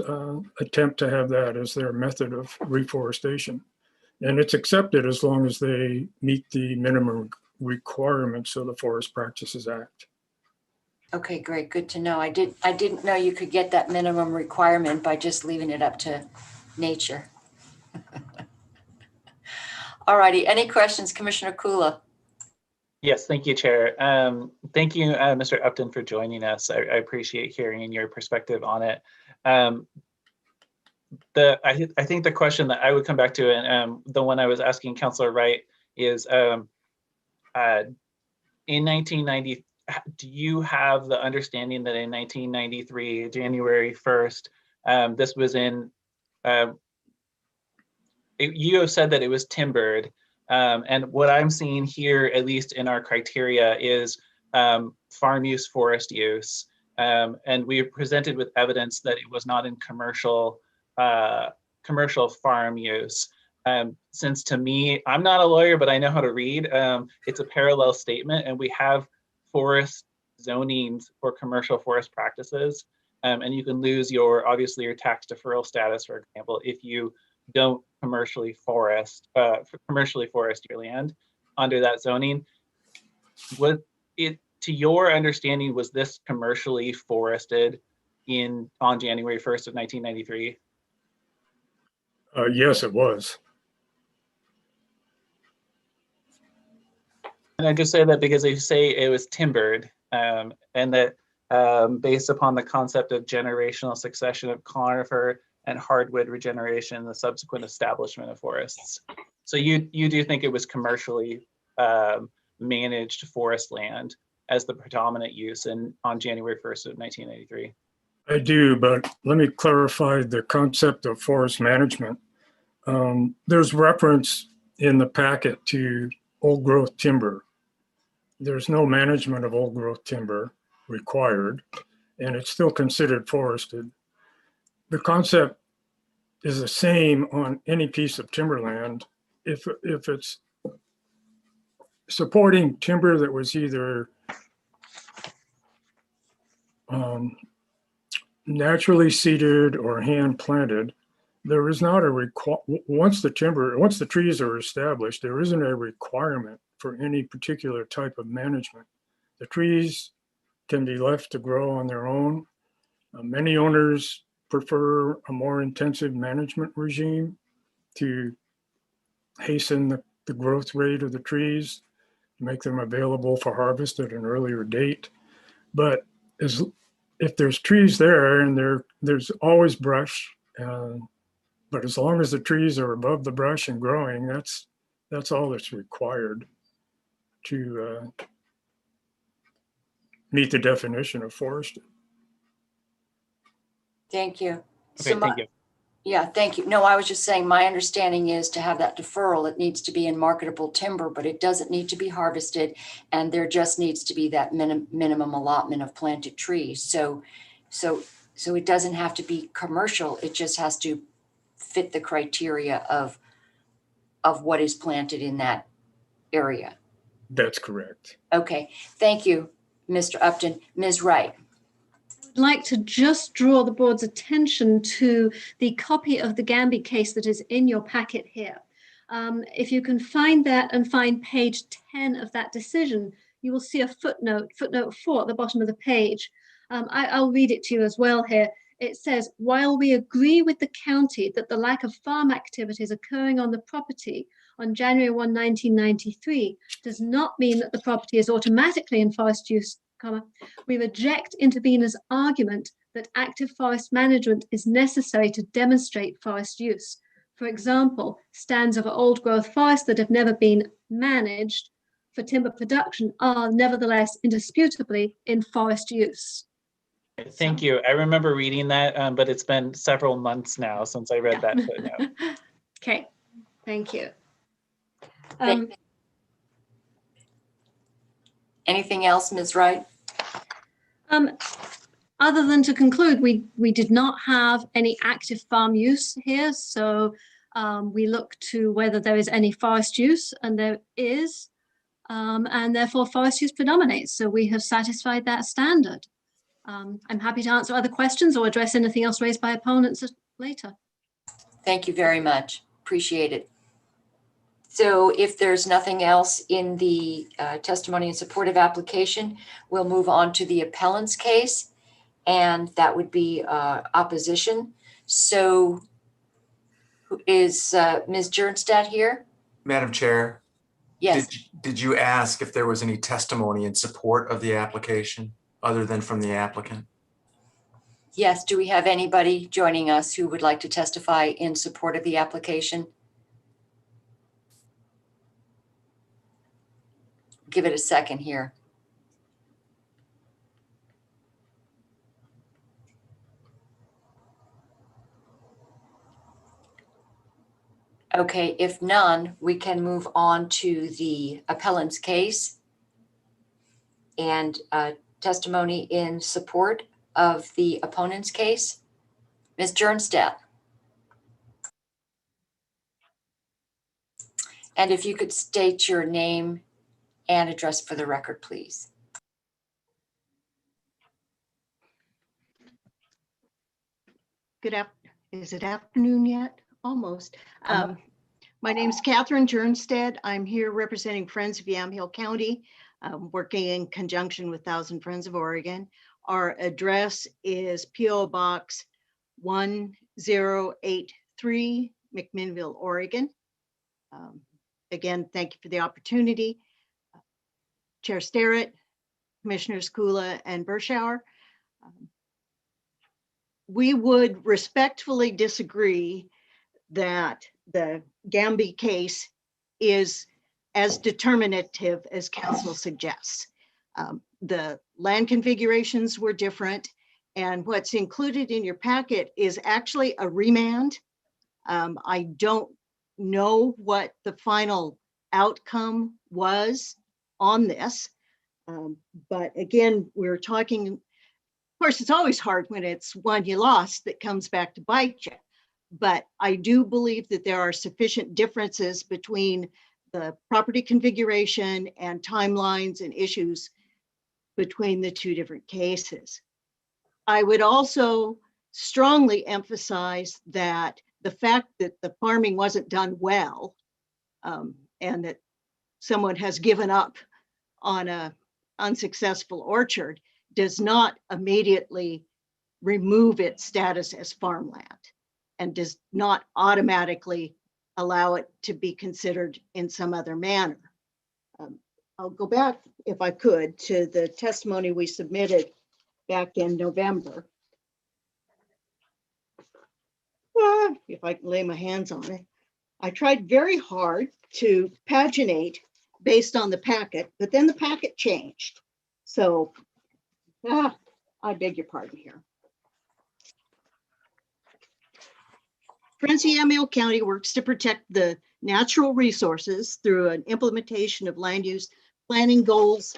attempt to have that as their method of reforestation. And it's accepted as long as they meet the minimum requirements of the Forest Practices Act. Okay, great. Good to know. I didn't know you could get that minimum requirement by just leaving it up to nature. All righty. Any questions, Commissioner Kula? Yes, thank you, Chair. Thank you, Mr. Upton, for joining us. I appreciate hearing your perspective on it. I think the question that I would come back to, and the one I was asking Councilor Wright, is in 1990, do you have the understanding that in 1993, January 1st, this was in, you have said that it was timbered. And what I'm seeing here, at least in our criteria, is farm use, forest use. And we are presented with evidence that it was not in commercial farm use. Since to me, I'm not a lawyer, but I know how to read. It's a parallel statement, and we have forest zonings for commercial forest practices. And you can lose obviously your tax deferral status, for example, if you don't commercially forest your land under that zoning. To your understanding, was this commercially forested on January 1st of 1993? Yes, it was. And I just say that because they say it was timbered, and that based upon the concept of generational succession of conifer and hardwood regeneration, the subsequent establishment of forests. So you do think it was commercially managed forest land as the predominant use on January 1st of 1993? I do, but let me clarify the concept of forest management. There's reference in the packet to old growth timber. There's no management of old growth timber required, and it's still considered forested. The concept is the same on any piece of timberland. If it's supporting timber that was either naturally seeded or hand planted, there is not a once the trees are established, there isn't a requirement for any particular type of management. The trees can be left to grow on their own. Many owners prefer a more intensive management regime to hasten the growth rate of the trees, make them available for harvest at an earlier date. But if there's trees there, and there's always brush, but as long as the trees are above the brush and growing, that's all that's required to meet the definition of forested. Thank you. Okay, thank you. Yeah, thank you. No, I was just saying my understanding is to have that deferral, it needs to be in marketable timber, but it doesn't need to be harvested. And there just needs to be that minimum allotment of planted trees. So it doesn't have to be commercial. It just has to fit the criteria of what is planted in that area. That's correct. Okay, thank you, Mr. Upton. Ms. Wright. I'd like to just draw the board's attention to the copy of the Gamby case that is in your packet here. If you can find that and find page 10 of that decision, you will see a footnote 4 at the bottom of the page. I'll read it to you as well here. It says, while we agree with the county that the lack of farm activities occurring on the property on January 1, 1993 does not mean that the property is automatically in forest use we reject interveners' argument that active forest management is necessary to demonstrate forest use. For example, stands of old growth forests that have never been managed for timber production are nevertheless indisputably in forest use. Thank you. I remember reading that, but it's been several months now since I read that footnote. Okay, thank you. Anything else, Ms. Wright? Other than to conclude, we did not have any active farm use here, so we look to whether there is any forest use, and there is, and therefore forest use predominates. So we have satisfied that standard. I'm happy to answer other questions or address anything else raised by opponents later. Thank you very much. Appreciate it. So if there's nothing else in the testimony in support of application, we'll move on to the appellant's case, and that would be opposition. So is Ms. Jernstadt here? Madam Chair, Yes. did you ask if there was any testimony in support of the application other than from the applicant? Yes. Do we have anybody joining us who would like to testify in support of the application? Give it a second here. Okay, if none, we can move on to the appellant's case and testimony in support of the opponent's case. Ms. Jernstadt. And if you could state your name and address for the record, please. Is it afternoon yet? Almost. My name is Catherine Jernstedt. I'm here representing Friends of Yamhill County, working in conjunction with Thousand Friends of Oregon. Our address is P.O. Box 1083, McMinnville, Oregon. Again, thank you for the opportunity. Chair Starrett, Commissioners Kula and Berschauer. We would respectfully disagree that the Gamby case is as determinative as council suggests. The land configurations were different, and what's included in your packet is actually a remand. I don't know what the final outcome was on this, but again, we're talking, of course, it's always hard when it's one you lost that comes back to bite you. But I do believe that there are sufficient differences between the property configuration and timelines and issues between the two different cases. I would also strongly emphasize that the fact that the farming wasn't done well, and that someone has given up on an unsuccessful orchard does not immediately remove its status as farmland, and does not automatically allow it to be considered in some other manner. I'll go back, if I could, to the testimony we submitted back in November. If I can lay my hands on it. I tried very hard to paginate based on the packet, but then the packet changed. So, I beg your pardon here. Friends of Yamhill County works to protect the natural resources through an implementation of land use planning goals,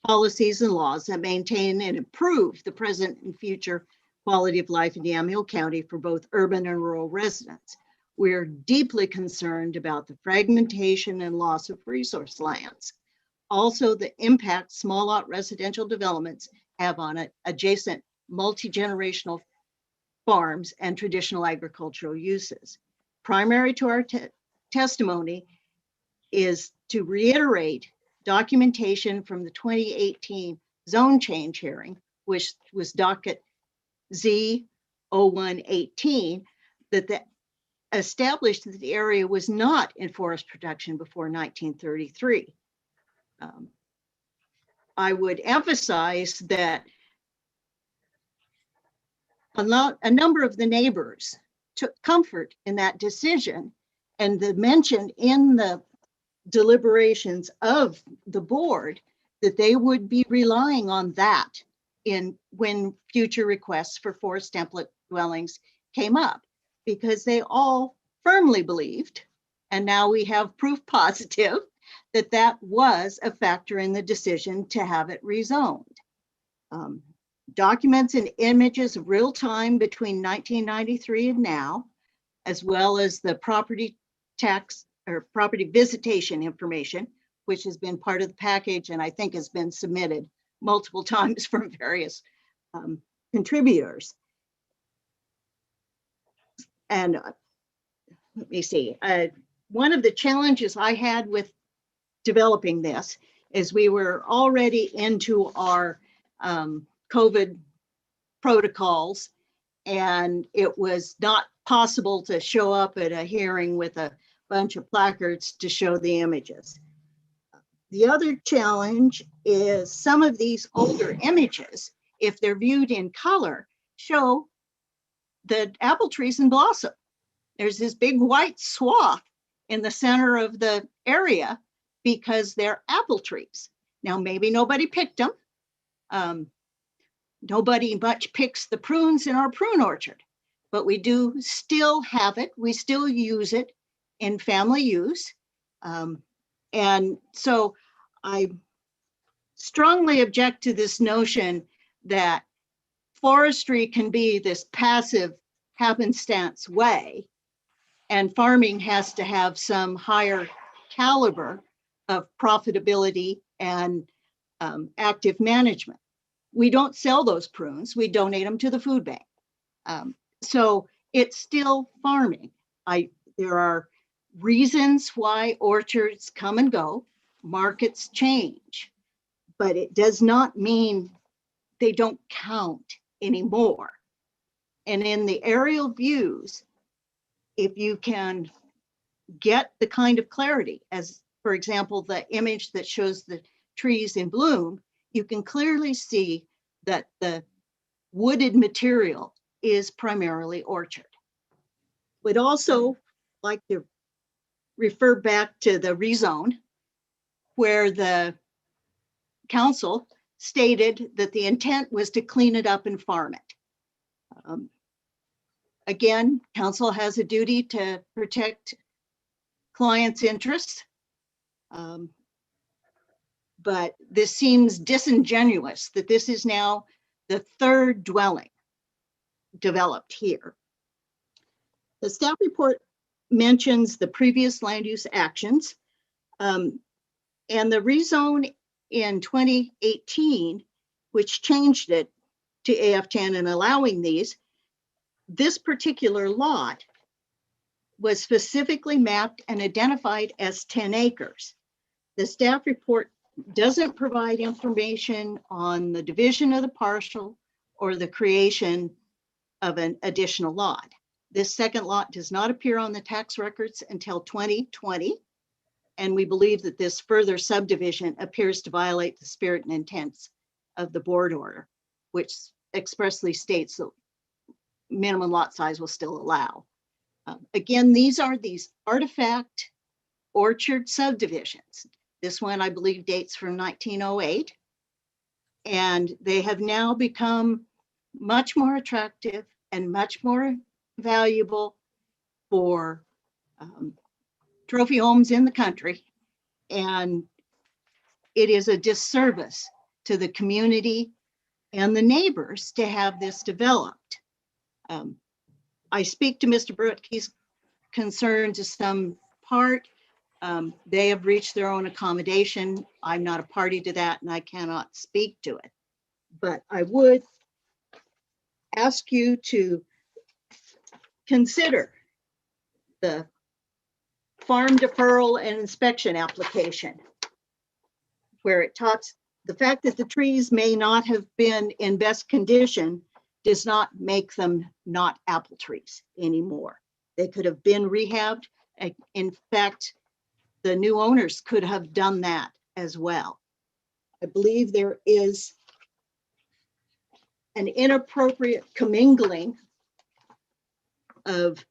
policies, and laws that maintain and improve the present and future quality of life in Yamhill County for both urban and rural residents. We're deeply concerned about the fragmentation and loss of resource lands. Also, the impact small lot residential developments have on adjacent multi-generational farms and traditional agricultural uses. Primary to our testimony is to reiterate documentation from the 2018 zone change hearing, which was docket Z0118, that established that the area was not in forest protection before 1933. I would emphasize that a number of the neighbors took comfort in that decision, and the mention in the deliberations of the board that they would be relying on that when future requests for forest template dwellings came up, because they all firmly believed, and now we have proof positive, that that was a factor in the decision to have it rezoned. Documents and images of real time between 1993 and now, as well as the property tax or property visitation information, which has been part of the package and I think has been submitted multiple times from various contributors. And let me see, one of the challenges I had with developing this is we were already into our COVID protocols, and it was not possible to show up at a hearing with a bunch of placards to show the images. The other challenge is some of these older images, if they're viewed in color, show the apple trees in blossom. There's this big white swath in the center of the area because they're apple trees. Now, maybe nobody picked them. Nobody much picks the prunes in our prune orchard, but we do still have it. We still use it in family use. And so I strongly object to this notion that forestry can be this passive happenstance way, and farming has to have some higher caliber of profitability and active management. We don't sell those prunes. We donate them to the food bank. So it's still farming. There are reasons why orchards come and go, markets change, but it does not mean they don't count anymore. And in the aerial views, if you can get the kind of clarity, as for example, the image that shows the trees in bloom, you can clearly see that the wooded material is primarily orchard. Would also like to refer back to the rezone, where the council stated that the intent was to clean it up and farm it. Again, council has a duty to protect clients' interests. But this seems disingenuous that this is now the third dwelling developed here. The staff report mentions the previous land use actions, and the rezone in 2018, which changed it to AF10 and allowing these. This particular lot was specifically mapped and identified as 10 acres. The staff report doesn't provide information on the division of the parcel or the creation of an additional lot. This second lot does not appear on the tax records until 2020, and we believe that this further subdivision appears to violate the spirit and intents of the board order, which expressly states that minimum lot size will still allow. Again, these are these artifact orchard subdivisions. This one, I believe, dates from 1908, and they have now become much more attractive and much more valuable for trophy homes in the country. And it is a disservice to the community and the neighbors to have this developed. I speak to Mr. Brutke's concern to some part. They have reached their own accommodation. I'm not a party to that and I cannot speak to it. But I would ask you to consider the farm deferral and inspection application, where it talks, the fact that the trees may not have been in best condition does not make them not apple trees anymore. They could have been rehabbed. In fact, the new owners could have done that as well. I believe there is an inappropriate commingling of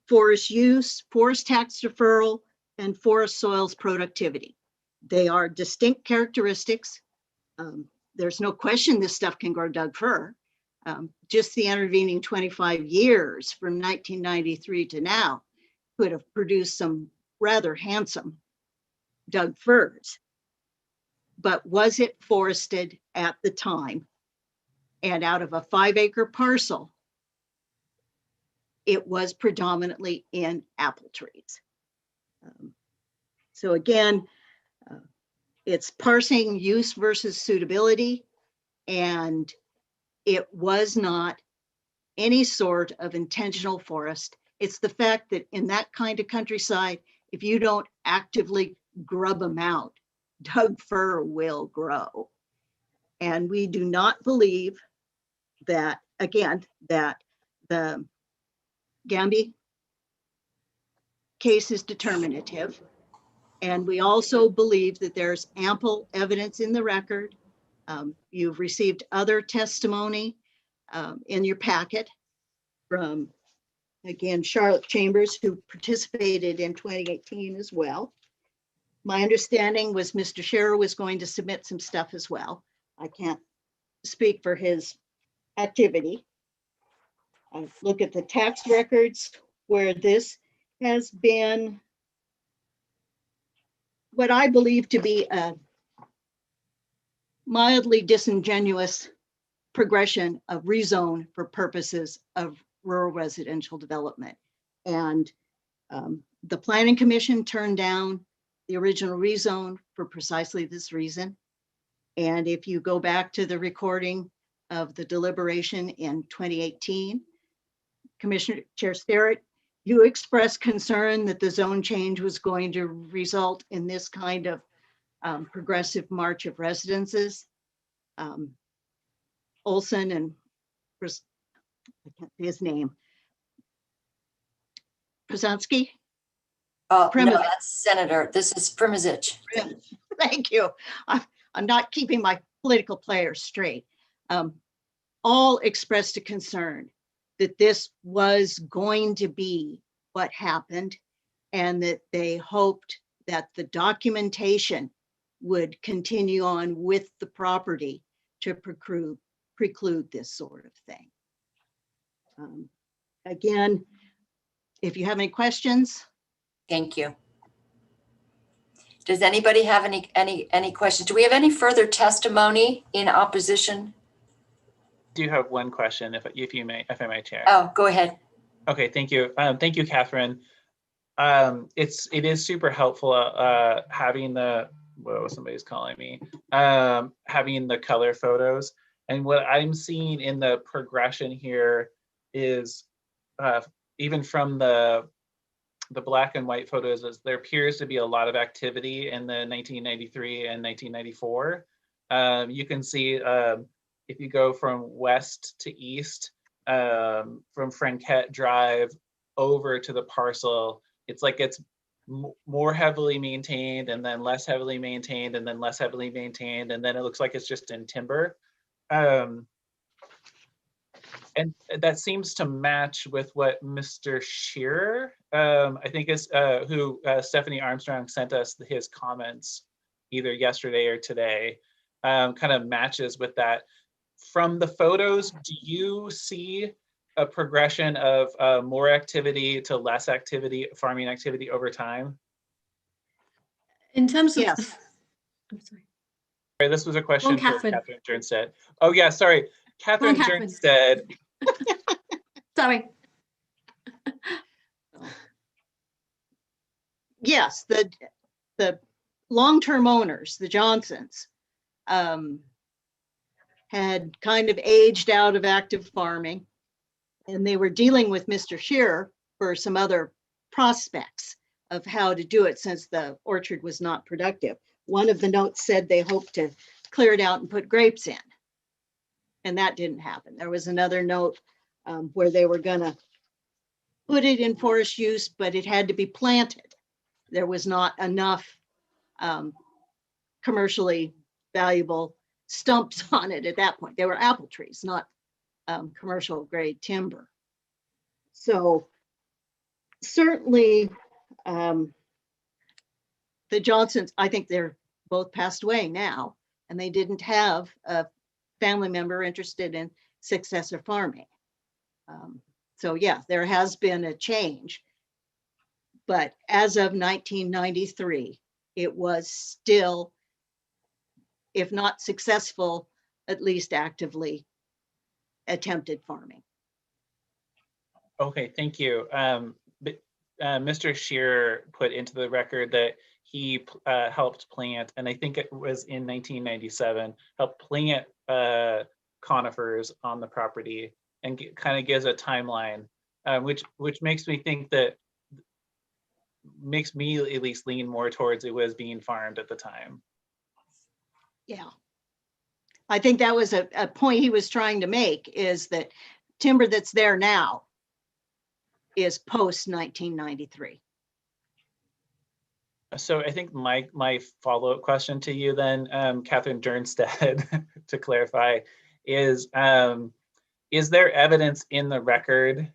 forest use, forest tax deferral, and forest soils productivity. They are distinct characteristics. There's no question this stuff can grow Doug fir. Just the intervening 25 years from 1993 to now could have produced some rather handsome Doug firs. But was it forested at the time? And out of a 5-acre parcel, it was predominantly in apple trees. So again, it's parsing use versus suitability, and it was not any sort of intentional forest. It's the fact that in that kind of countryside, if you don't actively grub them out, Doug fir will grow. And we do not believe that, again, that the Gamby case is determinative. And we also believe that there's ample evidence in the record. You've received other testimony in your packet from, again, Charlotte Chambers, who participated in 2018 as well. My understanding was Mr. Scherer was going to submit some stuff as well. I can't speak for his activity. I look at the tax records where this has been what I believe to be a mildly disingenuous progression of rezone for purposes of rural residential development. And the Planning Commission turned down the original rezone for precisely this reason. And if you go back to the recording of the deliberation in 2018, Commissioner Chair Sterrett, you expressed concern that the zone change was going to result in this kind of progressive march of residences. Olson and I can't say his name. Krasinski? No, that's Senator. This is Primozic. Thank you. I'm not keeping my political players straight. All expressed a concern that this was going to be what happened, and that they hoped that the documentation would continue on with the property to preclude this sort of thing. Again, if you have any questions. Thank you. Does anybody have any questions? Do we have any further testimony in opposition? Do have one question, if I may, Chair. Oh, go ahead. Okay, thank you. Thank you, Catherine. It is super helpful having the, whoa, somebody's calling me, having the color photos. And what I'm seeing in the progression here is even from the black and white photos, is there appears to be a lot of activity in the 1993 and 1994. You can see if you go from west to east, from Franquette Drive over to the parcel, it's like it's more heavily maintained and then less heavily maintained and then less heavily maintained, and then it looks like it's just in timber. And that seems to match with what Mr. Scherer, I think is who Stephanie Armstrong sent us his comments either yesterday or today, kind of matches with that. From the photos, do you see a progression of more activity to less activity, farming activity over time? In terms of, yes. I'm sorry. Sorry, this was a question for Catherine. Catherine Jernstedt. Oh yeah, sorry, Catherine Jernstedt. Sorry. Yes, the long-term owners, the Johnsons, had kind of aged out of active farming, and they were dealing with Mr. Scherer for some other prospects of how to do it since the orchard was not productive. One of the notes said they hoped to clear it out and put grapes in, and that didn't happen. There was another note where they were gonna put it in forest use, but it had to be planted. There was not enough commercially valuable stumps on it at that point. They were apple trees, not commercial grade timber. So certainly the Johnsons, I think they're both passed away now, and they didn't have a family member interested in successor farming. So yeah, there has been a change. But as of 1993, it was still, if not successful, at least actively attempted farming. Okay, thank you. But Mr. Shearer put into the record that he helped plant, and I think it was in 1997, helped plant conifers on the property, and kind of gives a timeline, which makes me think that, makes me at least lean more towards it was being farmed at the time. Yeah. I think that was a point he was trying to make, is that timber that's there now is post 1993. So I think my follow-up question to you then, Catherine Jernstad, to clarify, is there evidence in the record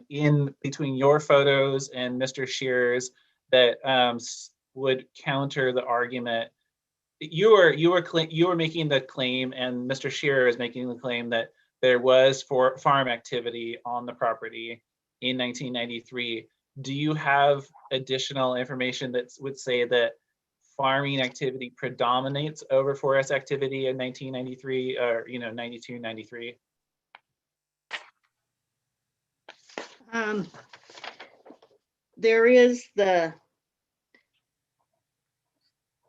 in between your photos and Mr. Shearer's that would counter the argument? You were making the claim, and Mr. Shearer is making the claim that there was farm activity on the property in 1993. Do you have additional information that would say that farming activity predominates over forest activity in 1993 or 92, 93? There is the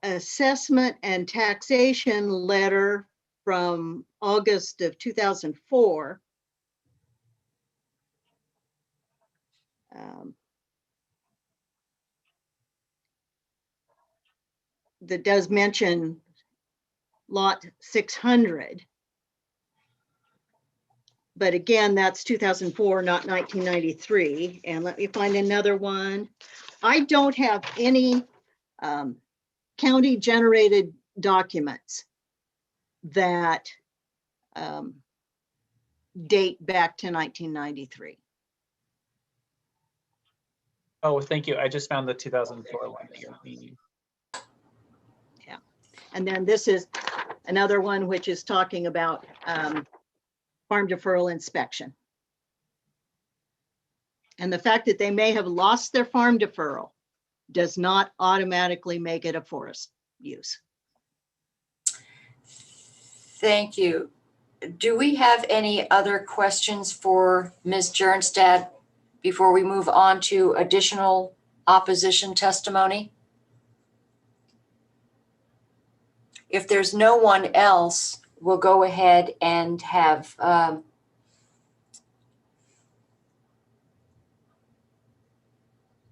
assessment and taxation letter from August of 2004. That does mention lot 600. But again, that's 2004, not 1993. And let me find another one. I don't have any county generated documents that date back to 1993. Oh, thank you. I just found the 2004 one here. Yeah. And then this is another one which is talking about farm deferral inspection. And the fact that they may have lost their farm deferral does not automatically make it a forest use. Thank you. Do we have any other questions for Ms. Jernstad before we move on to additional opposition testimony? If there's no one else, we'll go ahead and have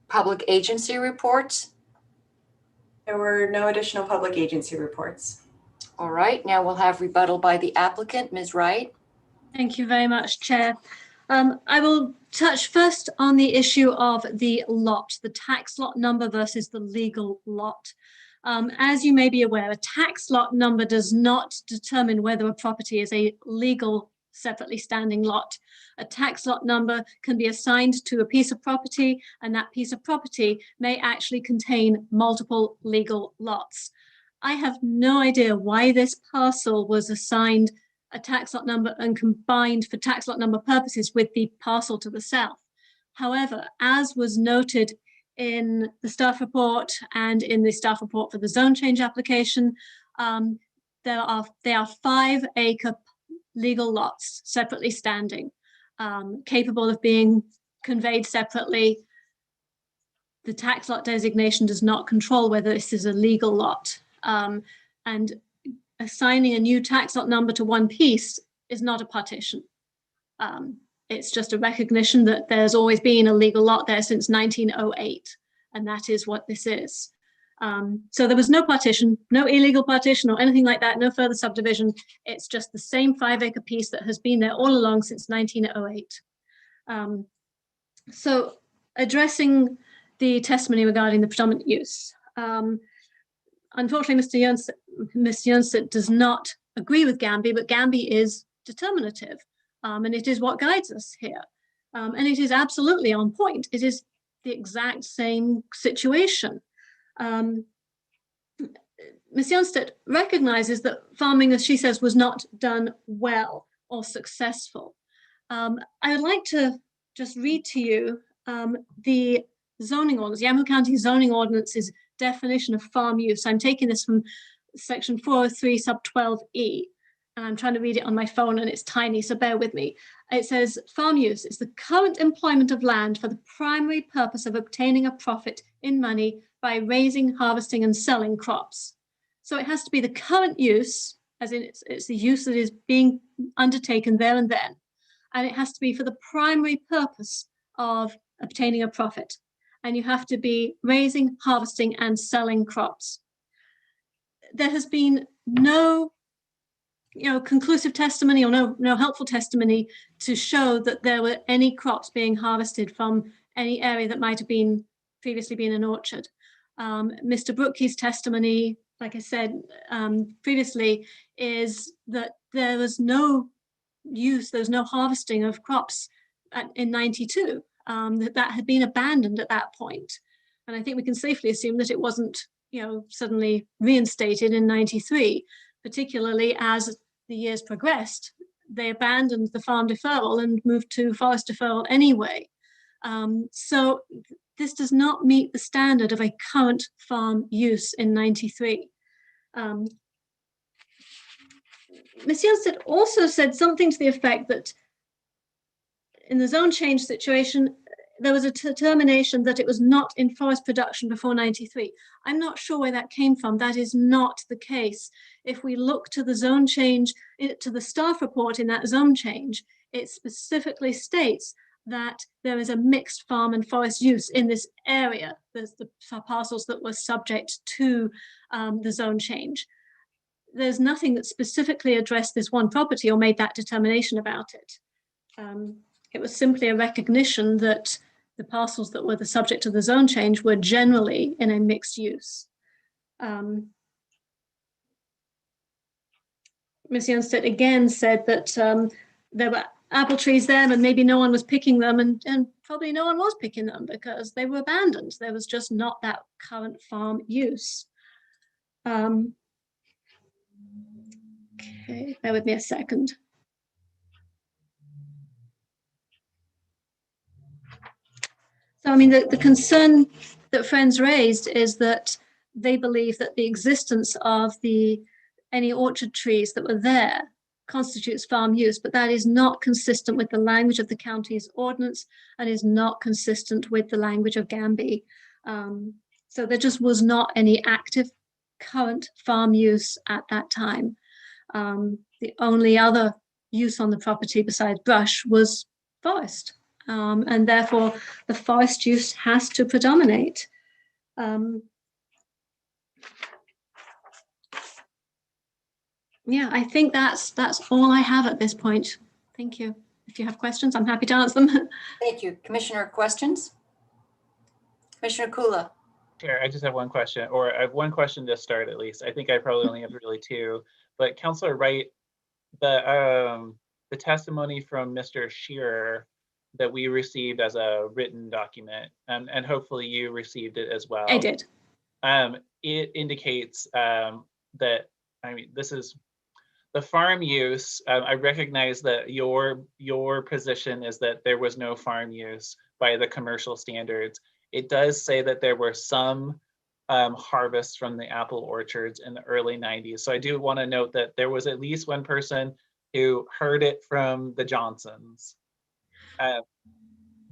public agency reports. There were no additional public agency reports. All right, now we'll have rebuttal by the applicant, Ms. Wright. Thank you very much, Chair. I will touch first on the issue of the lot, the tax lot number versus the legal lot. As you may be aware, a tax lot number does not determine whether a property is a legal separately standing lot. A tax lot number can be assigned to a piece of property, and that piece of property may actually contain multiple legal lots. I have no idea why this parcel was assigned a tax lot number and combined for tax lot number purposes with the parcel to the south. However, as was noted in the staff report and in the staff report for the zone change application, they are 5 acre legal lots separately standing, capable of being conveyed separately. The tax lot designation does not control whether this is a legal lot. And assigning a new tax lot number to one piece is not a partition. It's just a recognition that there's always been a legal lot there since 1908, and that is what this is. So there was no partition, no illegal partition or anything like that, no further subdivision. It's just the same 5 acre piece that has been there all along since 1908. So addressing the testimony regarding the predominant use. Unfortunately, Ms. Jernstedt does not agree with Gamby, but Gamby is determinative, and it is what guides us here. And it is absolutely on point. It is the exact same situation. Ms. Jernstedt recognizes that farming, as she says, was not done well or successful. I would like to just read to you the zoning ordinance, Yamaha County zoning ordinance's definition of farm use. I'm taking this from section 403 sub 12E, and I'm trying to read it on my phone and it's tiny, so bear with me. It says, farm use is the current employment of land for the primary purpose of obtaining a profit in money by raising, harvesting, and selling crops. So it has to be the current use, as in it's the use that is being undertaken there and then. And it has to be for the primary purpose of obtaining a profit. And you have to be raising, harvesting, and selling crops. There has been no conclusive testimony or no helpful testimony to show that there were any crops being harvested from any area that might have been previously been an orchard. Mr. Brookey's testimony, like I said previously, is that there was no use, there's no harvesting of crops in 92, that had been abandoned at that point. And I think we can safely assume that it wasn't, suddenly reinstated in 93, particularly as the years progressed. They abandoned the farm deferral and moved to forest deferral anyway. So this does not meet the standard of a current farm use in 93. Ms. Jernstedt also said something to the effect that in the zone change situation, there was a determination that it was not in forest production before 93. I'm not sure where that came from. That is not the case. If we look to the zone change, to the staff report in that zone change, it specifically states that there is a mixed farm and forest use in this area. There's the parcels that were subject to the zone change. There's nothing that specifically addressed this one property or made that determination about it. It was simply a recognition that the parcels that were the subject of the zone change were generally in a mixed use. Ms. Jernstedt again said that there were apple trees there and maybe no one was picking them, and probably no one was picking them because they were abandoned. There was just not that current farm use. Okay, bear with me a second. So, I mean, the concern that Friends raised is that they believe that the existence of any orchard trees that were there constitutes farm use, but that is not consistent with the language of the county's ordinance and is not consistent with the language of Gamby. So there just was not any active current farm use at that time. The only other use on the property besides brush was forest. And therefore the forest use has to predominate. Yeah, I think that's all I have at this point. Thank you. If you have questions, I'm happy to answer them. Thank you. Commissioner, questions? Commissioner Kula. Chair, I just have one question, or I have one question to start at least. I think I probably only have really two, but Councilor Wright, the testimony from Mr. Shearer that we received as a written document, and hopefully you received it as well. I did. It indicates that, I mean, this is the farm use. I recognize that your position is that there was no farm use by the commercial standards. It does say that there were some harvests from the apple orchards in the early 90s. So I do want to note that there was at least one person who heard it from the Johnsons.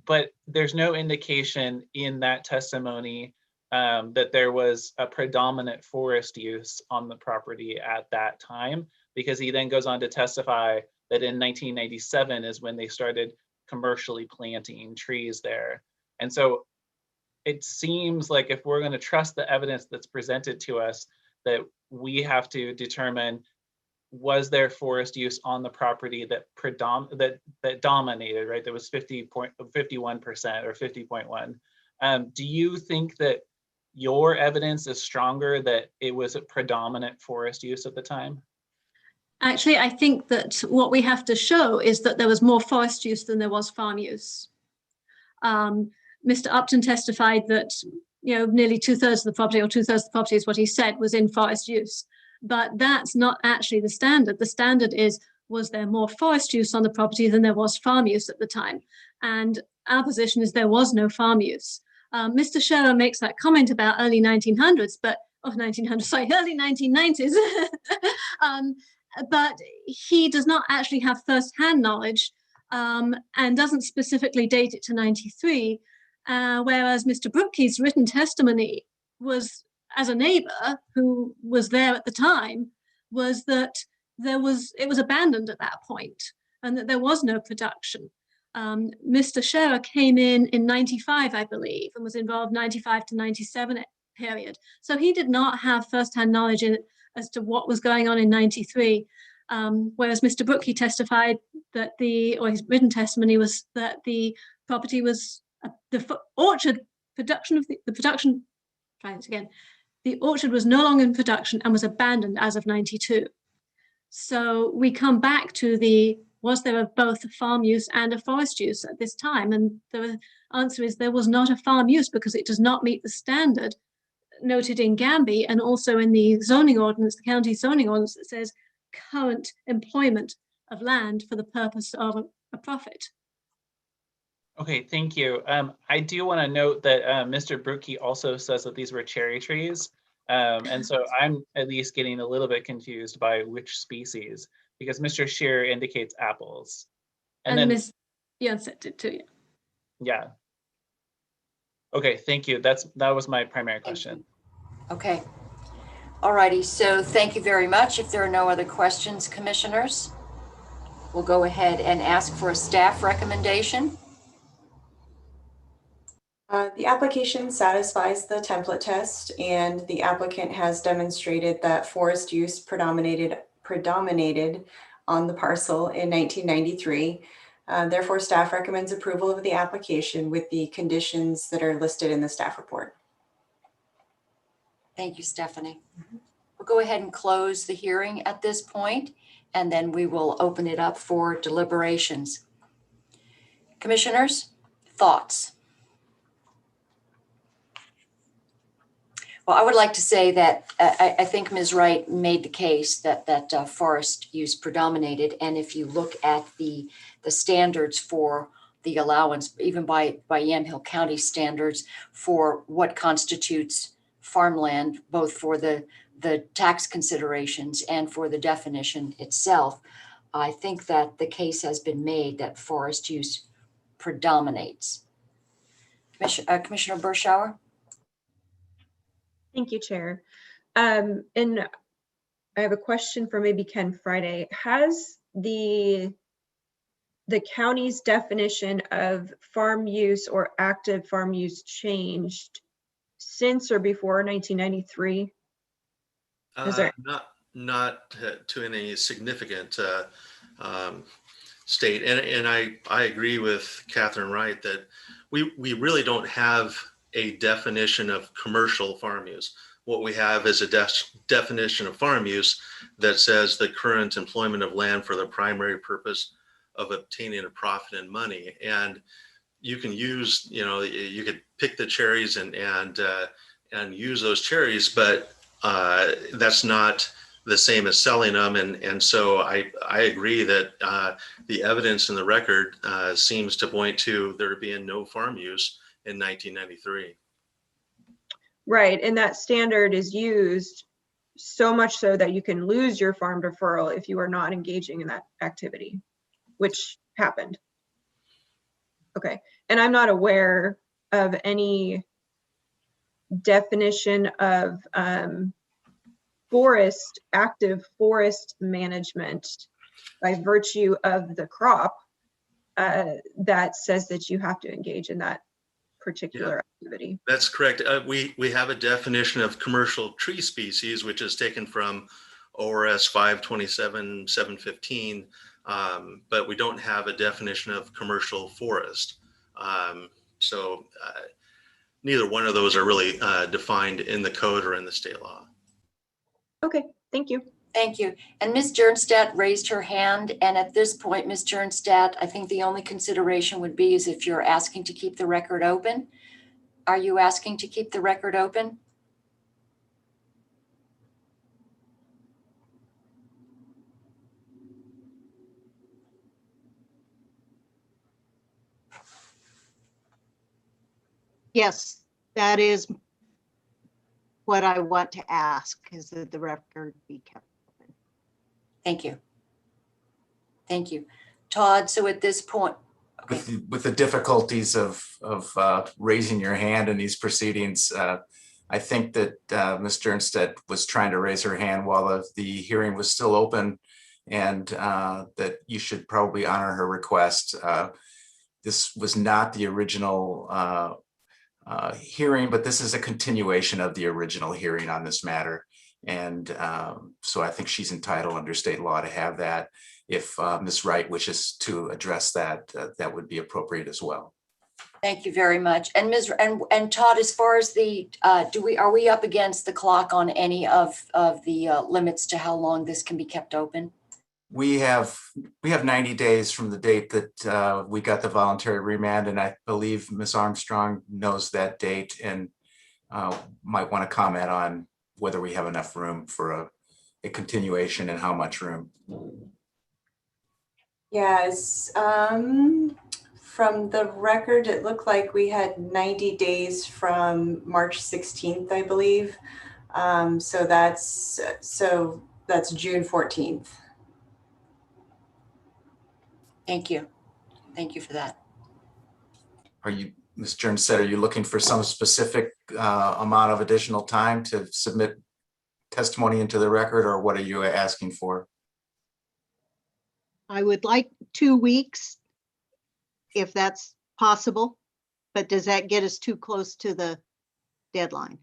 But there's no indication in that testimony that there was a predominant forest use on the property at that time, because he then goes on to testify that in 1997 is when they started commercially planting trees there. And so it seems like if we're going to trust the evidence that's presented to us, that we have to determine, was there forest use on the property that dominated, right? That was 51% or 50.1. Do you think that your evidence is stronger that it was a predominant forest use at the time? Actually, I think that what we have to show is that there was more forest use than there was farm use. Mr. Upton testified that, nearly 2/3 of the property, or 2/3 of the property is what he said, was in forest use. But that's not actually the standard. The standard is, was there more forest use on the property than there was farm use at the time? And our position is there was no farm use. Mr. Scherer makes that comment about early 1900s, early 1990s. But he does not actually have first-hand knowledge and doesn't specifically date it to 93, whereas Mr. Brookey's written testimony was, as a neighbor who was there at the time, was that it was abandoned at that point and that there was no production. Mr. Scherer came in 95, I believe, and was involved 95 to 97 period. So he did not have first-hand knowledge as to what was going on in 93. Whereas Mr. Brookey testified that his written testimony was that the property was the orchard was no longer in production and was abandoned as of 92. So we come back to was there both a farm use and a forest use at this time? And the answer is there was not a farm use because it does not meet the standard noted in Gamby and also in the zoning ordinance, the county zoning ordinance, that says current employment of land for the purpose of a profit. Okay, thank you. I do want to note that Mr. Brookey also says that these were cherry trees. And so I'm at least getting a little bit confused by which species, because Mr. Scheer indicates apples. And then Ms. Janset did too. Yeah. Okay, thank you. That was my primary question. Okay. All righty. So thank you very much. If there are no other questions, commissioners, we'll go ahead and ask for a staff recommendation. The application satisfies the template test, and the applicant has demonstrated that forest use predominated on the parcel in 1993. Therefore, staff recommends approval of the application with the conditions that are listed in the staff report. Thank you, Stephanie. We'll go ahead and close the hearing at this point, and then we will open it up for deliberations. Commissioners, thoughts? Well, I would like to say that I think Ms. Wright made the case that forest use predominated. And if you look at the standards for the allowance, even by Yamhill County standards for what constitutes farmland, both for the tax considerations and for the definition itself, I think that the case has been made that forest use predominates. Commissioner Berschauer? Thank you, Chair. And I have a question for maybe Ken Friday. Has the county's definition of farm use or active farm use changed since or before 1993? Not to any significant state. And I agree with Catherine Wright that we really don't have a definition of commercial farm use. What we have is a definition of farm use that says the current employment of land for the primary purpose of obtaining a profit and money. And you can use, you could pick the cherries and use those cherries, but that's not the same as selling them. And so I agree that the evidence in the record seems to point to there being no farm use in 1993. Right, and that standard is used so much so that you can lose your farm deferral if you are not engaging in that activity, which happened. Okay, and I'm not aware of any definition of active forest management by virtue of the crop that says that you have to engage in that particular activity. That's correct. We have a definition of commercial tree species, which is taken from ORS 527-715, but we don't have a definition of commercial forest. So neither one of those are really defined in the code or in the state law. Okay, thank you. Thank you. And Ms. Jernstadt raised her hand. And at this point, Ms. Jernstadt, I think the only consideration would be is if you're asking to keep the record open. Are you asking to keep the record open? Yes, that is what I want to ask, is that the record be kept open. Thank you. Thank you. Todd, so at this point, With the difficulties of raising your hand in these proceedings, I think that Ms. Jernstedt was trying to raise her hand while the hearing was still open, and that you should probably honor her request. This was not the original hearing, but this is a continuation of the original hearing on this matter. And so I think she's entitled under state law to have that. If Ms. Wright wishes to address that, that would be appropriate as well. thank you very much. And Ms. and Todd, as far as the, are we up against the clock on any of the limits to how long this can be kept open? We have 90 days from the date that we got the voluntary remand, and I believe Ms. Armstrong knows that date and might want to comment on whether we have enough room for a continuation and how much room. Yes, from the record, it looked like we had 90 days from March 16th, I believe. So that's June 14th. Thank you. Thank you for that. Are you, Ms. Jernstedt, are you looking for some specific amount of additional time to submit testimony into the record, or what are you asking for? I would like 2 weeks, if that's possible, but does that get us too close to the deadline?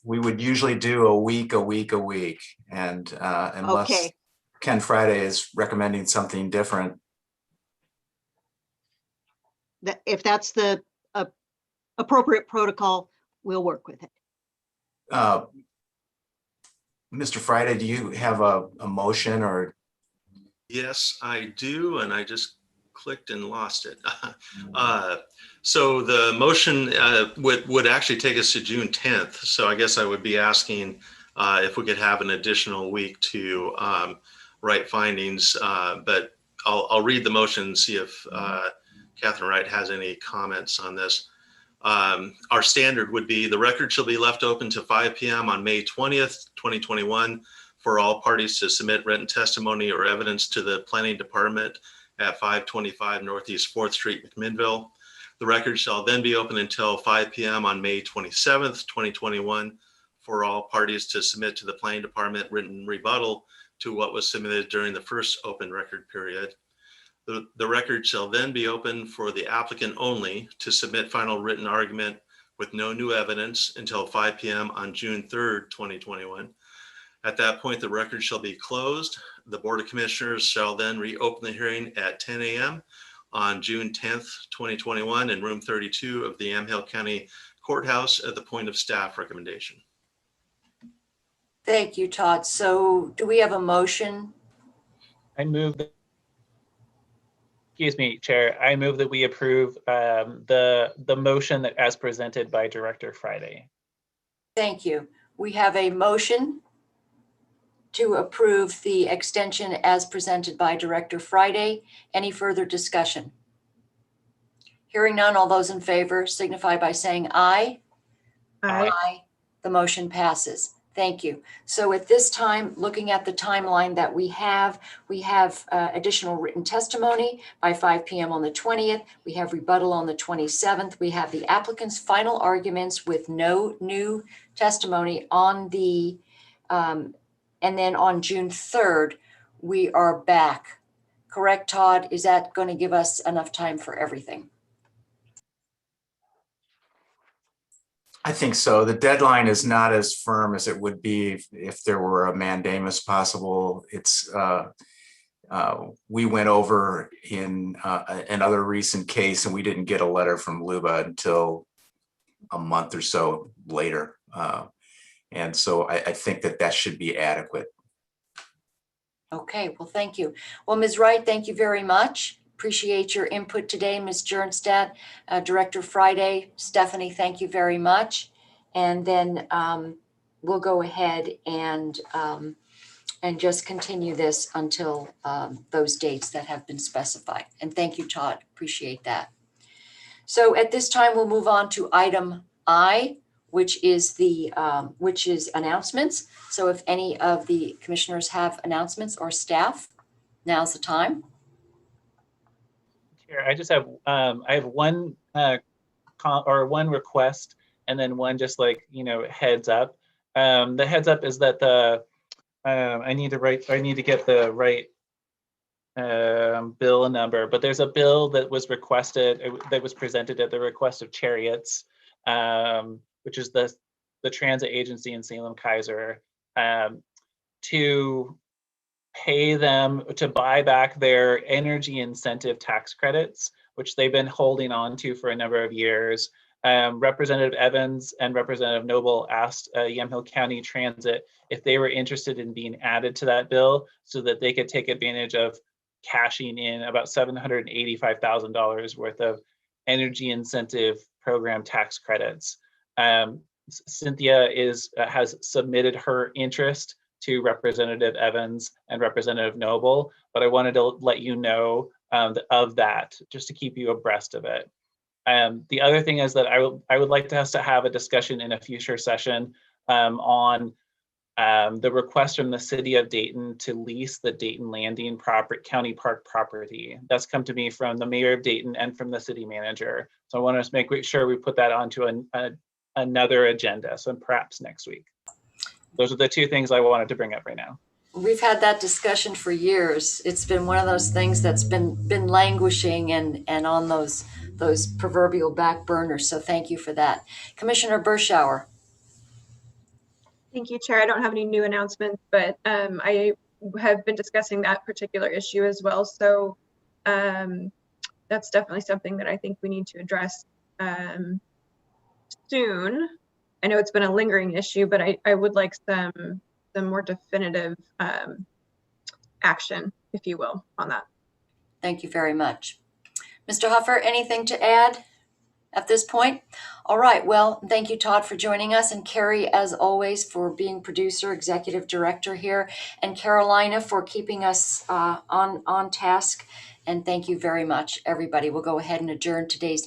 We would usually do a week, and unless Okay. Ken Friday is recommending something different. If that's the appropriate protocol, we'll work with it. Mr. Friday, do you have a motion or? Yes, I do, and I just clicked and lost it. So the motion would actually take us to June 10th. So I guess I would be asking if we could have an additional week to write findings, but I'll read the motion and see if Catherine Wright has any comments on this. Our standard would be the record shall be left open to 5 p.m. on May 20th, 2021 for all parties to submit written testimony or evidence to the planning department at 525 Northeast 4th Street, McMinnville. The record shall then be open until 5 p.m. on May 27th, 2021 for all parties to submit to the planning department written rebuttal to what was submitted during the first open record period. The record shall then be open for the applicant only to submit final written argument with no new evidence until 5 p.m. on June 3rd, 2021. At that point, the record shall be closed. The Board of Commissioners shall then reopen the hearing at 10 a.m. on June 10th, 2021 in room 32 of the Yamhill County Courthouse at the point of staff recommendation. Thank you, Todd. So do we have a motion? I move that, excuse me, Chair, I move that we approve the motion that as presented by Director Friday. Thank you. We have a motion to approve the extension as presented by Director Friday. Any further discussion? Hearing none, all those in favor signify by saying aye. Aye. Aye. The motion passes. Thank you. So at this time, looking at the timeline that we have additional written testimony by 5 p.m. on the 20th. We have rebuttal on the 27th. We have the applicant's final arguments with no new testimony on the, and then on June 3rd, we are back. Correct, Todd? Is that going to give us enough time for everything? I think so. The deadline is not as firm as it would be if there were a mandamus possible. It's we went over in another recent case and we didn't get a letter from Luba until a month or so later. And so I think that should be adequate. Okay, well, thank you. Well, Ms. Wright, thank you very much. Appreciate your input today. Ms. Jernstadt, Director Friday, Stephanie, thank you very much. And then we'll go ahead and just continue this until those dates that have been specified. And thank you, Todd. Appreciate that. So at this time, we'll move on to item I, which is announcements. So if any of the commissioners have announcements or staff, now's the time. Chair, I just have I have one one request and then one just heads up. The heads up is that I need to get the right bill number, but there's a bill that was requested that was presented at the request of Chariots, which is the transit agency in Salem Kaiser, to pay them to buy back their energy incentive tax credits, which they've been holding on to for a number of years. Representative Evans and Representative Noble asked Yamhill County Transit if they were interested in being added to that bill so that they could take advantage of cashing in about $785,000 worth of energy incentive program tax credits. Cynthia has submitted her interest to Representative Evans and Representative Noble, but I wanted to let you know of that, just to keep you abreast of it. The other thing is that I would like us to have a discussion in a future session on the request from the city of Dayton to lease the Dayton Landing County Park property. That's come to me from the mayor of Dayton and from the city manager. So I want to make sure we put that onto another agenda, so perhaps next week. Those are the two things I wanted to bring up right now. We've had that discussion for years. It's been one of those things that's been languishing and on those proverbial back burners. So thank you for that. Commissioner Berschauer. Thank you, Chair. I don't have any new announcements, but I have been discussing that particular issue as well. So that's definitely something that I think we need to address soon. I know it's been a lingering issue, but I would like some more definitive action, if you will, on that. Thank you very much. Mr. Huffer, anything to add at this point? All right, well, thank you, Todd, for joining us, and Carrie, as always, for being producer, executive director here, and Carolina for keeping us on task. And thank you very much, everybody. We'll go ahead and adjourn today's